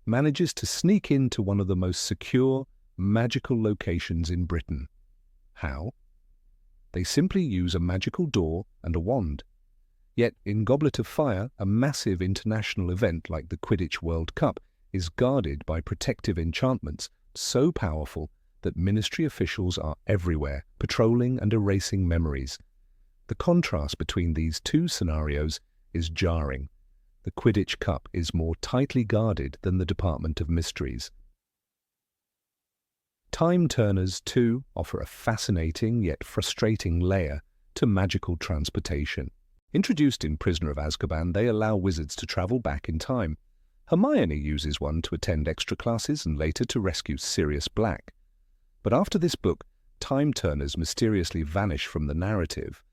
manages to sneak into one of the most secure, magical locations in Britain. How? They simply use a magical door and a wand. Yet in Goblet of Fire, a massive international event like the Quidditch World Cup is guarded by protective enchantments so powerful that Ministry officials are everywhere, patrolling and erasing memories. The contrast between these two scenarios is jarring. The Quidditch Cup is more tightly guarded than the Department of Mysteries. Time Turners, too, offer a fascinating yet frustrating layer to magical transportation. Introduced in Prisoner of Azkaban, they allow wizards to travel back in time. Hermione uses one to attend extra classes and later to rescue Sirius Black. But after this book, Time Turners mysteriously vanish from the narrative.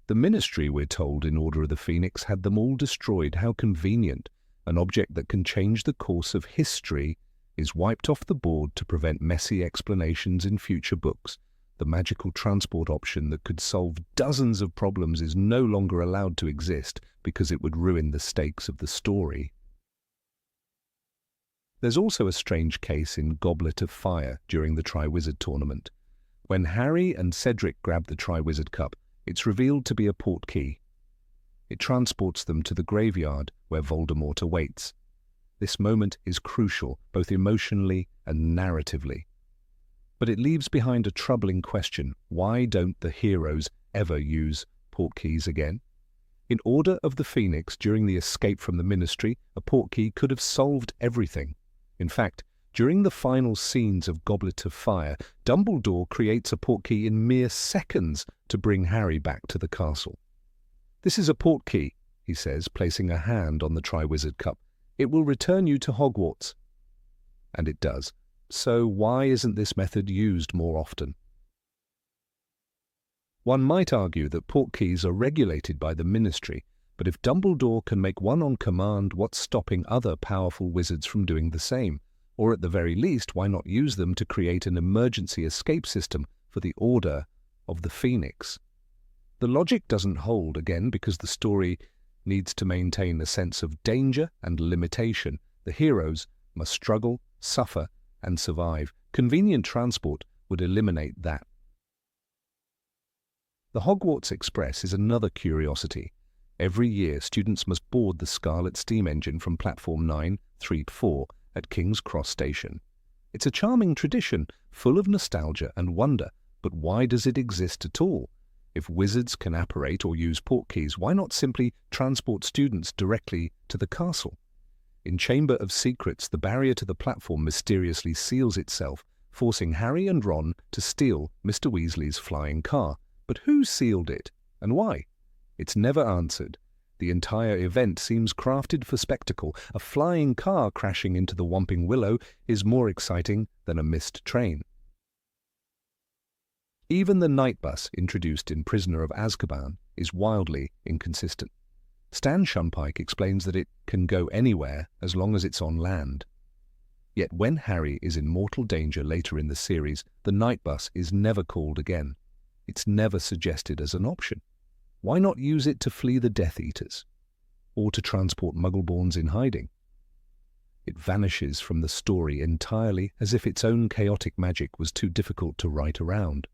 The Ministry, we're told in Order of the Phoenix, had them all destroyed. How convenient. An object that can change the course of history is wiped off the board to prevent messy explanations in future books. The magical transport option that could solve dozens of problems is no longer allowed to exist because it would ruin the stakes of the story. There's also a strange case in Goblet of Fire during the Triwizard Tournament. When Harry and Cedric grab the Triwizard Cup, it's revealed to be a portkey. It transports them to the graveyard where Voldemort awaits. This moment is crucial, both emotionally and narratively. But it leaves behind a troubling question. Why don't the heroes ever use portkeys again? In Order of the Phoenix, during the escape from the Ministry, a portkey could have solved everything. In fact, during the final scenes of Goblet of Fire, Dumbledore creates a portkey in mere seconds to bring Harry back to the castle. "This is a portkey," he says, placing a hand on the Triwizard Cup. "It will return you to Hogwarts." And it does. So why isn't this method used more often? One might argue that portkeys are regulated by the Ministry, but if Dumbledore can make one on command, what's stopping other powerful wizards from doing the same? Or at the very least, why not use them to create an emergency escape system for the Order of the Phoenix? The logic doesn't hold, again, because the story needs to maintain a sense of danger and limitation. The heroes must struggle, suffer, and survive. Convenient transport would eliminate that. The Hogwarts Express is another curiosity. Every year, students must board the Scarlet steam engine from Platform 9, 3-4 at King's Cross Station. It's a charming tradition, full of nostalgia and wonder, but why does it exist at all? If wizards can apparate or use portkeys, why not simply transport students directly to the castle? In Chamber of Secrets, the barrier to the platform mysteriously seals itself, forcing Harry and Ron to steal Mr. Weasley's flying car. But who sealed it, and why? It's never answered. The entire event seems crafted for spectacle. A flying car crashing into the Whomping Willow is more exciting than a missed train. Even the night bus introduced in Prisoner of Azkaban is wildly inconsistent. Stan Shunpike explains that it can go anywhere as long as it's on land. Yet when Harry is in mortal danger later in the series, the night bus is never called again. It's never suggested as an option. Why not use it to flee the Death Eaters? Or to transport Muggleborns in hiding? It vanishes from the story entirely, as if its own chaotic magic was too difficult to write around.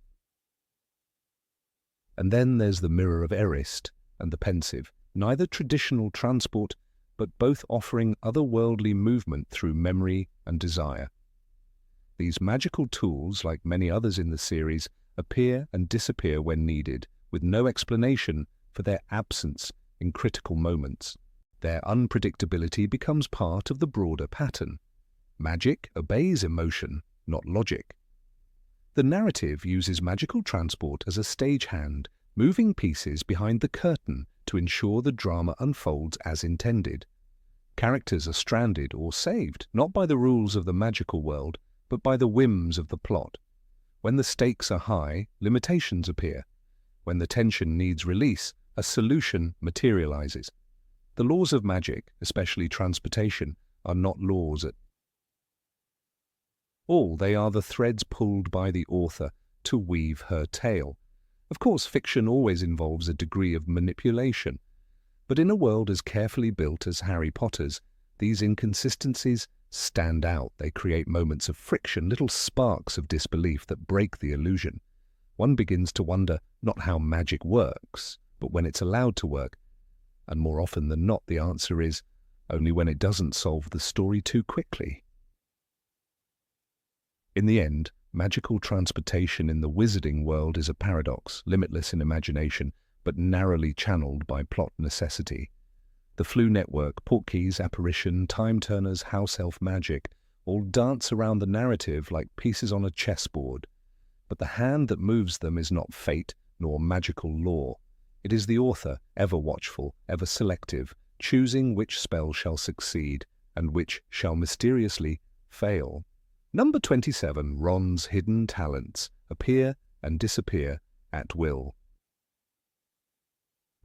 And then there's the Mirror of Erised and the Pensieve, neither traditional transport, but both offering otherworldly movement through memory and desire. These magical tools, like many others in the series, appear and disappear when needed, with no explanation for their absence in critical moments. Their unpredictability becomes part of the broader pattern. Magic obeys emotion, not logic. The narrative uses magical transport as a stagehand, moving pieces behind the curtain to ensure the drama unfolds as intended. Characters are stranded or saved, not by the rules of the magical world, but by the whims of the plot. When the stakes are high, limitations appear. When the tension needs release, a solution materializes. The laws of magic, especially transportation, are not laws at all. They are the threads pulled by the author to weave her tale. Of course, fiction always involves a degree of manipulation, but in a world as carefully built as Harry Potter's, these inconsistencies stand out. They create moments of friction, little sparks of disbelief that break the illusion. One begins to wonder not how magic works, but when it's allowed to work. And more often than not, the answer is only when it doesn't solve the story too quickly. In the end, magical transportation in the wizarding world is a paradox, limitless in imagination, but narrowly channeled by plot necessity. The Floo network, portkeys, apparition, time-turners, house-elf magic all dance around the narrative like pieces on a chessboard. But the hand that moves them is not fate nor magical law. It is the author, ever watchful, ever selective, choosing which spell shall succeed and which shall mysteriously fail. Number 27, Ron's hidden talents appear and disappear at will.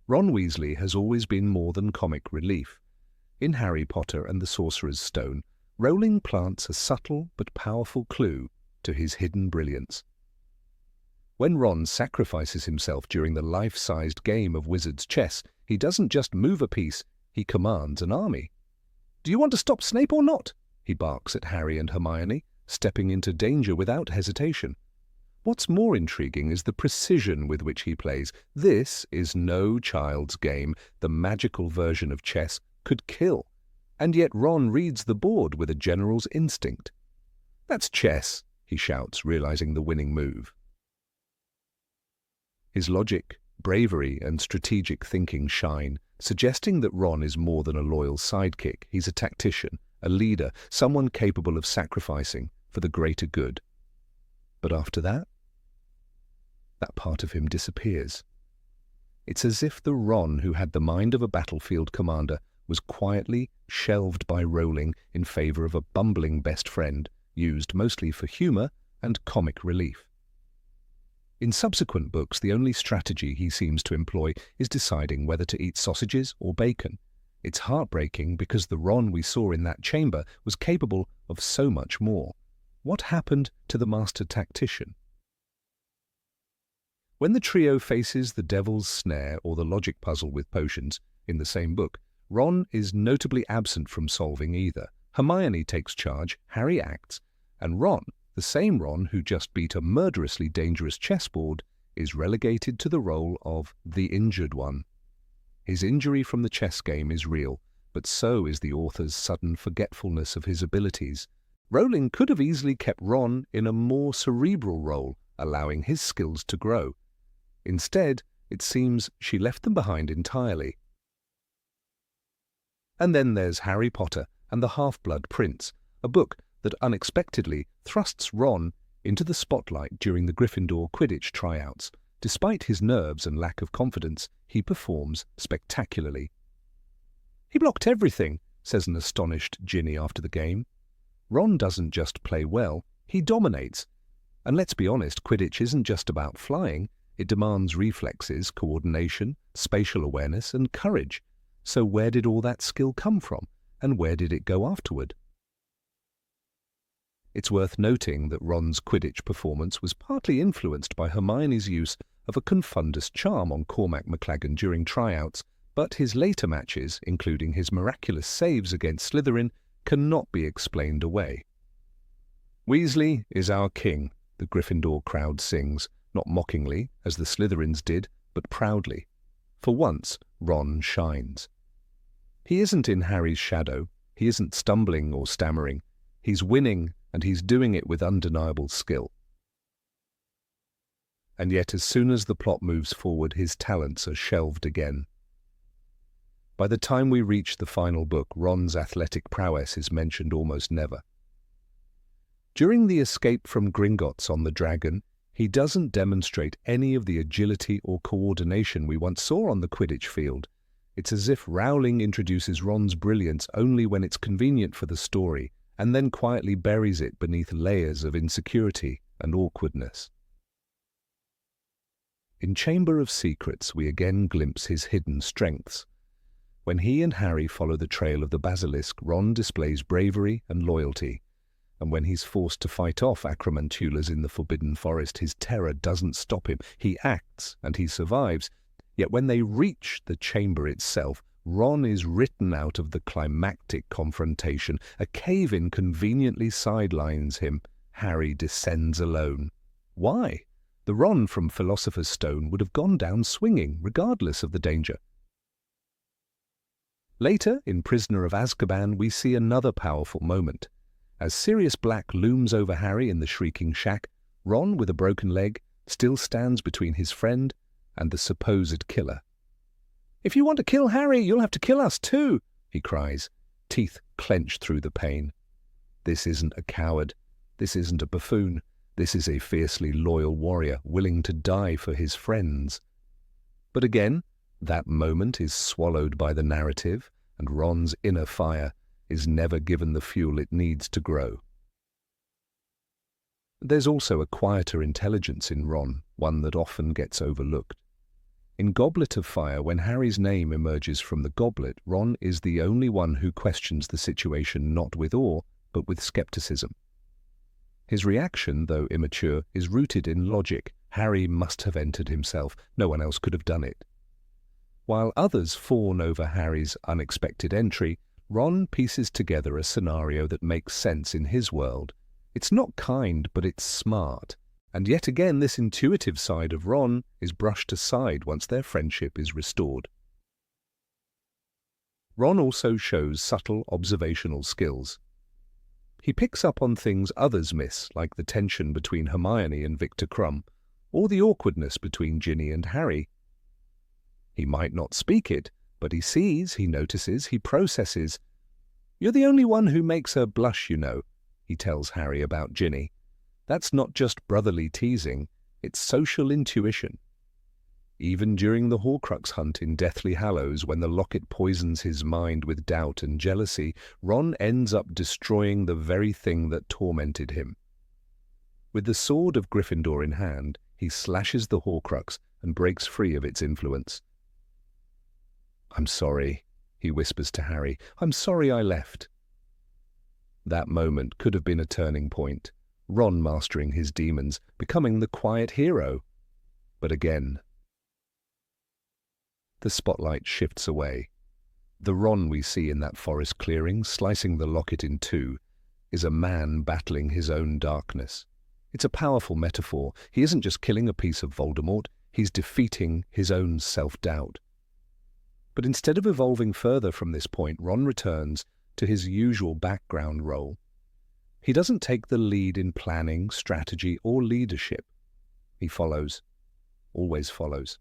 Ron Weasley has always been more than comic relief. In Harry Potter and the Sorcerer's Stone, Rowling plants a subtle but powerful clue to his hidden brilliance. When Ron sacrifices himself during the life-sized game of wizard's chess, he doesn't just move a piece, he commands an army. "Do you want to stop Snape or not?" he barks at Harry and Hermione, stepping into danger without hesitation. What's more intriguing is the precision with which he plays. This is no child's game. The magical version of chess could kill. And yet Ron reads the board with a general's instinct. "That's chess," he shouts, realizing the winning move. His logic, bravery, and strategic thinking shine, suggesting that Ron is more than a loyal sidekick. He's a tactician, a leader, someone capable of sacrificing for the greater good. But after that part of him disappears. It's as if the Ron who had the mind of a battlefield commander was quietly shelved by Rowling in favor of a bumbling best friend, used mostly for humor and comic relief. In subsequent books, the only strategy he seems to employ is deciding whether to eat sausages or bacon. It's heartbreaking because the Ron we saw in that chamber was capable of so much more. What happened to the master tactician? When the trio faces the Devil's Snare or the logic puzzle with potions in the same book, Ron is notably absent from solving either. Hermione takes charge, Harry acts, and Ron, the same Ron who just beat a murderously dangerous chessboard, is relegated to the role of the injured one. His injury from the chess game is real, but so is the author's sudden forgetfulness of his abilities. Rowling could have easily kept Ron in a more cerebral role, allowing his skills to grow. Instead, it seems she left them behind entirely. And then there's Harry Potter and the Half-Blood Prince, a book that unexpectedly thrusts Ron into the spotlight during the Gryffindor Quidditch tryouts. Despite his nerves and lack of confidence, he performs spectacularly. "He blocked everything," says an astonished Ginny after the game. Ron doesn't just play well, he dominates. And let's be honest, Quidditch isn't just about flying. It demands reflexes, coordination, spatial awareness, and courage. So where did all that skill come from, and where did it go afterward? It's worth noting that Ron's Quidditch performance was partly influenced by Hermione's use of a Confundus charm on Cormac McLaggen during tryouts, but his later matches, including his miraculous saves against Slytherin, cannot be explained away. "Weasley is our king," the Gryffindor crowd sings, not mockingly, as the Slytherins did, but proudly. For once, Ron shines. He isn't in Harry's shadow, he isn't stumbling or stammering. He's winning, and he's doing it with undeniable skill. And yet as soon as the plot moves forward, his talents are shelved again. By the time we reach the final book, Ron's athletic prowess is mentioned almost never. During the escape from Gringotts on the dragon, he doesn't demonstrate any of the agility or coordination we once saw on the Quidditch field. It's as if Rowling introduces Ron's brilliance only when it's convenient for the story, and then quietly buries it beneath layers of insecurity and awkwardness. In Chamber of Secrets, we again glimpse his hidden strengths. When he and Harry follow the trail of the basilisk, Ron displays bravery and loyalty. And when he's forced to fight off Acromantulas in the Forbidden Forest, his terror doesn't stop him. He acts, and he survives. Yet when they reach the chamber itself, Ron is written out of the climactic confrontation. A cave-in conveniently sidelines him. Harry descends alone. Why? The Ron from Philosopher's Stone would have gone down swinging, regardless of the danger. Later, in Prisoner of Azkaban, we see another powerful moment. As Sirius Black looms over Harry in the Shrieking Shack, Ron, with a broken leg, still stands between his friend and the supposed killer. "If you want to kill Harry, you'll have to kill us too," he cries, teeth clenched through the pain. This isn't a coward. This isn't a buffoon. This is a fiercely loyal warrior willing to die for his friends. But again, that moment is swallowed by the narrative, and Ron's inner fire is never given the fuel it needs to grow. There's also a quieter intelligence in Ron, one that often gets overlooked. In Goblet of Fire, when Harry's name emerges from the goblet, Ron is the only one who questions the situation not with awe, but with skepticism. His reaction, though immature, is rooted in logic. Harry must have entered himself. No one else could have done it. While others fawn over Harry's unexpected entry, Ron pieces together a scenario that makes sense in his world. It's not kind, but it's smart. And yet again, this intuitive side of Ron is brushed aside once their friendship is restored. Ron also shows subtle observational skills. He picks up on things others miss, like the tension between Hermione and Viktor Krum, or the awkwardness between Ginny and Harry. He might not speak it, but he sees, he notices, he processes. "You're the only one who makes her blush, you know," he tells Harry about Ginny. That's not just brotherly teasing, it's social intuition. Even during the Horcrux hunt in Deathly Hallows, when the locket poisons his mind with doubt and jealousy, Ron ends up destroying the very thing that tormented him. With the sword of Gryffindor in hand, he slashes the Horcrux and breaks free of its influence. "I'm sorry," he whispers to Harry. "I'm sorry I left." That moment could have been a turning point. Ron mastering his demons, becoming the quiet hero. But again, the spotlight shifts away. The Ron we see in that forest clearing, slicing the locket in two, is a man battling his own darkness. It's a powerful metaphor. He isn't just killing a piece of Voldemort, he's defeating his own self-doubt. But instead of evolving further from this point, Ron returns to his usual background role. He doesn't take the lead in planning, strategy, or leadership. He follows, always follows.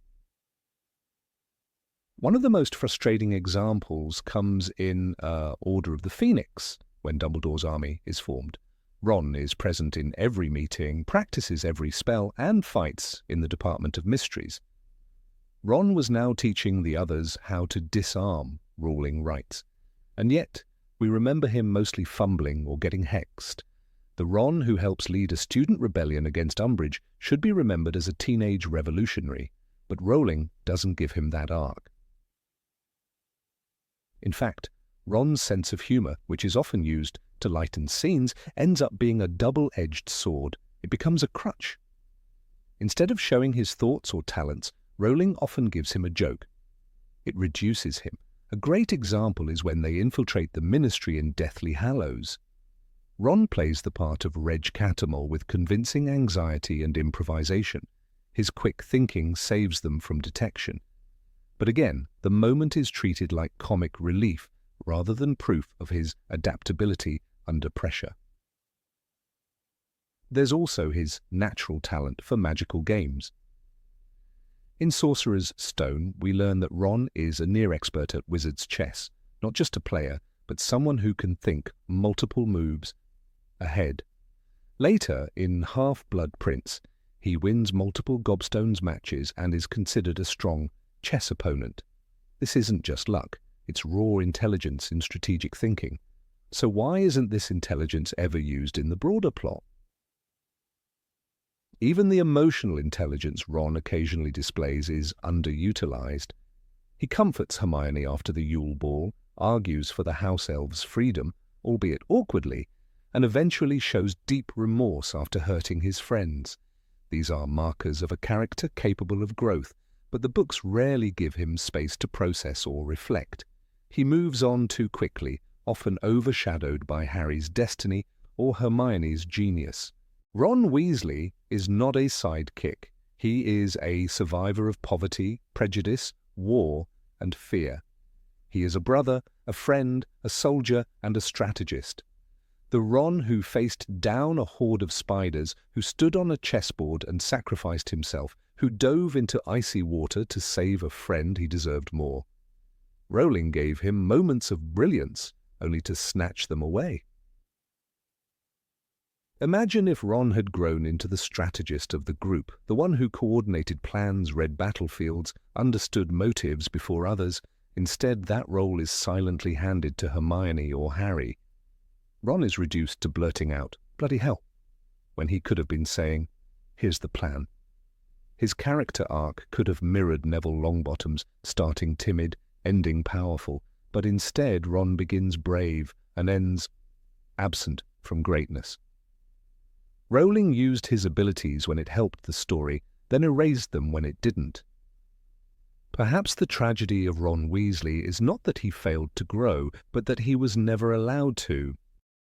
One of the most frustrating examples comes in Order of the Phoenix, when Dumbledore's army is formed. Ron is present in every meeting, practices every spell, and fights in the Department of Mysteries. Ron was now teaching the others how to disarm ruling rights, and yet we remember him mostly fumbling or getting hexed. The Ron who helps lead a student rebellion against Umbridge should be remembered as a teenage revolutionary, but Rowling doesn't give him that arc. In fact, Ron's sense of humor, which is often used to lighten scenes, ends up being a double-edged sword. It becomes a crutch. Instead of showing his thoughts or talents, Rowling often gives him a joke. It reduces him. A great example is when they infiltrate the Ministry in Deathly Hallows. Ron plays the part of Reg Catamol with convincing anxiety and improvisation. His quick thinking saves them from detection. But again, the moment is treated like comic relief rather than proof of his adaptability under pressure. There's also his natural talent for magical games. In Sorcerer's Stone, we learn that Ron is a near expert at wizard's chess, not just a player, but someone who can think multiple moves ahead. Later, in Half-Blood Prince, he wins multiple Gobstones matches and is considered a strong chess opponent. This isn't just luck, it's raw intelligence in strategic thinking. So why isn't this intelligence ever used in the broader plot? Even the emotional intelligence Ron occasionally displays is underutilized. He comforts Hermione after the Yule Ball, argues for the House Elves' freedom, albeit awkwardly, and eventually shows deep remorse after hurting his friends. These are markers of a character capable of growth, but the books rarely give him space to process or reflect. He moves on too quickly, often overshadowed by Harry's destiny or Hermione's genius. Ron Weasley is not a sidekick. He is a survivor of poverty, prejudice, war, and fear. He is a brother, a friend, a soldier, and a strategist. The Ron who faced down a horde of spiders, who stood on a chessboard and sacrificed himself, who dove into icy water to save a friend he deserved more. Rowling gave him moments of brilliance, only to snatch them away. Imagine if Ron had grown into the strategist of the group, the one who coordinated plans, read battlefields, understood motives before others. Instead, that role is silently handed to Hermione or Harry. Ron is reduced to blurting out, "Bloody hell," when he could have been saying, "Here's the plan." His character arc could have mirrored Neville Longbottom's, starting timid, ending powerful, but instead Ron begins brave and ends absent from greatness. Rowling used his abilities when it helped the story, then erased them when it didn't. Perhaps the tragedy of Ron Weasley is not that he failed to grow, but that he was never allowed to.